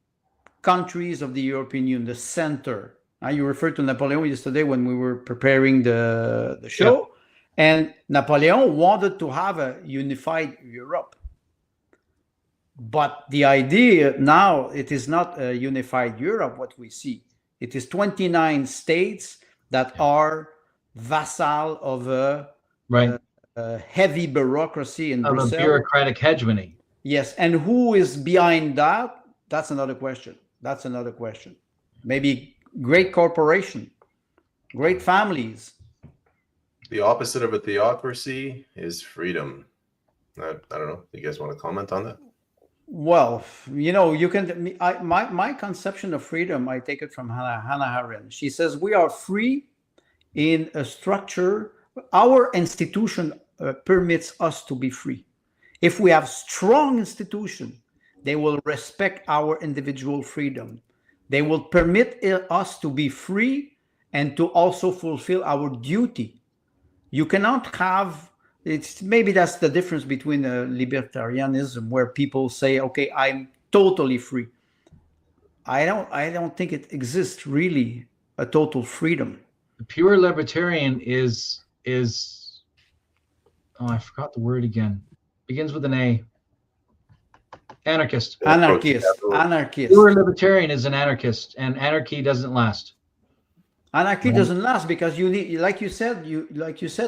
countries of the European Union, the center. You referred to Napoleon yesterday when we were preparing the show, and Napoleon wanted to have a unified Europe. But the idea now, it is not a unified Europe, what we see. It is 29 states that are vassal of a heavy bureaucracy in Brussels. A bureaucratic hegemony. Yes, and who is behind that? That's another question. Maybe great corporation, great families. The opposite of a theocracy is freedom. I don't know. You guys want to comment on that? Well, you can. My conception of freedom, I take it from Hannah Arendt. She says we are free in a structure. Our institution permits us to be free. If we have strong institution, they will respect our individual freedom. They will permit us to be free and to also fulfill our duty. You cannot have. Maybe that's the difference between libertarianism, where people say, "Okay, I'm totally free." I don't think it exists really a total freedom. The pure libertarian is I forgot the word again. Begins with an A. Anarchist. Anarchist. Pure libertarian is an anarchist, and anarchy doesn't last. Anarchy doesn't last because you need, like you said,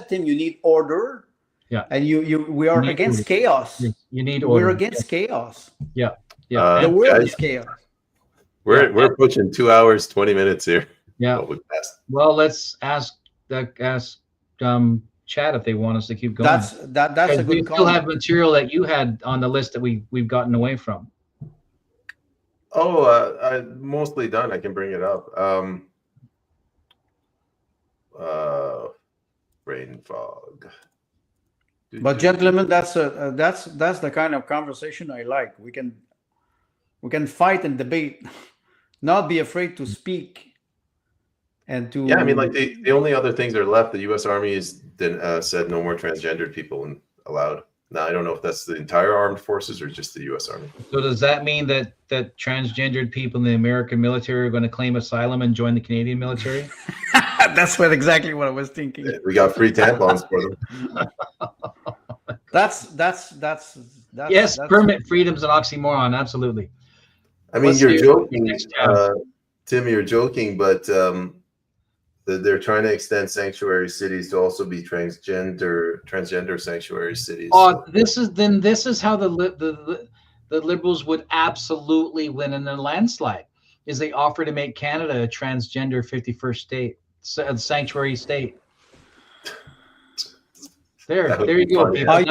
Tim, you need order. Yeah. And we are against chaos. You need order. We're against chaos. Yeah. The world is chaos. We're pushing 2 hours, 20 minutes here. Yeah. Well, let's ask chat if they want us to keep going. That's a good call. We still have material that you had on the list that we've gotten away from. I'm mostly done. I can bring it up. Brain fog. But gentlemen, that's the kind of conversation I like. We can fight and debate, not be afraid to speak, and to. Yeah, I mean, like the only other things that are left, the U.S. Army has said no more transgendered people allowed. Now I don't know if that's the entire armed forces or just the U.S. Army. So does that mean that transgendered people in the American military are going to claim asylum and join the Canadian military? That's exactly what I was thinking. We got free tampons for them. That's Yes, permit freedom's an oxymoron. Absolutely. I mean, Let's you're see joking, next tab. Tim. You're joking, but they're trying to extend sanctuary cities to also be transgender sanctuary cities. Oh, this is how the liberals would absolutely win in a landslide. Is they offer to make Canada a transgender 51st state, sanctuary state. There you go. Funny. People. Are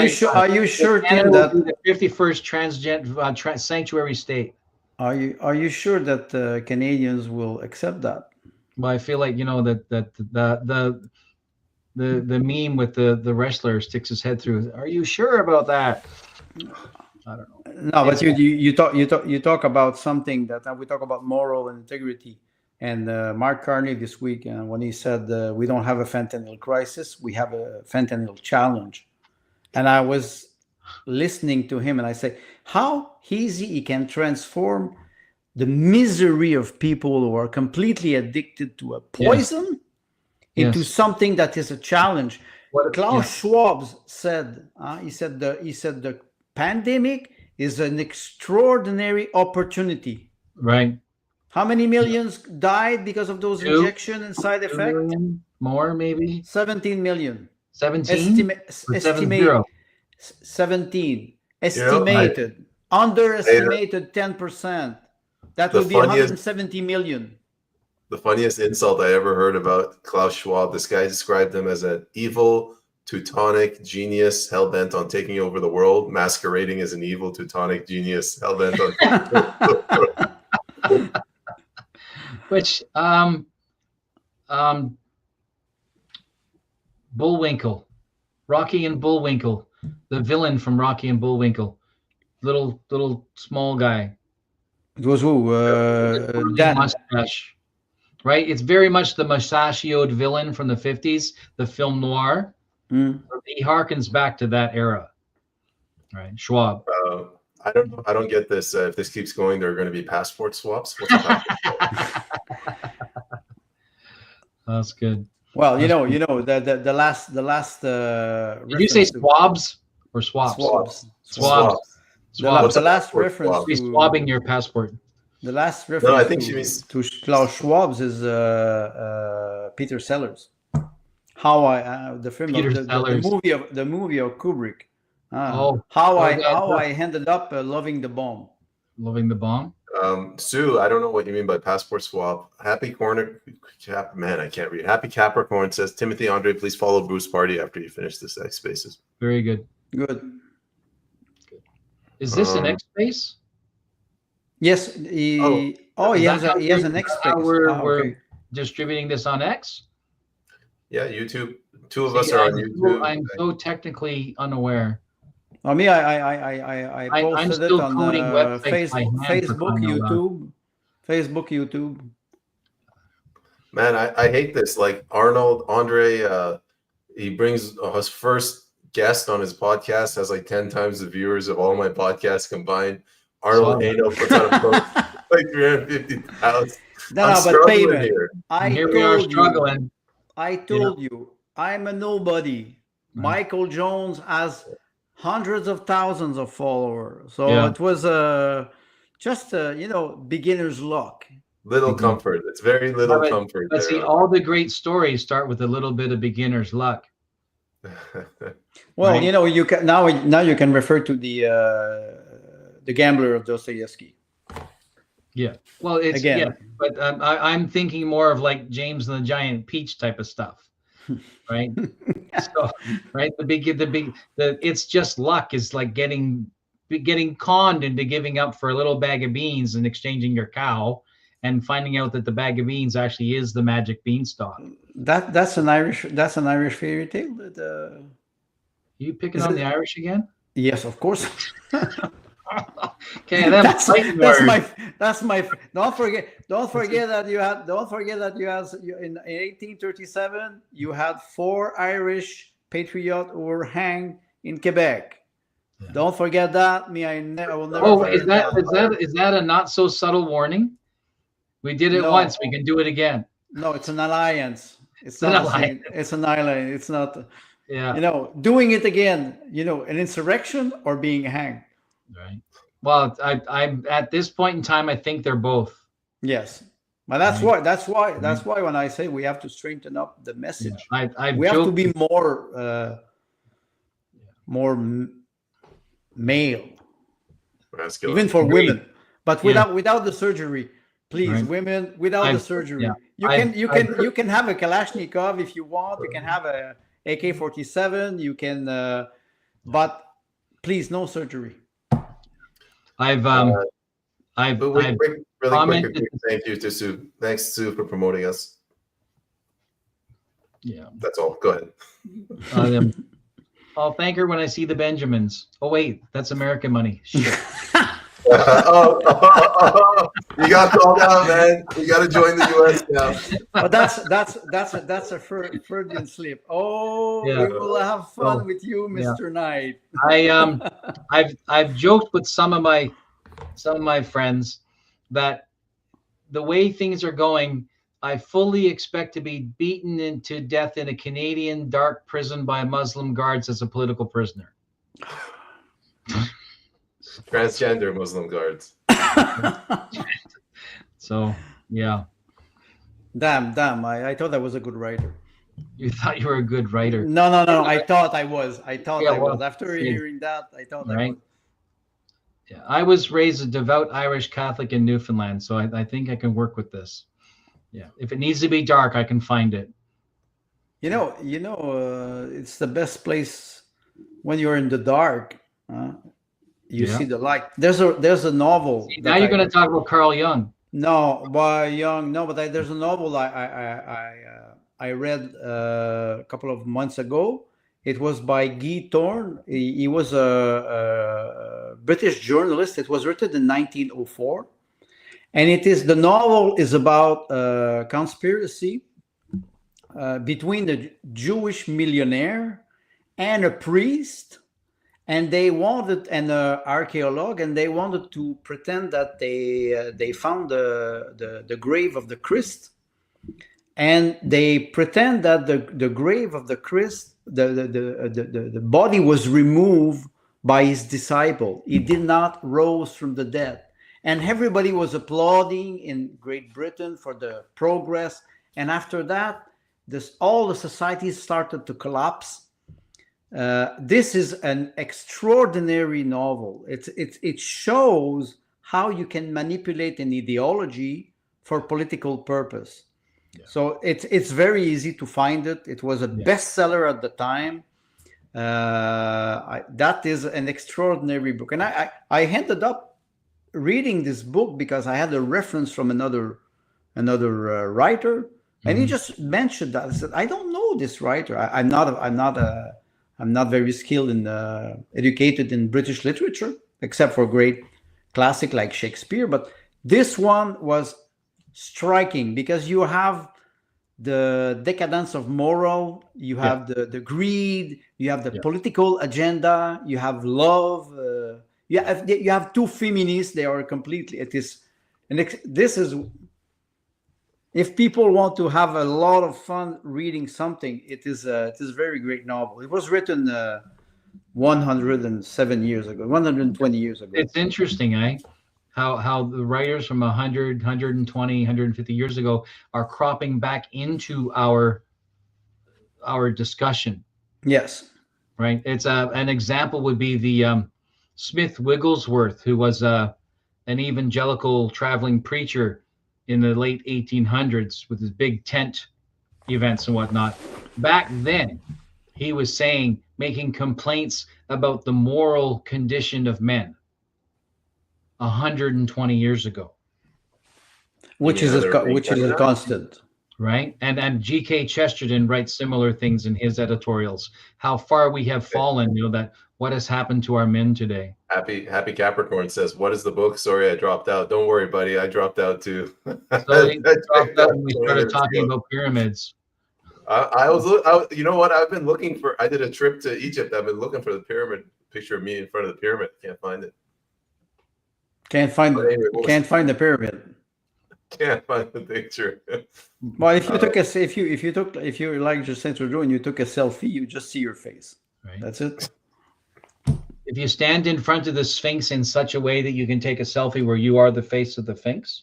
you sure, Tim, Canada will that be the 51st transgender sanctuary state? are you sure that Canadians will accept that? Well, I feel like that the meme with the wrestler sticks his head through. Are you sure about that? I don't know. No, but you talk about something that we talk about moral and integrity. And Mark Carney this week, when he said we don't have a fentanyl crisis, we have a fentanyl challenge. And I was listening to him, and I say, how easy he can transform the misery of people who are completely addicted to a poison into something that is a challenge. What Klaus Schwab said, he said the pandemic is an extraordinary opportunity. Right. How many millions died because of those injection and side effects? More, maybe 17 million. 17. Estimated 17. Estimated. Underestimated 10%. That would be 170 million. The funniest insult I ever heard about Klaus Schwab. This guy described him as an evil Teutonic genius hell-bent on taking over the world, masquerading as an evil Teutonic genius hell-bent on taking over the world. Which Bullwinkle, Rocky and Bullwinkle, the villain from Rocky and Bullwinkle, little small guy. It was who? Dan. Mustache, right? It's very much the mustachioed villain from the 50s, the film noir. He harkens back to that era, right? Schwab. I don't know. I don't get this. If this keeps going, there are going to be passport swaps. What's a passport? That's good. Well, the last. Did you say swabs or swaps? Swabs. The last reference to swabbing your passport. The last reference I think she means to Klaus Schwab's is Peter Sellers. The film the movie of Kubrick. How I ended up loving the bomb. Loving the bomb. Sue, I don't know what you mean by passport swap. Happy man, I can't read. Happy Capricorn says, Timothy Andre, please follow Bruce Party after you finish this X Spaces. Very good. Good. Is this an X Space? Yes. He has an X Space. We're distributing this on X? Yeah, YouTube. Two of us are on YouTube. I'm so technically unaware. I mean, I posted it on Facebook, YouTube. Man, I hate this. Like Andre, he brings his first guest on his podcast, has like 10 times the viewers of all my podcasts combined. Arnold Haino puts on a post like 350,000. No, but payment. Here we are struggling. I told you, I'm a nobody. Michael Jones has hundreds of thousands of followers. So it was just beginner's luck. Little comfort. It's very little comfort. But see, all the great stories start with a little bit of beginner's luck. Well, you can now you can refer to the Gambler of Dostoevsky. Yeah. Well, it's but I'm thinking more of like James and the Giant Peach type of stuff, right? So, right, it's just luck is like getting conned into giving up for a little bag of beans and exchanging your cow, and finding out that the bag of beans actually is the magic beanstalk. That's an Irish fairy tale. You picking on the Irish again? Yes, of course. Okay, that's my. Don't forget that you had in 1837 you had 4 Irish patriots who were hanged in Quebec. Yeah. Don't forget that. I will never. Oh, is that a not so subtle warning? We did it once. We can do it again. No, it's an alliance. It's an alliance. It's an alliance. It's not. Yeah. Doing it again. An insurrection or being hanged. Right. Well, I'm at this point in time, I think they're both. Yes, but that's Right. why. That's why when I say we have to strengthen up the Yeah. message, I've we have to joked. be more male, Masculine. even for Agreed. women, but Yeah. without the surgery. Please, Right. women, without the I've- surgery. yeah. You I've- can you I've can you can have a Kalashnikov if you want. You can have a AK-47. You can, but please, no surgery. I've But I've really quick, a commented- quick thank you to Sue. Thanks, Sue, for promoting us. yeah. That's all. Go ahead. I'll thank her when I see the Benjamins. Oh wait, that's American money. Shit. You got called out, man. You got to join the U.S. now. But that's a Freudian slip. Oh, Yeah. we will have fun Oh, with you, yeah. Mr. Knight. I've joked with some of my friends that the way things are going, I fully expect to be beaten into death in a Canadian dark prison by Muslim guards as a political prisoner. Transgender Muslim guards. So yeah, Damn! I thought I was a good writer. you thought you were a good writer, No. I thought I was. Yeah, I was. well, After see. hearing that, I thought I Right. was. Yeah, I was raised a devout Irish Catholic in Newfoundland, so I think I can work with this. Yeah, if it needs to be dark, I can find it. It's the best place when you're in the dark. You Yeah. see the light. There's a novel. See, now you're going to talk about Carl Jung. No, by Young. No, but there's a novel I read a couple of months ago. It was by Guy Thorne. He was a British journalist. It was written in 1904, and the novel is about a conspiracy between a Jewish millionaire and a priest, and they wanted an archaeologist, and they wanted to pretend that they found the grave of the Christ, and they pretend that the grave of the Christ, the body was removed by his disciple. He did not rose from the dead, and everybody was applauding in Great Britain for the progress. And after that, all the societies started to collapse. This is an extraordinary novel. It shows how you can manipulate an ideology for political purpose. Yeah. So it's very easy to find it. It was a bestseller at the time. That is an extraordinary book, and I ended up reading this book because I had a reference from another writer, and he just mentioned that. I said, I don't know this writer. I'm not very skilled in educated in British literature, except for great classic like Shakespeare. But this one was striking because you have the decadence of moral, you have the greed, you have the political agenda, you have love. You have two feminists. They are completely. This is. If people want to have a lot of fun reading something, it is a very great novel. It was written 107 years ago, 120 years ago. It's interesting, how the writers from 100, 120, 150 years ago are cropping back into our discussion. Yes. Right. It's an example would be the Smith Wigglesworth, who was an evangelical traveling preacher in the late 1800s with his big tent events and whatnot. Back then, he was making complaints about the moral condition of men 120 years ago. Which is a constant. Right. And G.K. Chesterton writes similar things in his editorials, how far we have fallen, that what has happened to our men today. Happy Capricorn says, "What is the book? Sorry, I dropped out." Don't worry, buddy. I dropped out too. So he dropped out when we started talking about pyramids. You know what? I've been looking for. I did a trip to Egypt. I've been looking for the pyramid picture of me in front of the pyramid. Can't find it. Can't find the pyramid. Can't find the picture. Well, if you like Justin Trudeau and you took a selfie, you just see your face. Right. That's it. If you stand in front of the Sphinx in such a way that you can take a selfie where you are the face of the Sphinx.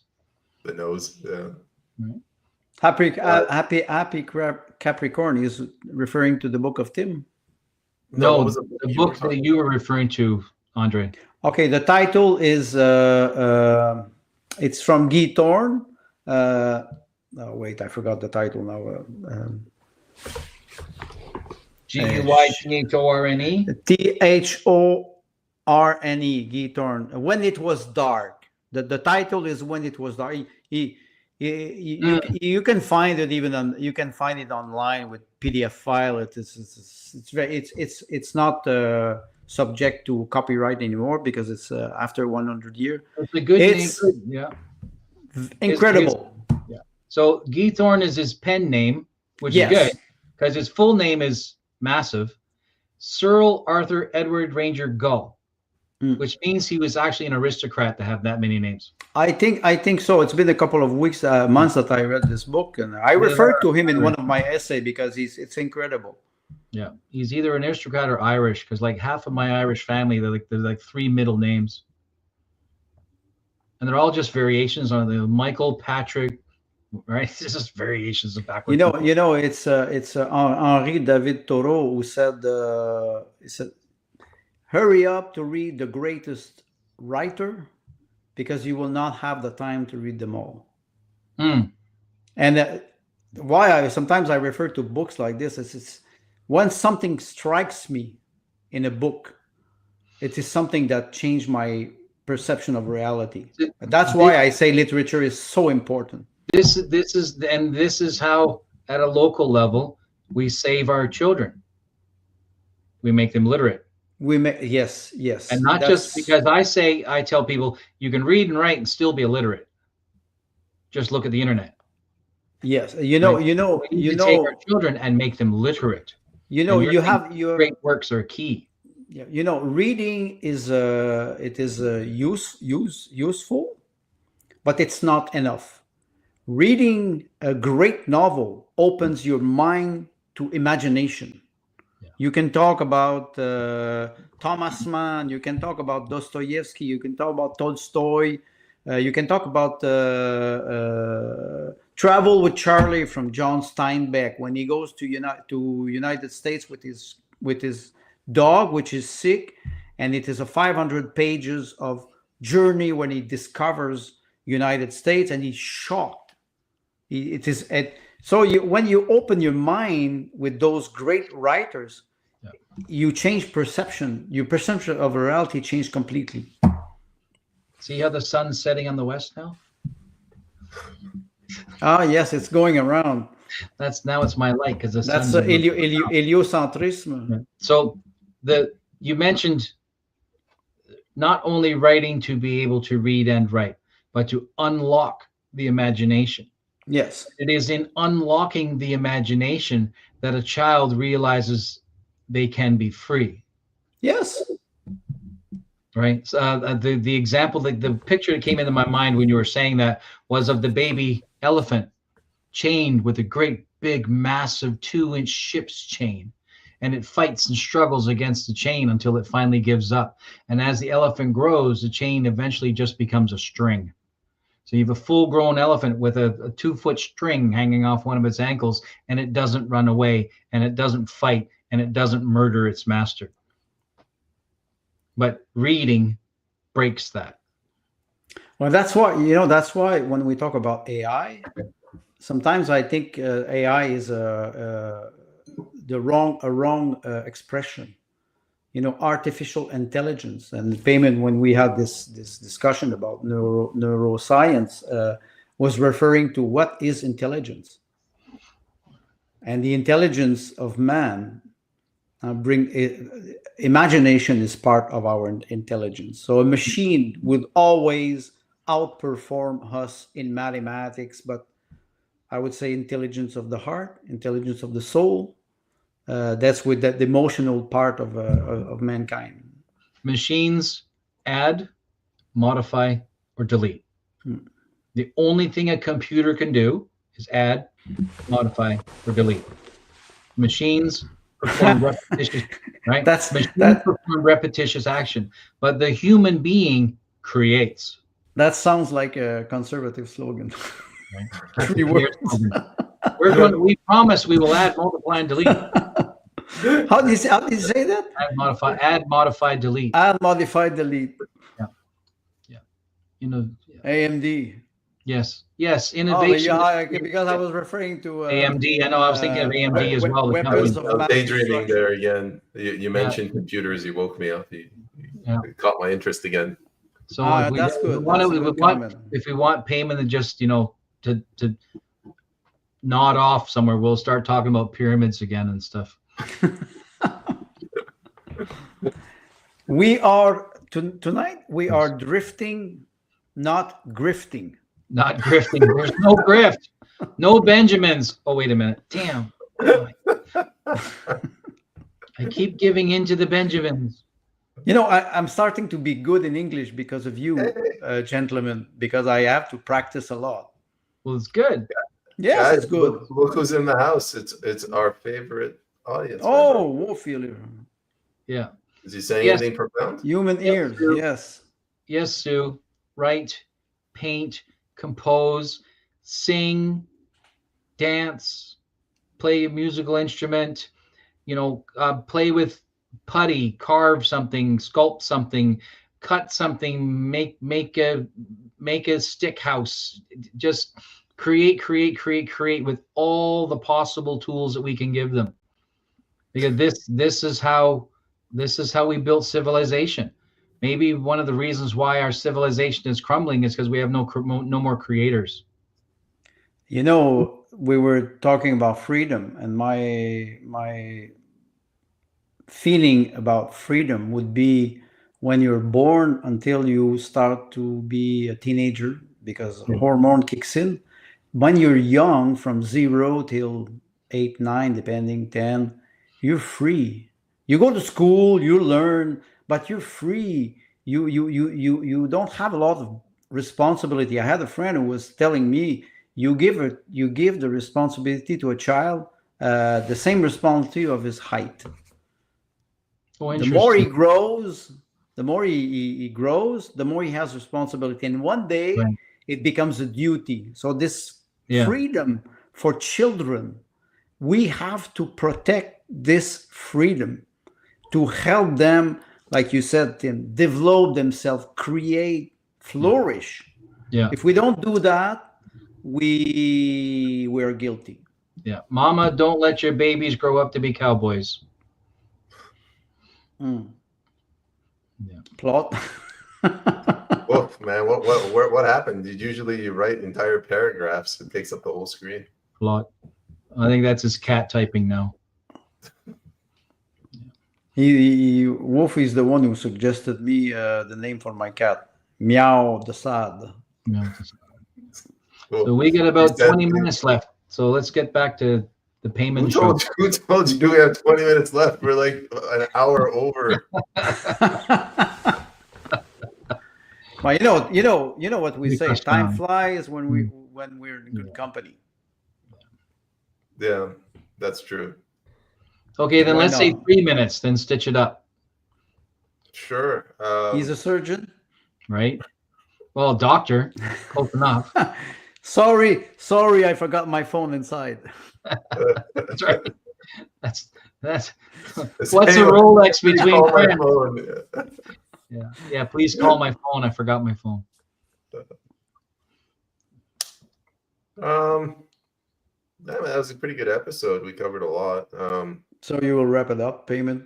The nose, yeah. Happy Capricorn is referring to the book of Tim. No, what was the book that you were referring to, Andre. Okay, the title is it's from Guy Thorne. Oh wait, I forgot the title now. Guythorne. Thorne. Guy Thorne. When it was dark. The title is When It Was Dark. You can find it even on. You can find it online with PDF file. It's not subject to copyright anymore because it's after 100 years. It's a good name. Yeah, incredible. Yeah. So Guy Thorne is his pen name, which is good because his full name is massive. Cyril Arthur Edward Ranger Gull, which means he was actually an aristocrat to have that many names. I think so. It's been a couple of weeks, months that I read this book, and I referred to him in one of my essays because it's incredible. Yeah, he's either an aristocrat or Irish, because like half of my Irish family, they're like three middle names, and they're all just variations on the Michael, Patrick, right? It's just variations of backwards. It's Henri David Thoreau who said, he said, "Hurry up to read the greatest writer, because you will not have the time to read them all." And why sometimes I refer to books like this is it's when something strikes me in a book, it is something that changed my perception of reality. That's why I say literature is so important. This is how at a local level we save our children. We make them literate. Yes, and not just because I tell people you can read and write and still be illiterate. Just look at the internet. Yes, take our children and make them literate. You have your great works are key. Yeah, reading is useful, but it's not enough. Reading a great novel opens your mind to imagination. You can talk about Thomas Mann, you can talk about Dostoevsky, you can talk about Tolstoy, you can talk about Travel with Charlie from John Steinbeck, when he goes to United States with his dog, which is sick, and it is a 500 pages of journey when he discovers United States, and he's shocked. When you open your mind with those great writers, you change perception. Your perception of reality changed completely. See how the sun's setting on the west now? Yes, it's going around. It's my light because that's heliocentrism. So you mentioned not only writing to be able to read and write, but to unlock the imagination. Yes. It is in unlocking the imagination that a child realizes they can be free. Yes. Right. So, the example, the picture that came into my mind when you were saying that was of the baby elephant chained with a great big massive 2-inch ship's chain, and it fights and struggles against the chain until it finally gives up. And as the elephant grows, the chain eventually just becomes a string. So you have a full-grown elephant with a 2-foot string hanging off one of its ankles, and it doesn't run away, and it doesn't fight, and it doesn't murder its master. But reading breaks that. Well, that's why when we talk about AI, sometimes I think AI is a wrong expression. Artificial intelligence and payment. When we had this discussion about neuroscience, was referring to what is intelligence, and the intelligence of man imagination is part of our intelligence. So a machine would always outperform us in mathematics, but I would say intelligence of the heart, intelligence of the soul. That's with the emotional part of mankind. Machines add, modify, or delete. The only thing a computer can do is add, modify, or delete. Machines perform repetitious, right? That's Machines that. perform repetitious action, but the human being creates. That sounds like a conservative slogan. Right? 3 Here's words. something. We promise we will add, multiply, and delete. How do you say that? Add, modify, delete. Add, modify, delete. Yeah. Yeah. AMD. Yes. Oh, Innovation. because I was referring to AMD. I know. I was thinking of AMD as well. Weapons of I was mass daydreaming destruction. there again. You mentioned computers. You woke me up. You caught my interest again. So that's good. That's a good comment. If we want payment to just to nod off somewhere, we'll start talking about pyramids again and stuff. We are tonight. We are drifting, not grifting. Not grifting. There's no grift. No Benjamins. Oh, wait a minute. Damn. I keep giving in to the Benjamins. I'm starting to be good in English because of you, gentlemen, because I have to practice a lot. Well, it's good. Yes, Guys, it's good. Look who's in the house. It's our favorite audience. Oh, Warfield. Yeah. Is he saying anything profound? Human ears. Sue. Yes. Yes, Sue. Write, paint, compose, sing, dance, play a musical instrument, play with putty, carve something, sculpt something, cut something, make a stick house. Just create with all the possible tools that we can give them. Because this is how we built civilization. Maybe one of the reasons why our civilization is crumbling is because we have no more creators. We were talking about freedom, and my feeling about freedom would be when you're born until you start to be a teenager, because hormone kicks in. When you're young, from 0 till 8, 9, depending, 10, you're free. You go to school, you learn, but you're free. You don't have a lot of responsibility. I had a friend who was telling me, you give the responsibility to a child, the same responsibility of his height. Oh, the more he grows, the more he grows, the more he has responsibility. And one day it becomes a duty. So this freedom for children, we have to protect this freedom to help them, like you said, Tim, develop themselves, create, flourish. Yeah. If we don't do that, we're guilty. Yeah. Mama, don't let your babies grow up to be cowboys. Yeah. Plot. Woof, man. What happened? Usually you write entire paragraphs. It takes up the whole screen. Plot. I think that's his cat typing now. Wolf is the one who suggested me the name for my cat. Meow the Sad. So we got about 20 minutes left. So let's get back to the payment show. Who told you we have 20 minutes left? We're like an hour over. Well, you know what we say. Time flies when we're in good company. Yeah, that's true. Okay, then let's say 3 minutes, then stitch it up. Sure. He's a surgeon, right? Well, doctor, close enough. Sorry, I forgot my phone inside. That's right. That's what's a Rolex between friends? Yeah. Please call my phone. I forgot my phone. That was a pretty good episode. We covered a lot. So you will wrap it up, payment?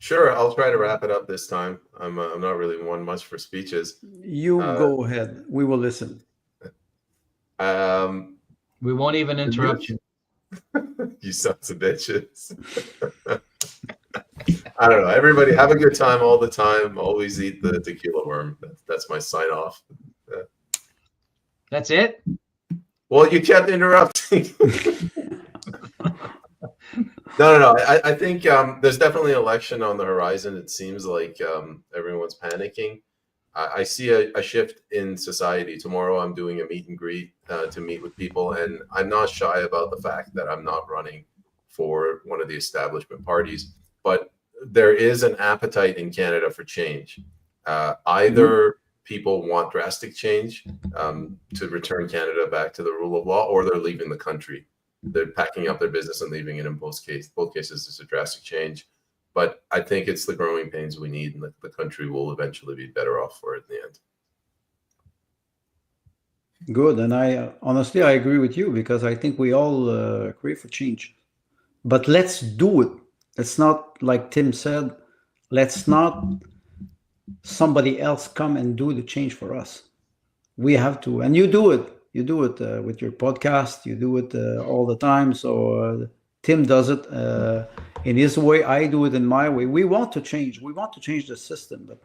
Sure, I'll try to wrap it up this time. I'm not really one much for speeches. You go ahead. We will listen. We won't even interrupt you. You sons of bitches. I don't know. Everybody have a good time all the time. Always eat the tequila worm. That's my sign off. That's it? Well, you kept interrupting. No. I think there's definitely an election on the horizon. It seems like everyone's panicking. I see a shift in society. Tomorrow I'm doing a meet and greet to meet with people, and I'm not shy about the fact that I'm not running for one of the establishment parties. But there is an appetite in Canada for change. Either people want drastic change to return Canada back to the rule of law, or they're leaving the country. They're packing up their business and leaving it. In both cases, it's a drastic change. But I think it's the growing pains we need, and the country will eventually be better off for it in the end. Good. And I honestly, I agree with you, because I think we all agree for change. But let's do it. It's not like Tim said, let's not somebody else come and do the change for us. We have to. And you do it. You do it with your podcast. You do it all the time. So Tim does it in his way. I do it in my way. We want to change. We want to change the system, but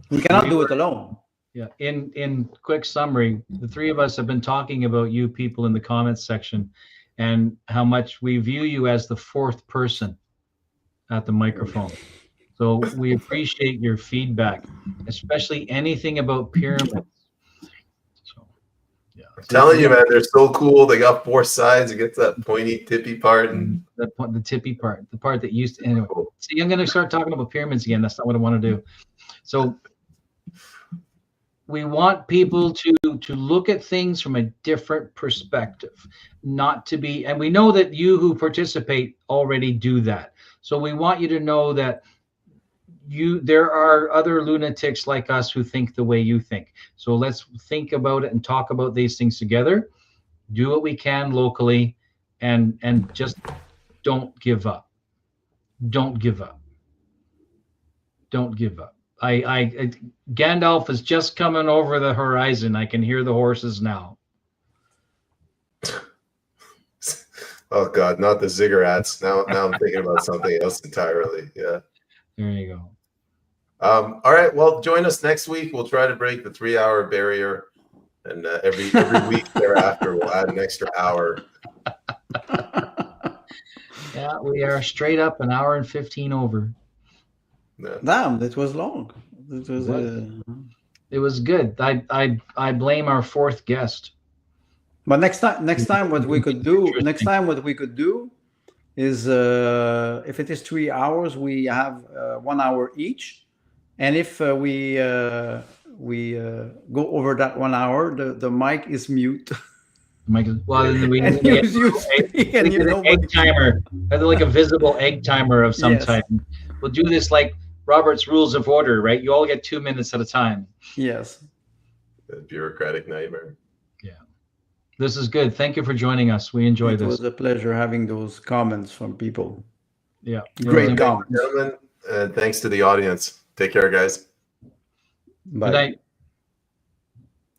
we cannot do it alone. Yeah. In quick summary, the three of us have been talking about you people in the comments section and how much we view you as the fourth person at the microphone. So we appreciate your feedback, especially anything about pyramids. So, yeah. I'm telling you, man, they're so cool. They got 4 sides. It gets that pointy, tippy part, and the tippy part, the part that used to. Anyway, see, I'm going to start talking about pyramids again. That's not what I want to do. So we want people to look at things from a different perspective, not to be, and we know that you who participate already do that. So we want you to know that there are other lunatics like us who think the way you think. So let's think about it and talk about these things together. Do what we can locally, and just don't give up. Don't give up. Don't give up. Gandalf is just coming over the horizon. I can hear the horses now. Oh God, not the ziggurats. Now I'm thinking about something else entirely. Yeah. There you go. All right. Well, join us next week. We'll try to break the 3-hour barrier, and every week thereafter, we'll add an extra hour. Yeah, we are straight up an hour and 15 over. Yeah. Damn, that was long. It was good. I blame our fourth guest. But next time, what we could do is, if it is 3 hours, we have 1 hour each, and if we go over that 1 hour, the mic is mute. Well, then we need an egg timer, like a visible egg timer of some type. We'll do this like Robert's Rules of Order, right? You all get 2 minutes at a time. Yes. A bureaucratic nightmare. Yeah. This is good. Thank you for joining us. We enjoyed this. It was a pleasure having those comments from people. Yeah. Great comments. Gentlemen, and thanks to the audience. Take care, guys. Bye. Good night.